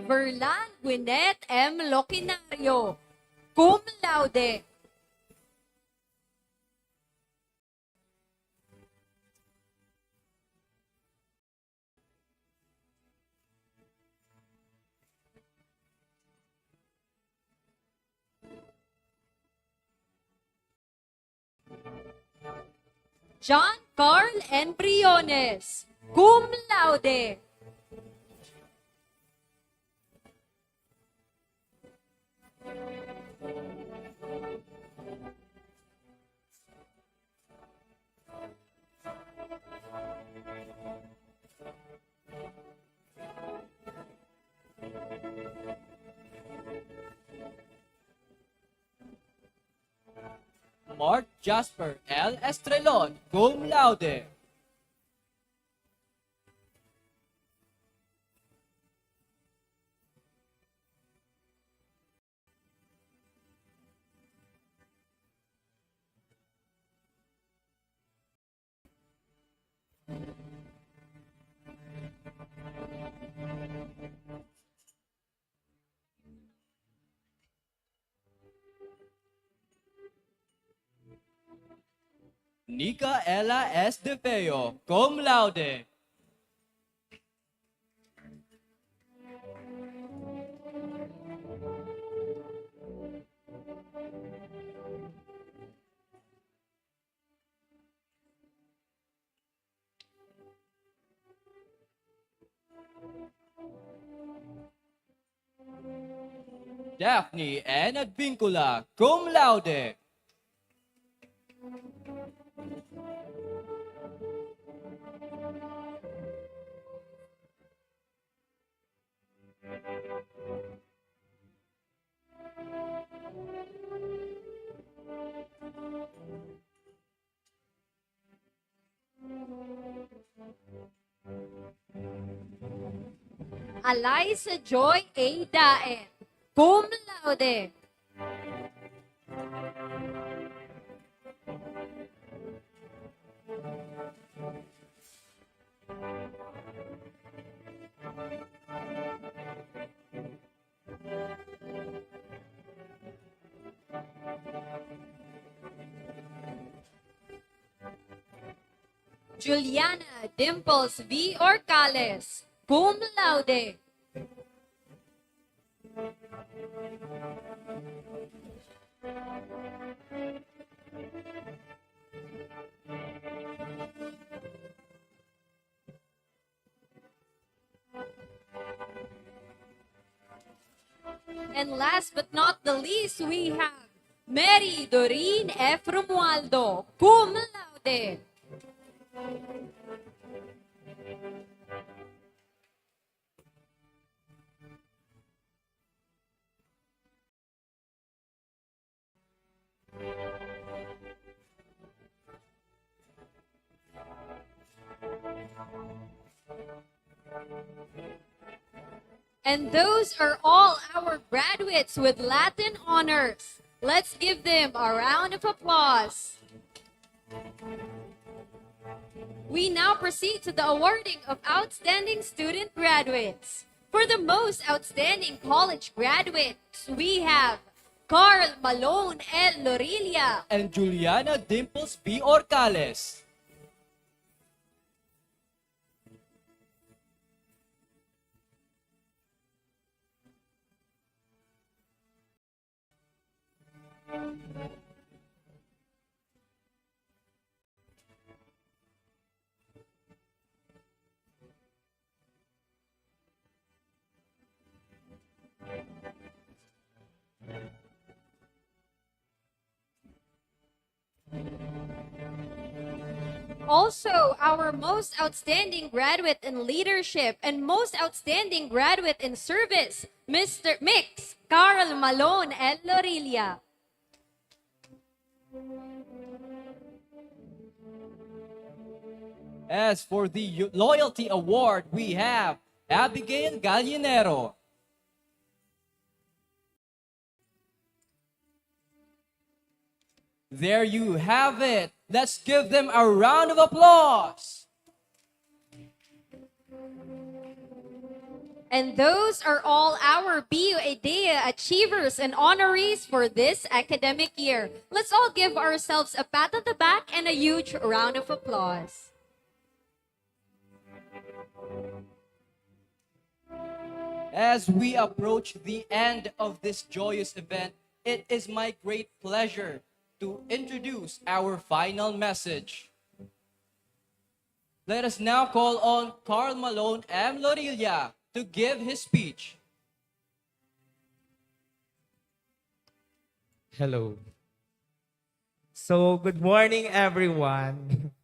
Verlan Gwyneth M. Locinario, cum laude. John Carl N. Briones, cum laude. Mark Jasper L. Estrelon, cum laude. Nika Ella S. De Feo, cum laude. Daphne N. Advincula, cum laude. Eliza Joy A. Daen, cum laude. Juliana Dimples V. Orcales, cum laude. And last but not the least, we have Mary Doreen F. Romualdo, cum laude. And those are all our graduates with Latin honors. Let's give them a round of applause. We now proceed to the awarding of Outstanding Student Graduates. For the most outstanding college graduates, we have Carl Malone L. Lorilla, And Juliana Dimples B. Orcales. Also, our most outstanding graduate in leadership and most outstanding graduate in service, Mr. Mix Carl Malone L. Lorilla. As for the Loyalty Award, we have Abigail Gallinero. There you have it. Let's give them a round of applause. And those are all our BU IDEA achievers and honorees for this academic year. Let's all give ourselves a pat on the back and a huge round of applause. As we approach the end of this joyous event, it is my great pleasure to introduce our final message. Let us now call on Carl Malone M. Lorilla to give his speech. Hello. So, good morning everyone.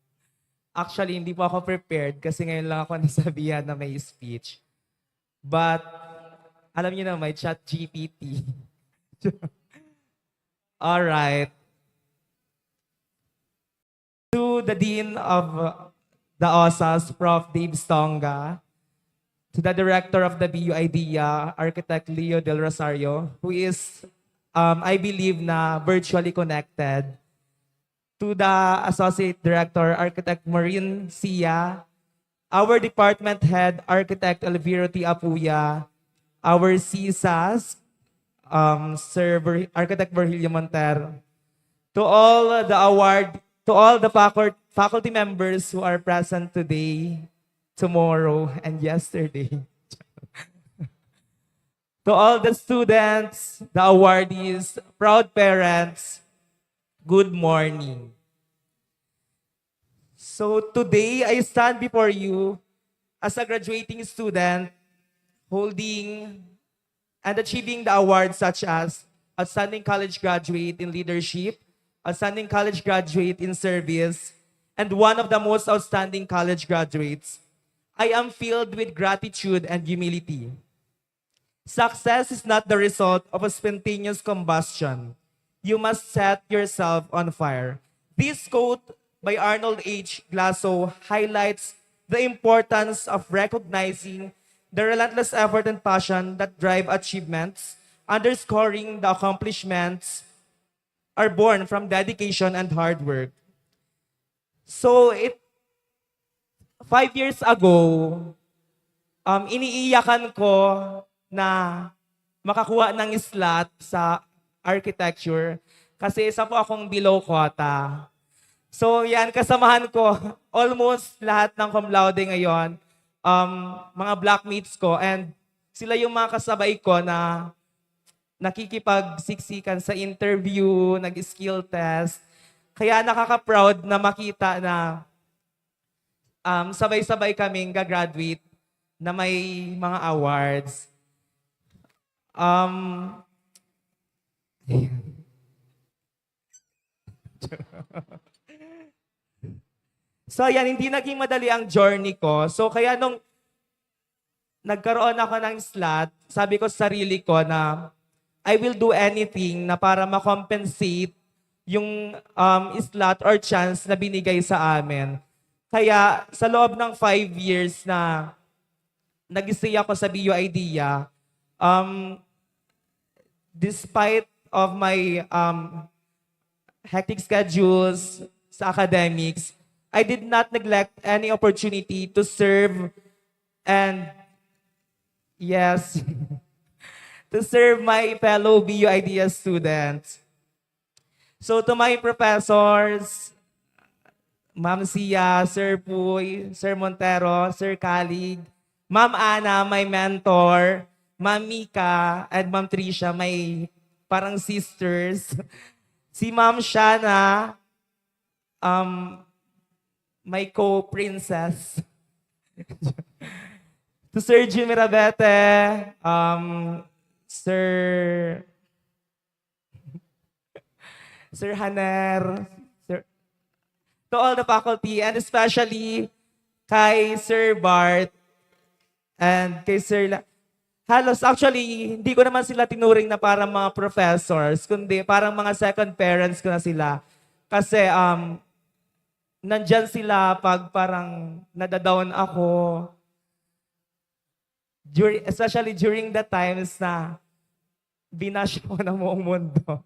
Actually, hindi po ako prepared kasi ngayon lang ako nasabihan na may speech. But, alam niyo na, may chat GPT. Alright. To the Dean of the OSAS, Prof. Dave Stonga, to the Director of the BU IDEA, Architect Leo Del Rosario, who is, I believe, na virtually connected, to the Associate Director, Architect Maureen Sia, our Department Head, Architect Elviro T. Apuya, our CSAS, Architect Virgilio Montero, to all the faculty members who are present today, tomorrow, and yesterday. To all the students, the awardees, proud parents, good morning. So today, I stand before you as a graduating student holding and achieving the awards such as Outstanding College Graduate in Leadership, Outstanding College Graduate in Service, and one of the most outstanding college graduates. I am filled with gratitude and humility. Success is not the result of a spontaneous combustion. You must set yourself on fire. This quote by Arnold H. Glasow highlights the importance of recognizing the relentless effort and passion that drive achievements, underscoring the accomplishments are born from dedication and hard work. So 5 years ago, iniiyakan ko na makakuha ng slot sa architecture kasi isa po akong below quota. So yan, kasamahan ko almost lahat ng cum laude ngayon, mga blockmates ko, and sila yung mga kasabay ko na nakikipagsiksikan sa interview, nag-skill test. Kaya nakaka-proud na makita na sabay-sabay kaming gagraduate na may mga awards. So ayan, hindi naging madali ang journey ko. So kaya nung nagkaroon ako ng slot, sabi ko sa sarili ko na I will do anything na para ma-compensate yung slot or chance na binigay sa amin. Kaya sa loob ng 5 years na nag-stay ako sa BU Idea, despite of my hectic schedules sa academics, I did not neglect any opportunity to serve and, yes, to serve my fellow BU Idea students. So to my professors, Ma'am Sia, Sir Puy, Sir Montero, Sir Kalig, Ma'am Ana, my mentor, Ma'am Mika, and Ma'am Trisha, my parang sisters. Si Ma'am Shana, my co-princess. To Sir Jimmy Rabete, Sir Haner, to all the faculty, and especially kay Sir Bart and kay halos actually, hindi ko naman sila tinuring na parang mga professors, kundi parang mga second parents ko na sila. Kasi nandyan sila pag parang nadadown ako. Especially during the times na binash ko ng buong mundo.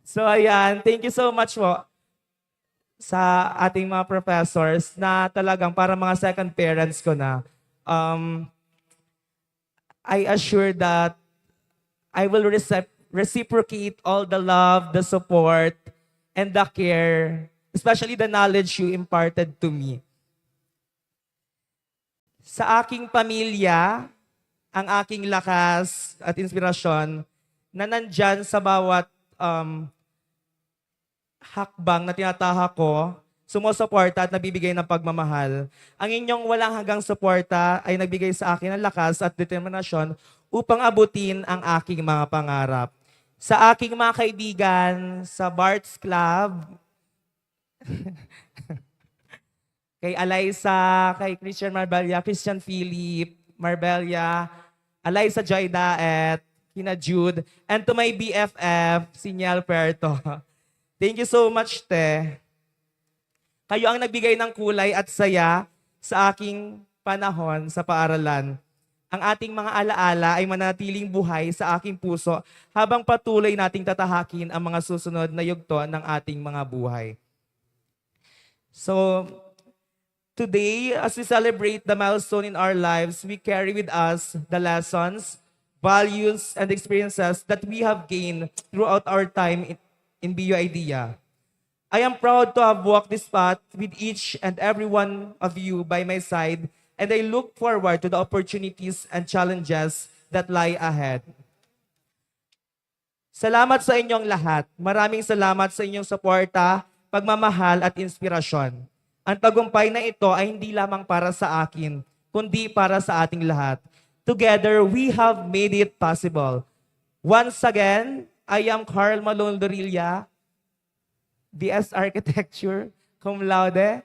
So ayan, thank you so much po sa ating mga professors na talagang parang mga second parents ko na. I assure that I will reciprocate all the love, the support, and the care, especially the knowledge you imparted to me. Sa aking pamilya, ang aking lakas at inspirasyon na nandyan sa bawat hakbang na tinatahak ko, sumusuporta at nabibigay ng pagmamahal. Ang inyong walang hanggang suporta ay nagbigay sa akin ng lakas at determinasyon upang abutin ang aking mga pangarap. Sa aking mga kaibigan, sa Bart's Club, kay Alaysa, kay Christian Marbella, Christian Philip, Marbella, Alaysa Joy Daet, kina Jude, and to my BFF, si Niel Puerto. Thank you so much, te. Kayo ang nagbigay ng kulay at saya sa aking panahon sa paaralan. Ang ating mga alaala ay manatiling buhay sa aking puso habang patuloy nating tatahakin ang mga susunod na yugto ng ating mga buhay. So, today, as we celebrate the milestone in our lives, we carry with us the lessons, values, and experiences that we have gained throughout our time in BU Idea. I am proud to have walked this path with each and every one of you by my side, and I look forward to the opportunities and challenges that lie ahead. Salamat sa inyong lahat. Maraming salamat sa inyong suporta, pagmamahal at inspirasyon. Ang tagumpay na ito ay hindi lamang para sa akin, kundi para sa ating lahat. Together, we have made it possible. Once again, I am Carl Malone Dorilla, BS Architecture, cum laude.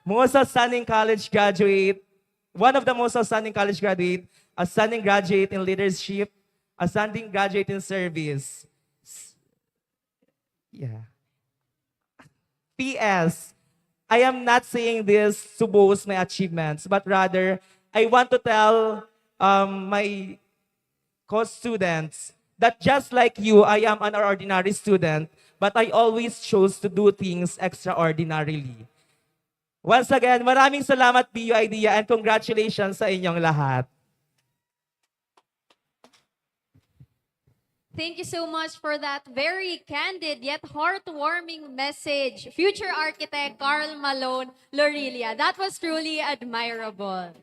Most outstanding college graduate, one of the most outstanding college graduate, outstanding graduate in leadership, outstanding graduate in service. Yeah. P.S. I am not saying this to boast my achievements, but rather, I want to tell my co-students that just like you, I am an ordinary student, but I always chose to do things extraordinarily. Once again, maraming salamat BU Idea and congratulations sa inyong lahat. Thank you so much for that very candid yet heartwarming message, future architect Carl Malone Lorilia. That was truly admirable.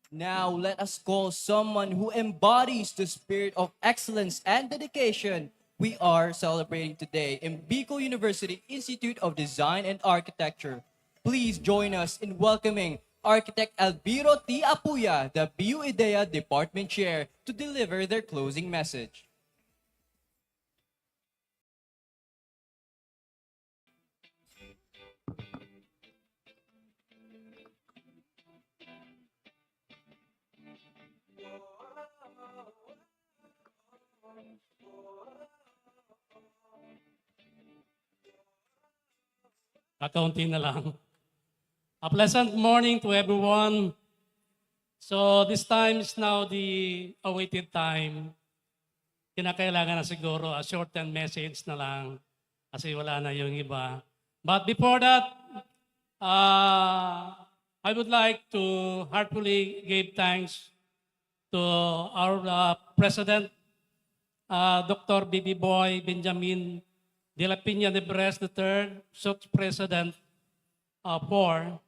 Now let us call someone who embodies the spirit of excellence and dedication we are celebrating today in Bicol University Institute of Design and Architecture. Please join us in welcoming Architect Elviro T. Apuya, the BU IDEA Department Chair, to deliver their closing message. Kakaunti na lang. A pleasant morning to everyone. So this time is now the awaited time. Kinakailangan na siguro a shortened message na lang kasi wala na yung iba. But before that, I would like to heartfully give thanks to our President, Dr. Bibi Boy Benjamin de la Piña de Bres III, such President 4,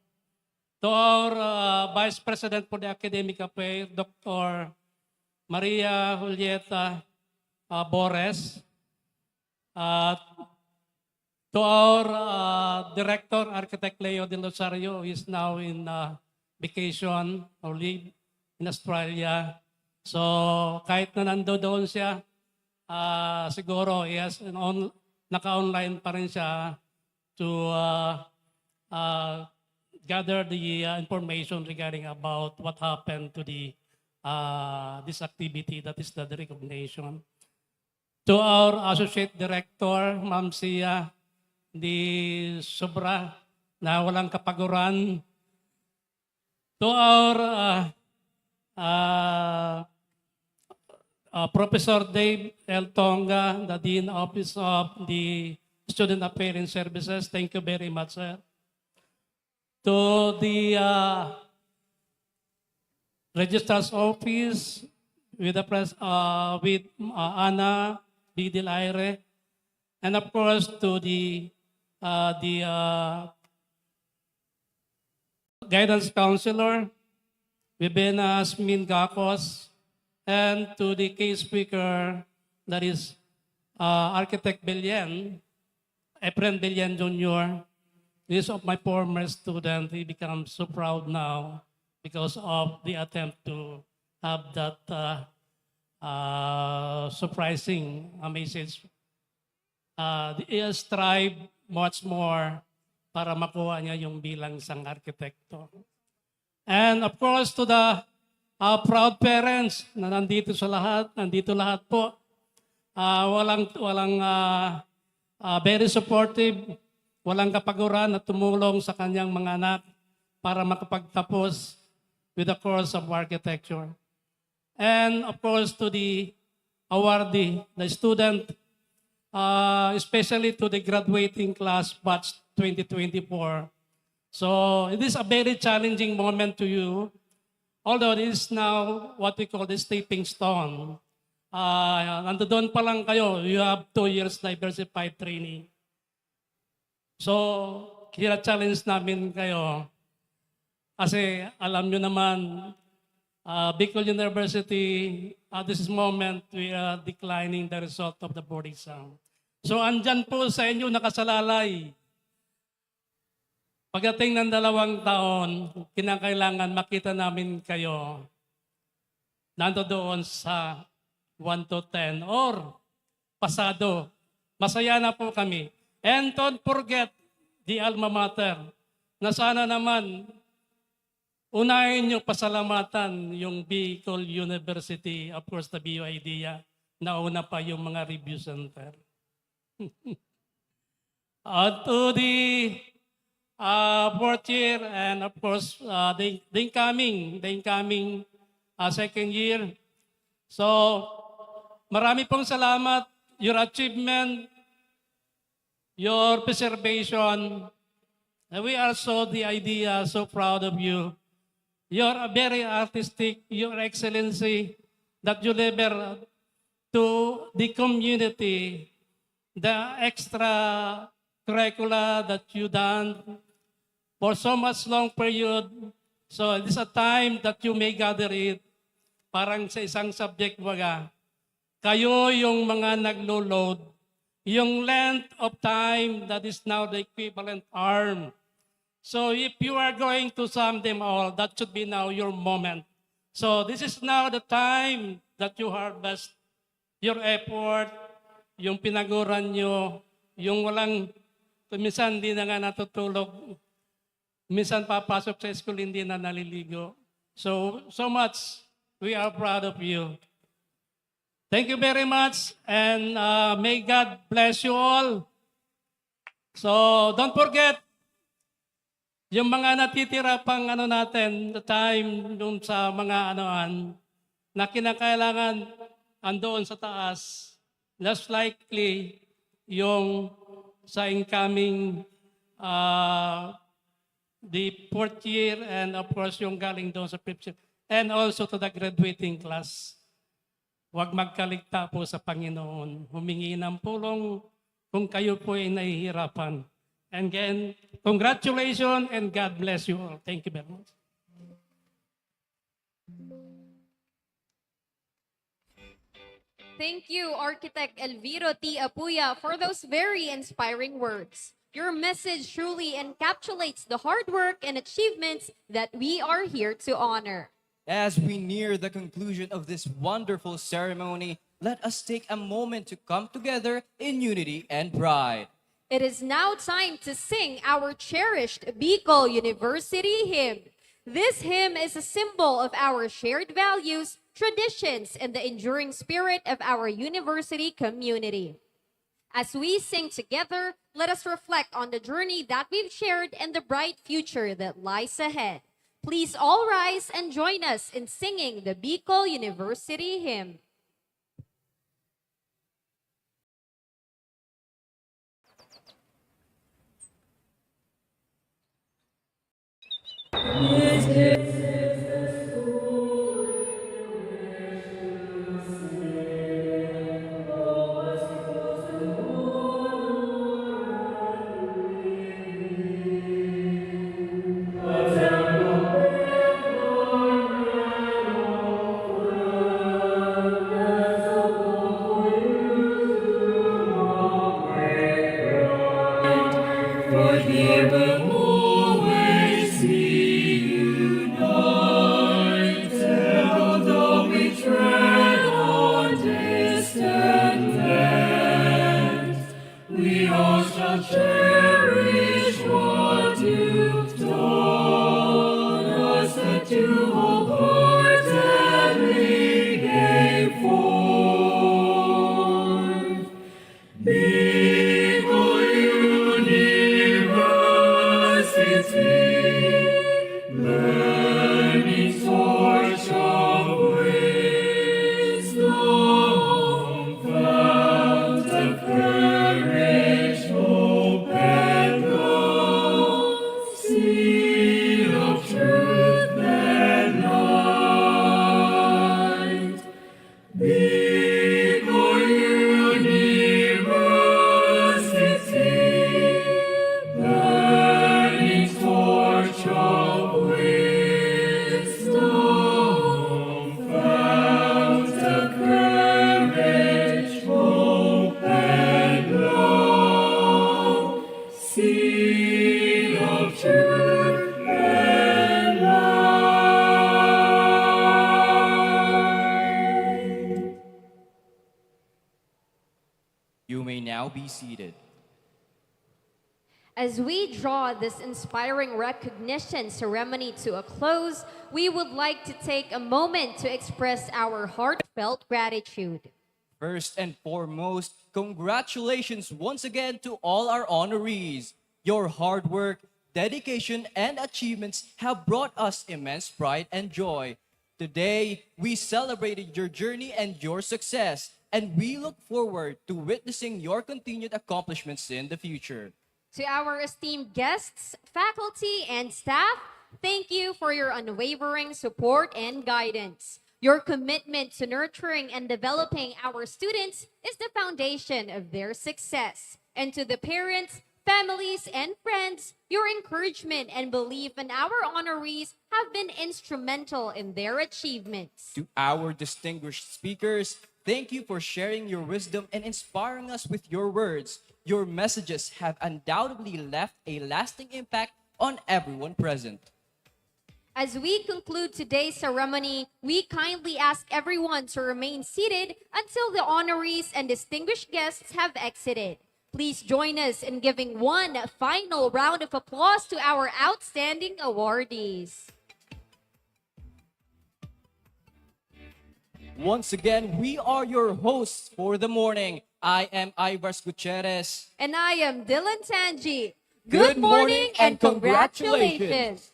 to our Vice President for the Academic Affairs, Dr. Maria Julieta Bores, to our Director, Architect Leo de Rosario, who is now in vacation or leave in Australia. So kahit na doon siya, siguro he has naka-online pa rin siya to gather the information regarding about what happened to the this activity, that is the recognition. To our Associate Director, Ma'am Sia, di sobra na walang kapaguran. To our Professor Dave L. Tonga, the Dean Office of the Student Affairs and Services, thank you very much, sir. To the Registrar's Office with Ana B. Del Aire, and of course to the Guidance Counselor, Vivena Asmin Gakos, and to the case speaker, that is Architect Belian, Efren Belian Jr. This is of my former student. He becomes so proud now because of the attempt to have that surprising message. He has strived much more para makuha niya yung bilang isang arkitekto. And of course, to the proud parents na nandito lahat po. Walang very supportive, walang kapaguran na tumulong sa kanyang mga anak para makapagtapos with the course of architecture. And of course, to the awardee, the student, especially to the graduating class batch 2024. So it is a very challenging moment to you, although it is now what we call the stepping stone. Nandoon pa lang kayo, you have 2 years diversified training. So, kina-challenge namin kayo kasi alam nyo naman, Bicol University, at this moment, we are declining the result of the board exam. So, andyan po sa inyo nakasalalay. Pagdating ng 2 taon, kinakailangan makita namin kayo nandoon sa 1 to 10 or pasado. Masaya na po kami. And don't forget the alma mater na sana naman unahin nyo pasalamatan yung Bicol University, of course the BU IDEA, nauna pa yung mga review center. To the fourth year and of course the incoming second year. So marami pong salamat. Your achievement, your preservation, and we are so the idea, so proud of you. You're a very artistic, your excellency, that you never to the community the extra curricula that you done for so much long period. So it is a time that you may gather it. Parang sa isang subject baga. Kayo yung mga naglo-load. Yung length of time that is now the equivalent arm. So if you are going to sum them all, that should be now your moment. So this is now the time that you harvest your effort, yung pinaguran nyo, yung walang, minsan hindi na nga natutulog, minsan papasok sa school hindi na naliligo. So much, we are proud of you. Thank you very much, and may God bless you all. So don't forget, yung mga natitira pang natin, the time dun sa mga na kinakailangan andoon sa taas, less likely yung sa incoming the fourth year, and of course yung galing doon sa fifth year, and also to the graduating class. Huwag magkaligta po sa Panginoon. Humingi ng tulong kung kayo po ay nahihirapan. And again, congratulations and God bless you all. Thank you very much. Thank you, Architect Elviro T. Apuya, for those very inspiring words. Your message truly encapsulates the hard work and achievements that we are here to honor. As we near the conclusion of this wonderful ceremony, let us take a moment to come together in unity and pride. It is now time to sing our cherished Bicol University hymn. This hymn is a symbol of our shared values, traditions, and the enduring spirit of our university community. As we sing together, let us reflect on the journey that we've shared and the bright future that lies ahead. Please all rise and join us in singing the Bicol University hymn. You may now be seated. As we draw this inspiring recognition ceremony to a close, we would like to take a moment to express our heartfelt gratitude. First and foremost, congratulations once again to all our honorees. Your hard work, dedication, and achievements have brought us immense pride and joy. Today, we celebrated your journey and your success, and we look forward to witnessing your continued accomplishments in the future. To our esteemed guests, faculty, and staff, thank you for your unwavering support and guidance. Your commitment to nurturing and developing our students is the foundation of their success. And to the parents, families, and friends, your encouragement and belief in our honorees have been instrumental in their achievements. To our distinguished speakers, thank you for sharing your wisdom and inspiring us with your words. Your messages have undoubtedly left a lasting impact on everyone present. As we conclude today's ceremony, we kindly ask everyone to remain seated until the honorees and distinguished guests have exited. Please join us in giving one final round of applause to our outstanding awardees. Once again, we are your hosts for the morning. I am Ivars Gutierrez. And I am Dylan Tanji. Good morning and congratulations.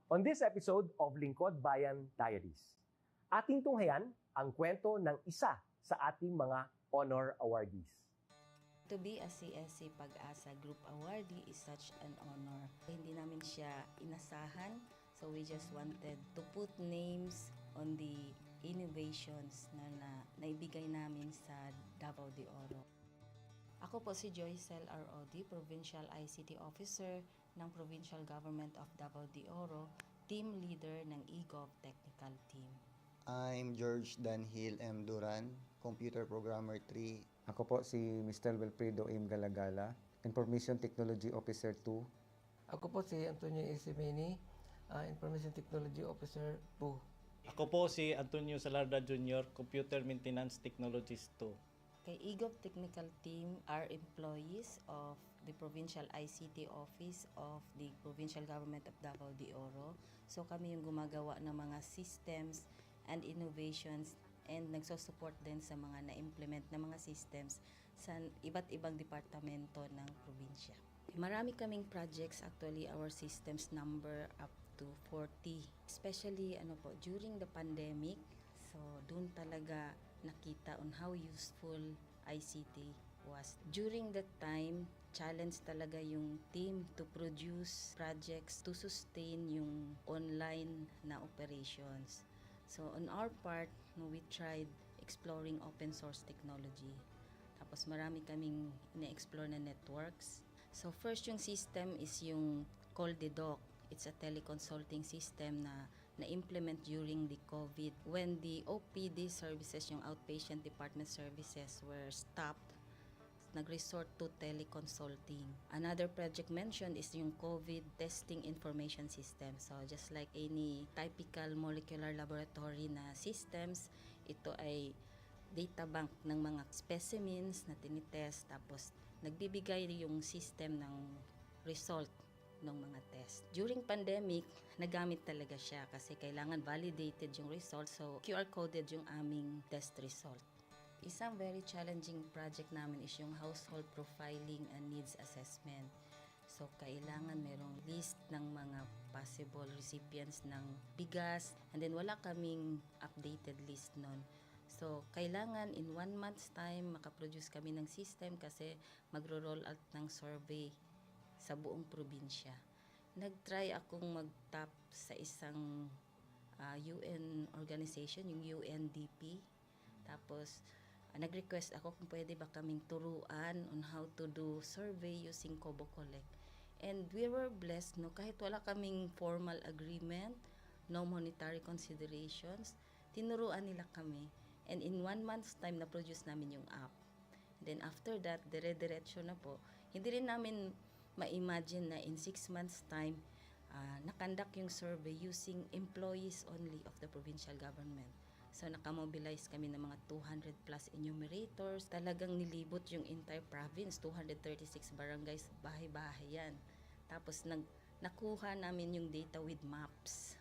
On this episode of Lingkod Bayan Diaries, ating tunghayan ang kwento ng isa sa ating mga honor awardees. To be a CSC Pag-asa Group Awardee is such an honor. Hindi namin siya inasahan, so we just wanted to put names on the innovations na naibigay namin sa Davao de Oro. Ako po si Joycel R.O.D., Provincial ICT Officer ng Provincial Government of Davao de Oro, Team Leader ng eGov Technical Team. I'm George Danhil M. Duran, Computer Programmer 3. Ako po si Mr. Wilfredo M. Galagala, Information Technology Officer 2. Ako po si Antonio Isimeni, Information Technology Officer 2. Ako po si Antonio Salarda Jr., Computer Maintenance Technologist 2. Kay eGov Technical Team are employees of the Provincial ICT Office of the Provincial Government of Davao de Oro. So kami yung gumagawa ng mga systems and innovations and nagsusupport din sa mga na-implement na mga systems sa iba't ibang departamento ng probinsya. Marami kaming projects, actually our systems number up to 40. Especially during the pandemic, so doon talaga nakita on how useful ICT was. During that time, challenge talaga yung team to produce projects to sustain yung online na operations. So on our part, we tried exploring open source technology. Tapos marami kaming ina-explore na networks. So first yung system is yung CallDedoc. It's a teleconsulting system na na-implement during the COVID. When the OPD services, yung outpatient department services were stopped, nag-resort to teleconsulting. Another project mentioned is yung COVID testing information system. So just like any typical molecular laboratory na systems, ito ay data bank ng mga specimens na tinitest, tapos nagbibigay yung system ng result ng mga test. During pandemic, nagamit talaga siya kasi kailangan validated yung result, so QR coded yung aming test result. Isang very challenging project namin is yung household profiling and needs assessment. So, kailangan merong list ng mga possible recipients ng bigas, and then wala kaming updated list nun. So, kailangan in 1 month's time makaproduce kami ng system kasi magro-roll out ng survey sa buong probinsya. Nag-try akong mag-tap sa isang UN organization, yung UNDP. Tapos, nag-request ako kung pwede ba kaming turuan on how to do survey using Kobo Collect. And we were blessed, kahit wala kaming formal agreement, no monetary considerations, tinuruan nila kami. And in 1 month's time, na-produce namin yung app. And then after that, dire-diretso na po. Hindi rin namin ma-imagine na in 6 months' time, nakandak yung survey using employees only of the provincial government. So, nakamobilize kami ng mga 200 plus enumerators. Talagang nilibot yung entire province, 236 barangays, bahay-bahay yan. Tapos, nakuha namin yung data with maps.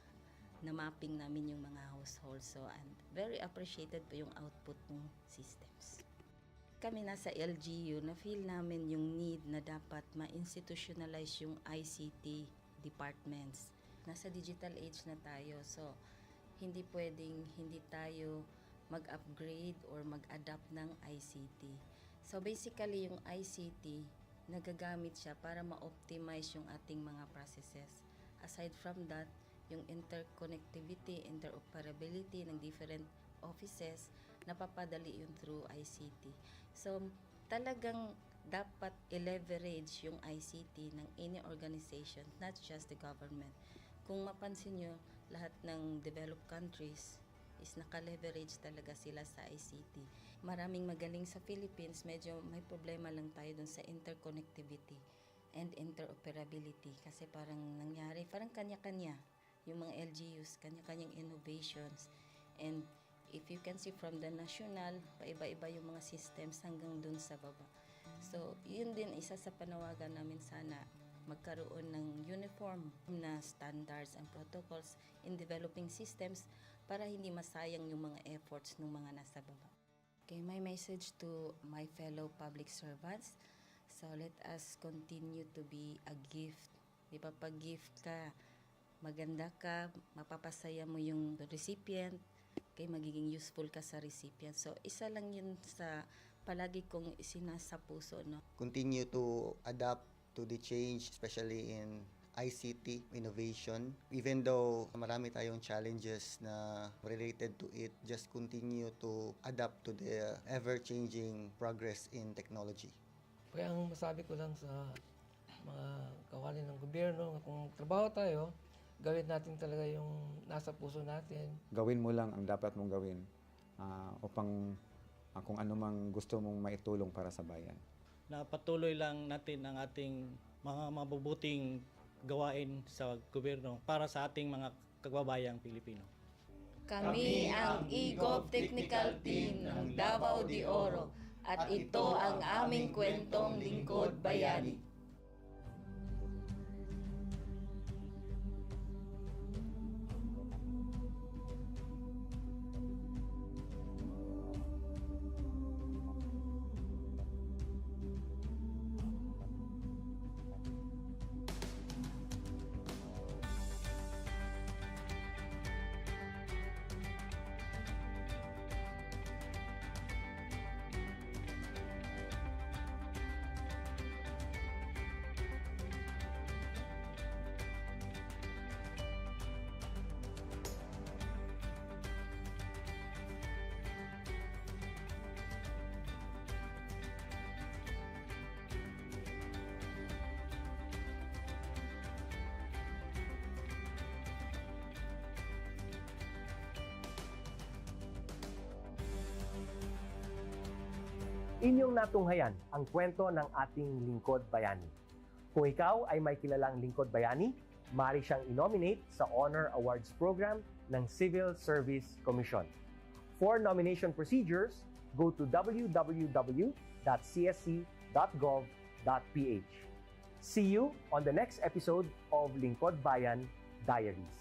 Na mapping namin yung mga households. So, and very appreciated po yung output ng systems. Kami nasa LGU, na-feel namin yung need na dapat ma-institutionalize yung ICT departments. Nasa digital age na tayo, so hindi pwedeng hindi tayo mag-upgrade or mag-adapt ng ICT. So basically, yung ICT, nagagamit siya para ma-optimize yung ating mga processes. Aside from that, yung interconnectivity, interoperability ng different offices, napapadali yun through ICT. So talagang dapat i-leverage yung ICT ng any organization, not just the government. Kung mapansin nyo, lahat ng developed countries is naka-leverage talaga sila sa ICT. Maraming magaling sa Philippines, medyo may problema lang tayo dun sa interconnectivity and interoperability kasi parang nangyari, parang kanya-kanya yung mga LGUs, kanya-kanyang innovations. And if you can see from the national, paiba-iba yung mga systems hanggang dun sa baba. So, yun din isa sa panawagan namin sana magkaroon ng uniform na standards and protocols in developing systems para hindi masayang yung mga efforts ng mga nasa baba. Okay, my message to my fellow public servants, so let us continue to be a gift. Di ba, pag gift ka, maganda ka, mapapasaya mo yung recipient, kay magiging useful ka sa recipient. So, isa lang yun sa palagi kong isinasa puso, no? Continue to adapt to the change, especially in ICT innovation. Even though marami tayong challenges na related to it, just continue to adapt to the ever-changing progress in technology. Kaya ang masabi ko lang sa mga kawani ng gobyerno, kung trabaho tayo, gawin natin talaga yung nasa puso natin. Gawin mo lang ang dapat mong gawin upang kung ano mang gusto mong maitulong para sa bayan. Na patuloy lang natin ang ating mga mabubuting gawain sa gobyerno para sa ating mga kababayang Pilipino. Kami ang EGOV Technical Team ng Davao de Oro at ito ang aming kwentong lingkod bayani. Inyong natunghayan ang kwento ng ating lingkod bayani. Kung ikaw ay may kilalang lingkod bayani, maaari siyang i-nominate sa Honor Awards Program ng Civil Service Commission. For nomination procedures, go to www.csc.gov.ph. See you on the next episode of Lingkod Bayan Diaries.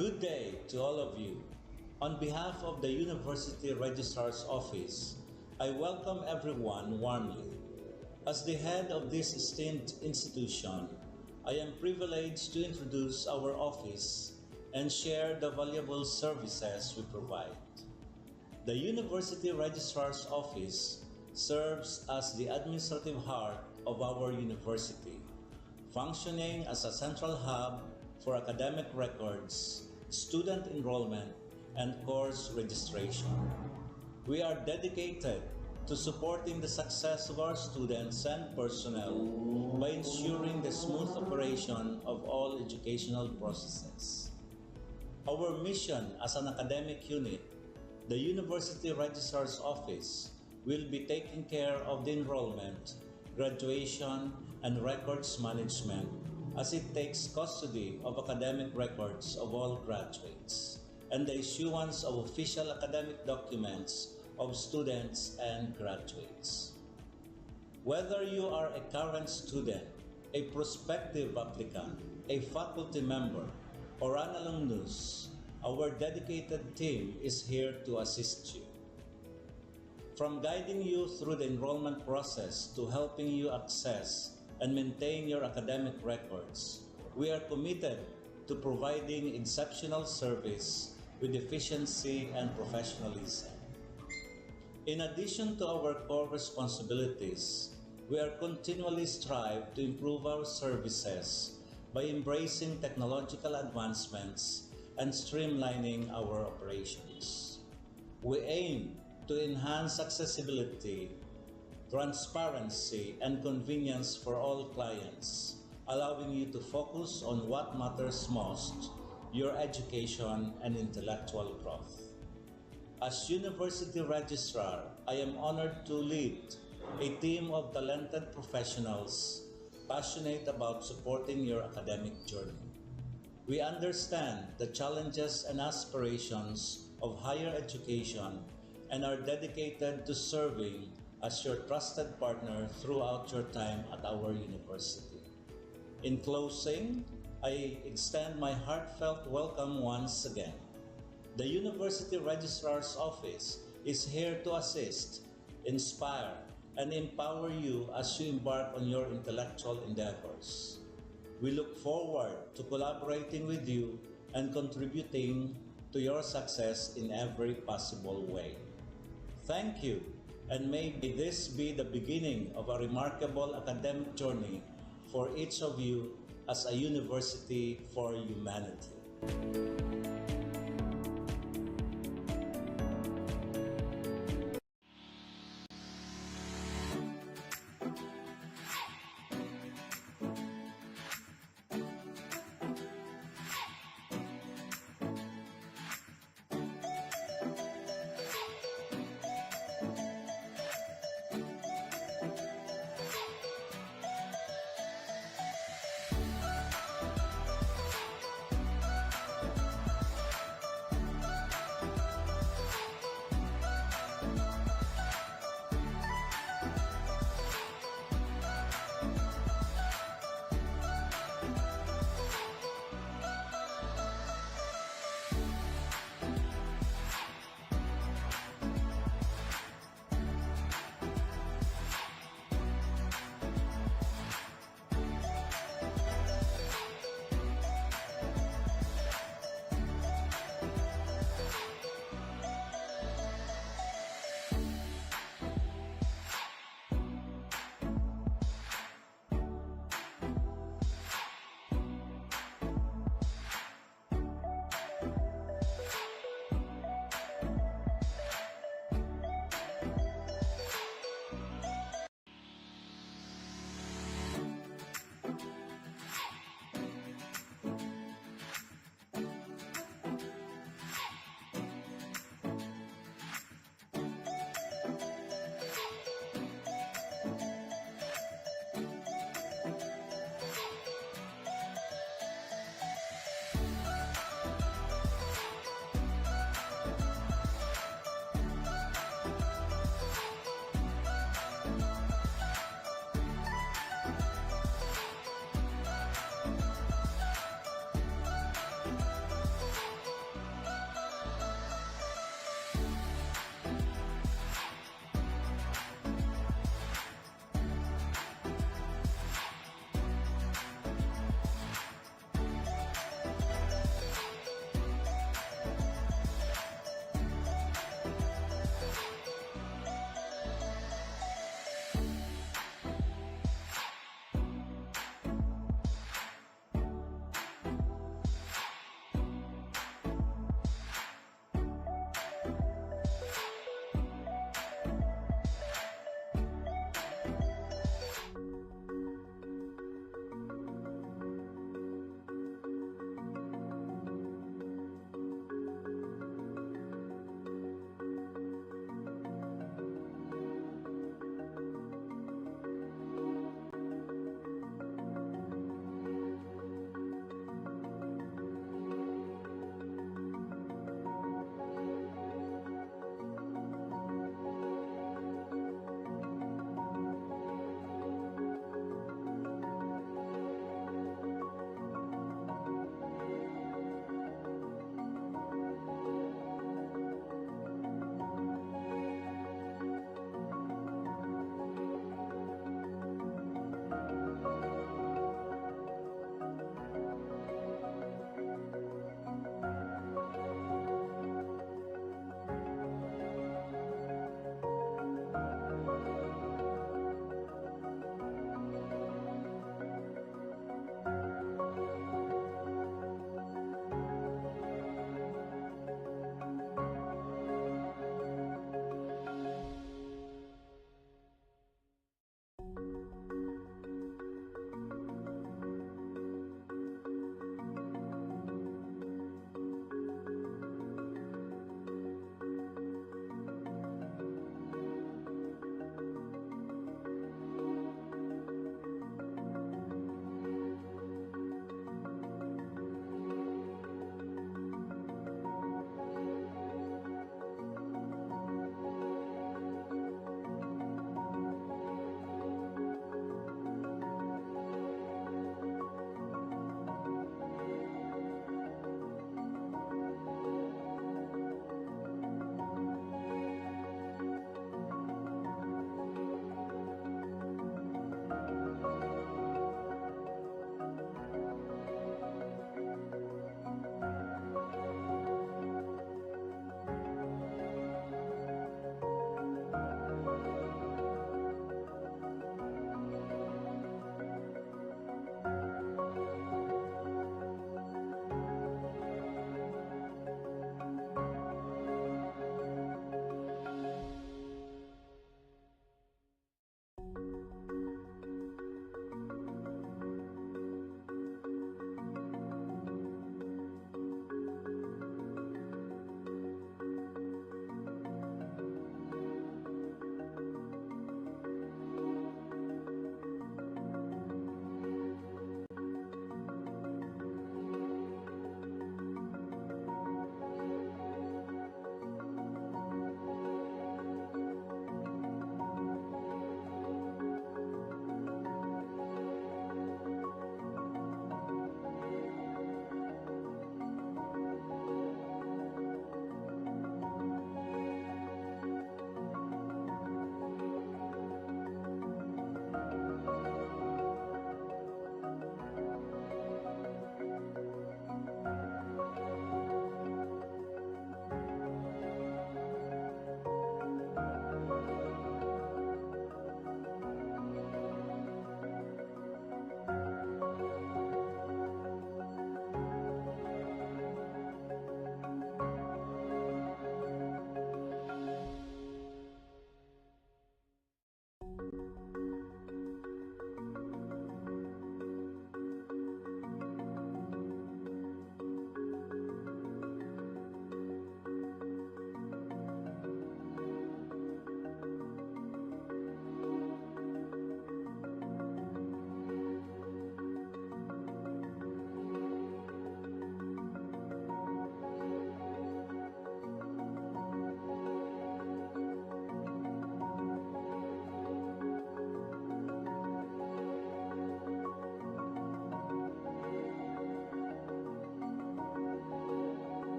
Good day to all of you. On behalf of the University Registrar's Office, I welcome everyone warmly. As the head of this esteemed institution, I am privileged to introduce our office and share the valuable services we provide. The University Registrar's Office serves as the administrative heart of our university, functioning as a central hub for academic records, student enrollment, and course registration. We are dedicated to supporting the success of our students and personnel by ensuring the smooth operation of all educational processes. Our mission as an academic unit, the University Registrar's Office, will be taking care of the enrollment, graduation, and records management as it takes custody of academic records of all graduates and the issuance of official academic documents of students and graduates. Whether you are a current student, a prospective applicant, a faculty member, or an alumnus, our dedicated team is here to assist you. From guiding you through the enrollment process to helping you access and maintain your academic records, we are committed to providing exceptional service with efficiency and professionalism. In addition to our core responsibilities, we are continually strive to improve our services by embracing technological advancements and streamlining our operations. We aim to enhance accessibility, transparency, and convenience for all clients, allowing you to focus on what matters most, your education and intellectual growth. As University Registrar, I am honored to lead a team of talented professionals passionate about supporting your academic journey. We understand the challenges and aspirations of higher education and are dedicated to serving as your trusted partner throughout your time at our university. In closing, I extend my heartfelt welcome once again. The University Registrar's Office is here to assist, inspire, and empower you as you embark on your intellectual endeavors. We look forward to collaborating with you and contributing to your success in every possible way. Thank you, and may this be the beginning of a remarkable academic journey for each of you as a university for humanity.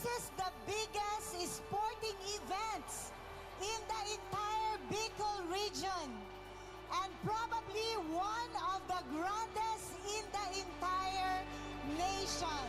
This is the biggest sporting events in the entire Bicol region and probably one of the grandest in the entire nation.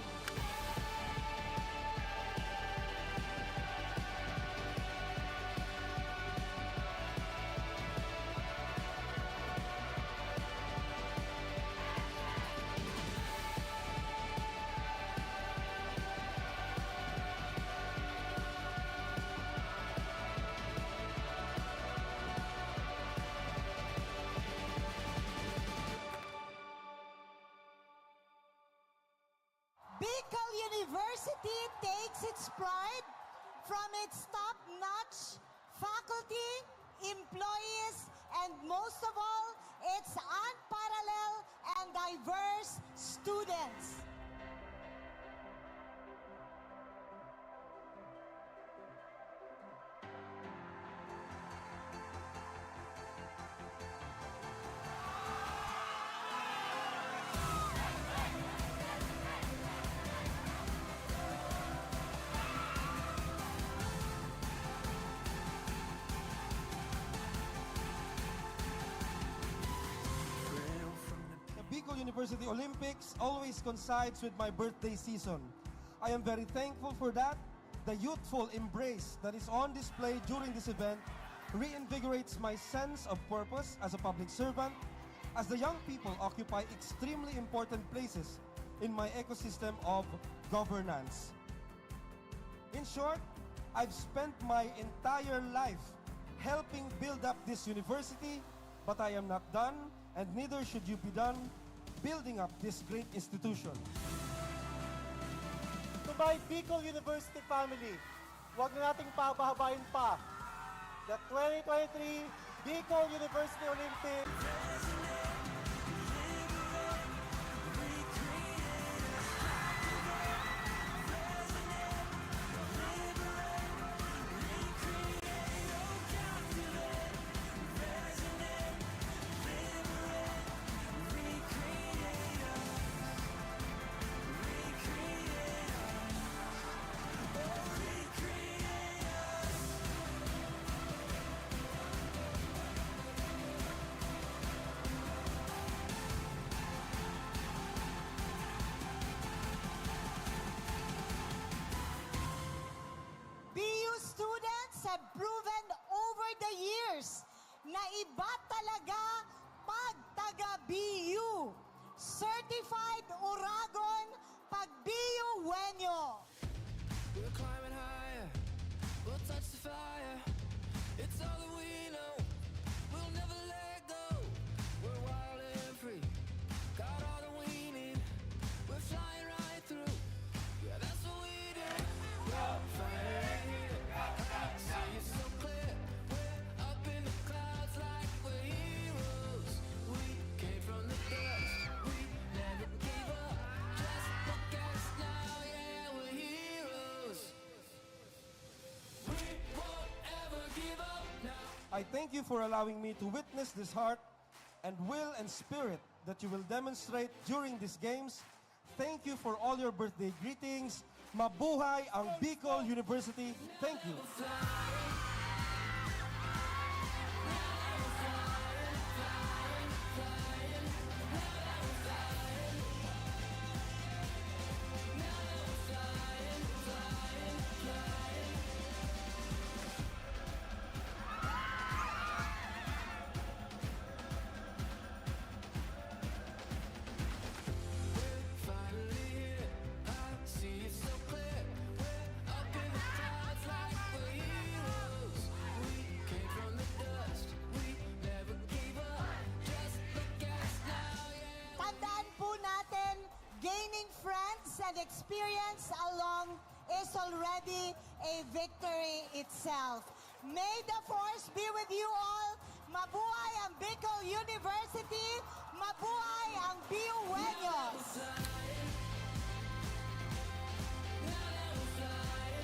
Bicol University takes its pride from its top-notch faculty, employees, and most of all, its unparalleled and diverse students. The Bicol University Olympics always coincides with my birthday season. I am very thankful for that. The youthful embrace that is on display during this event reinvigorates my sense of purpose as a public servant, as the young people occupy extremely important places in my ecosystem of governance. In short, I've spent my entire life helping build up this university, but I am not done, and neither should you be done building up this great institution. To my Bicol University family, huwag na nating pabahabain pa. The 2023 Bicol University Olympics. BU students have proven over the years na iba talaga pag taga-BU. Certified Uragon pag BU Wenyo. We're climbing higher, we'll touch the fire. It's all that we know, we'll never let go. We're wild and free, got all that we need. We're flying right through, yeah, that's what we do. We're fighting here, I see it so clear. We're up in the clouds like we're heroes. We came from the dust, we never gave up. Just look at us now, yeah, we're heroes. We won't ever give up now. I thank you for allowing me to witness this heart and will and spirit that you will demonstrate during these games. Thank you for all your birthday greetings. Mabuhay ang Bicol University. Thank you. Finally here, I see it so clear. We're up in the clouds like we're heroes. We came from the dust, we never gave up. Just look at us now, yeah. Tandaan po natin, gaining friends and experience along is already a victory itself. May the force be with you all. Mabuhay ang Bicol University. Mabuhay ang BU Wenyos. Now that we're flying,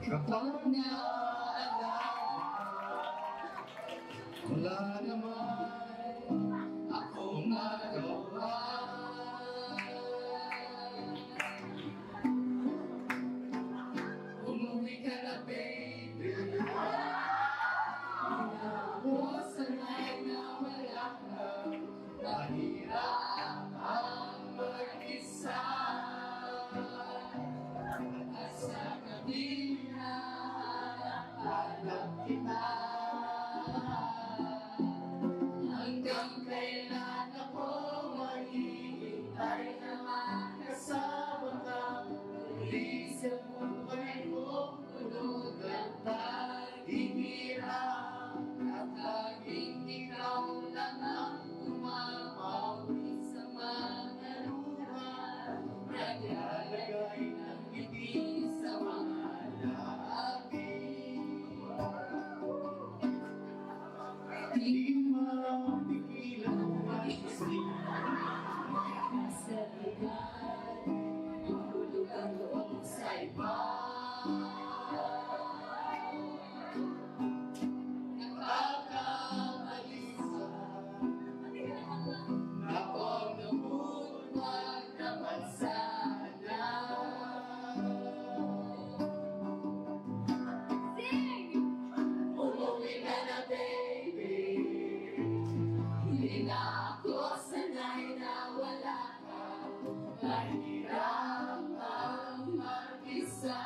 Kapag naalala, wala naman akong magawa. Umuwi ka na, baby. Ako sanay na wala ka. Mahirap ang mag-isa. At sa gabi na hanap kita. Hanggang kailan ako maghihintay na makasama ka. Muli sa buhay ko, tulog ang paghihirap. At laging ikaw lang ang umamaw sa mga luha. Naglalagay ng ngiti sa mga labi. Di mapigilan ang mag-isip. Sa ligan, tulog ang loob sa iba. Nakakabalisa na pag namun, wag naman sana. Umuwi ka na, baby. Hindi na ako sanay na wala ka. Mahirap ang mag-isa.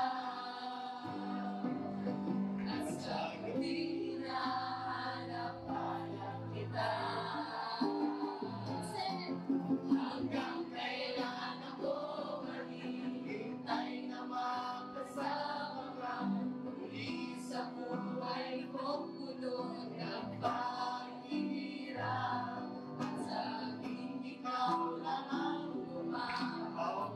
At sa gabi na hanap-hanap kita. Hanggang kailan ako maghihintay na makasama ka. Muli sa buhay ko, puno ng paghihirap. At sa aking ikaw lang ang umamaw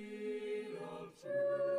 Queen of truth.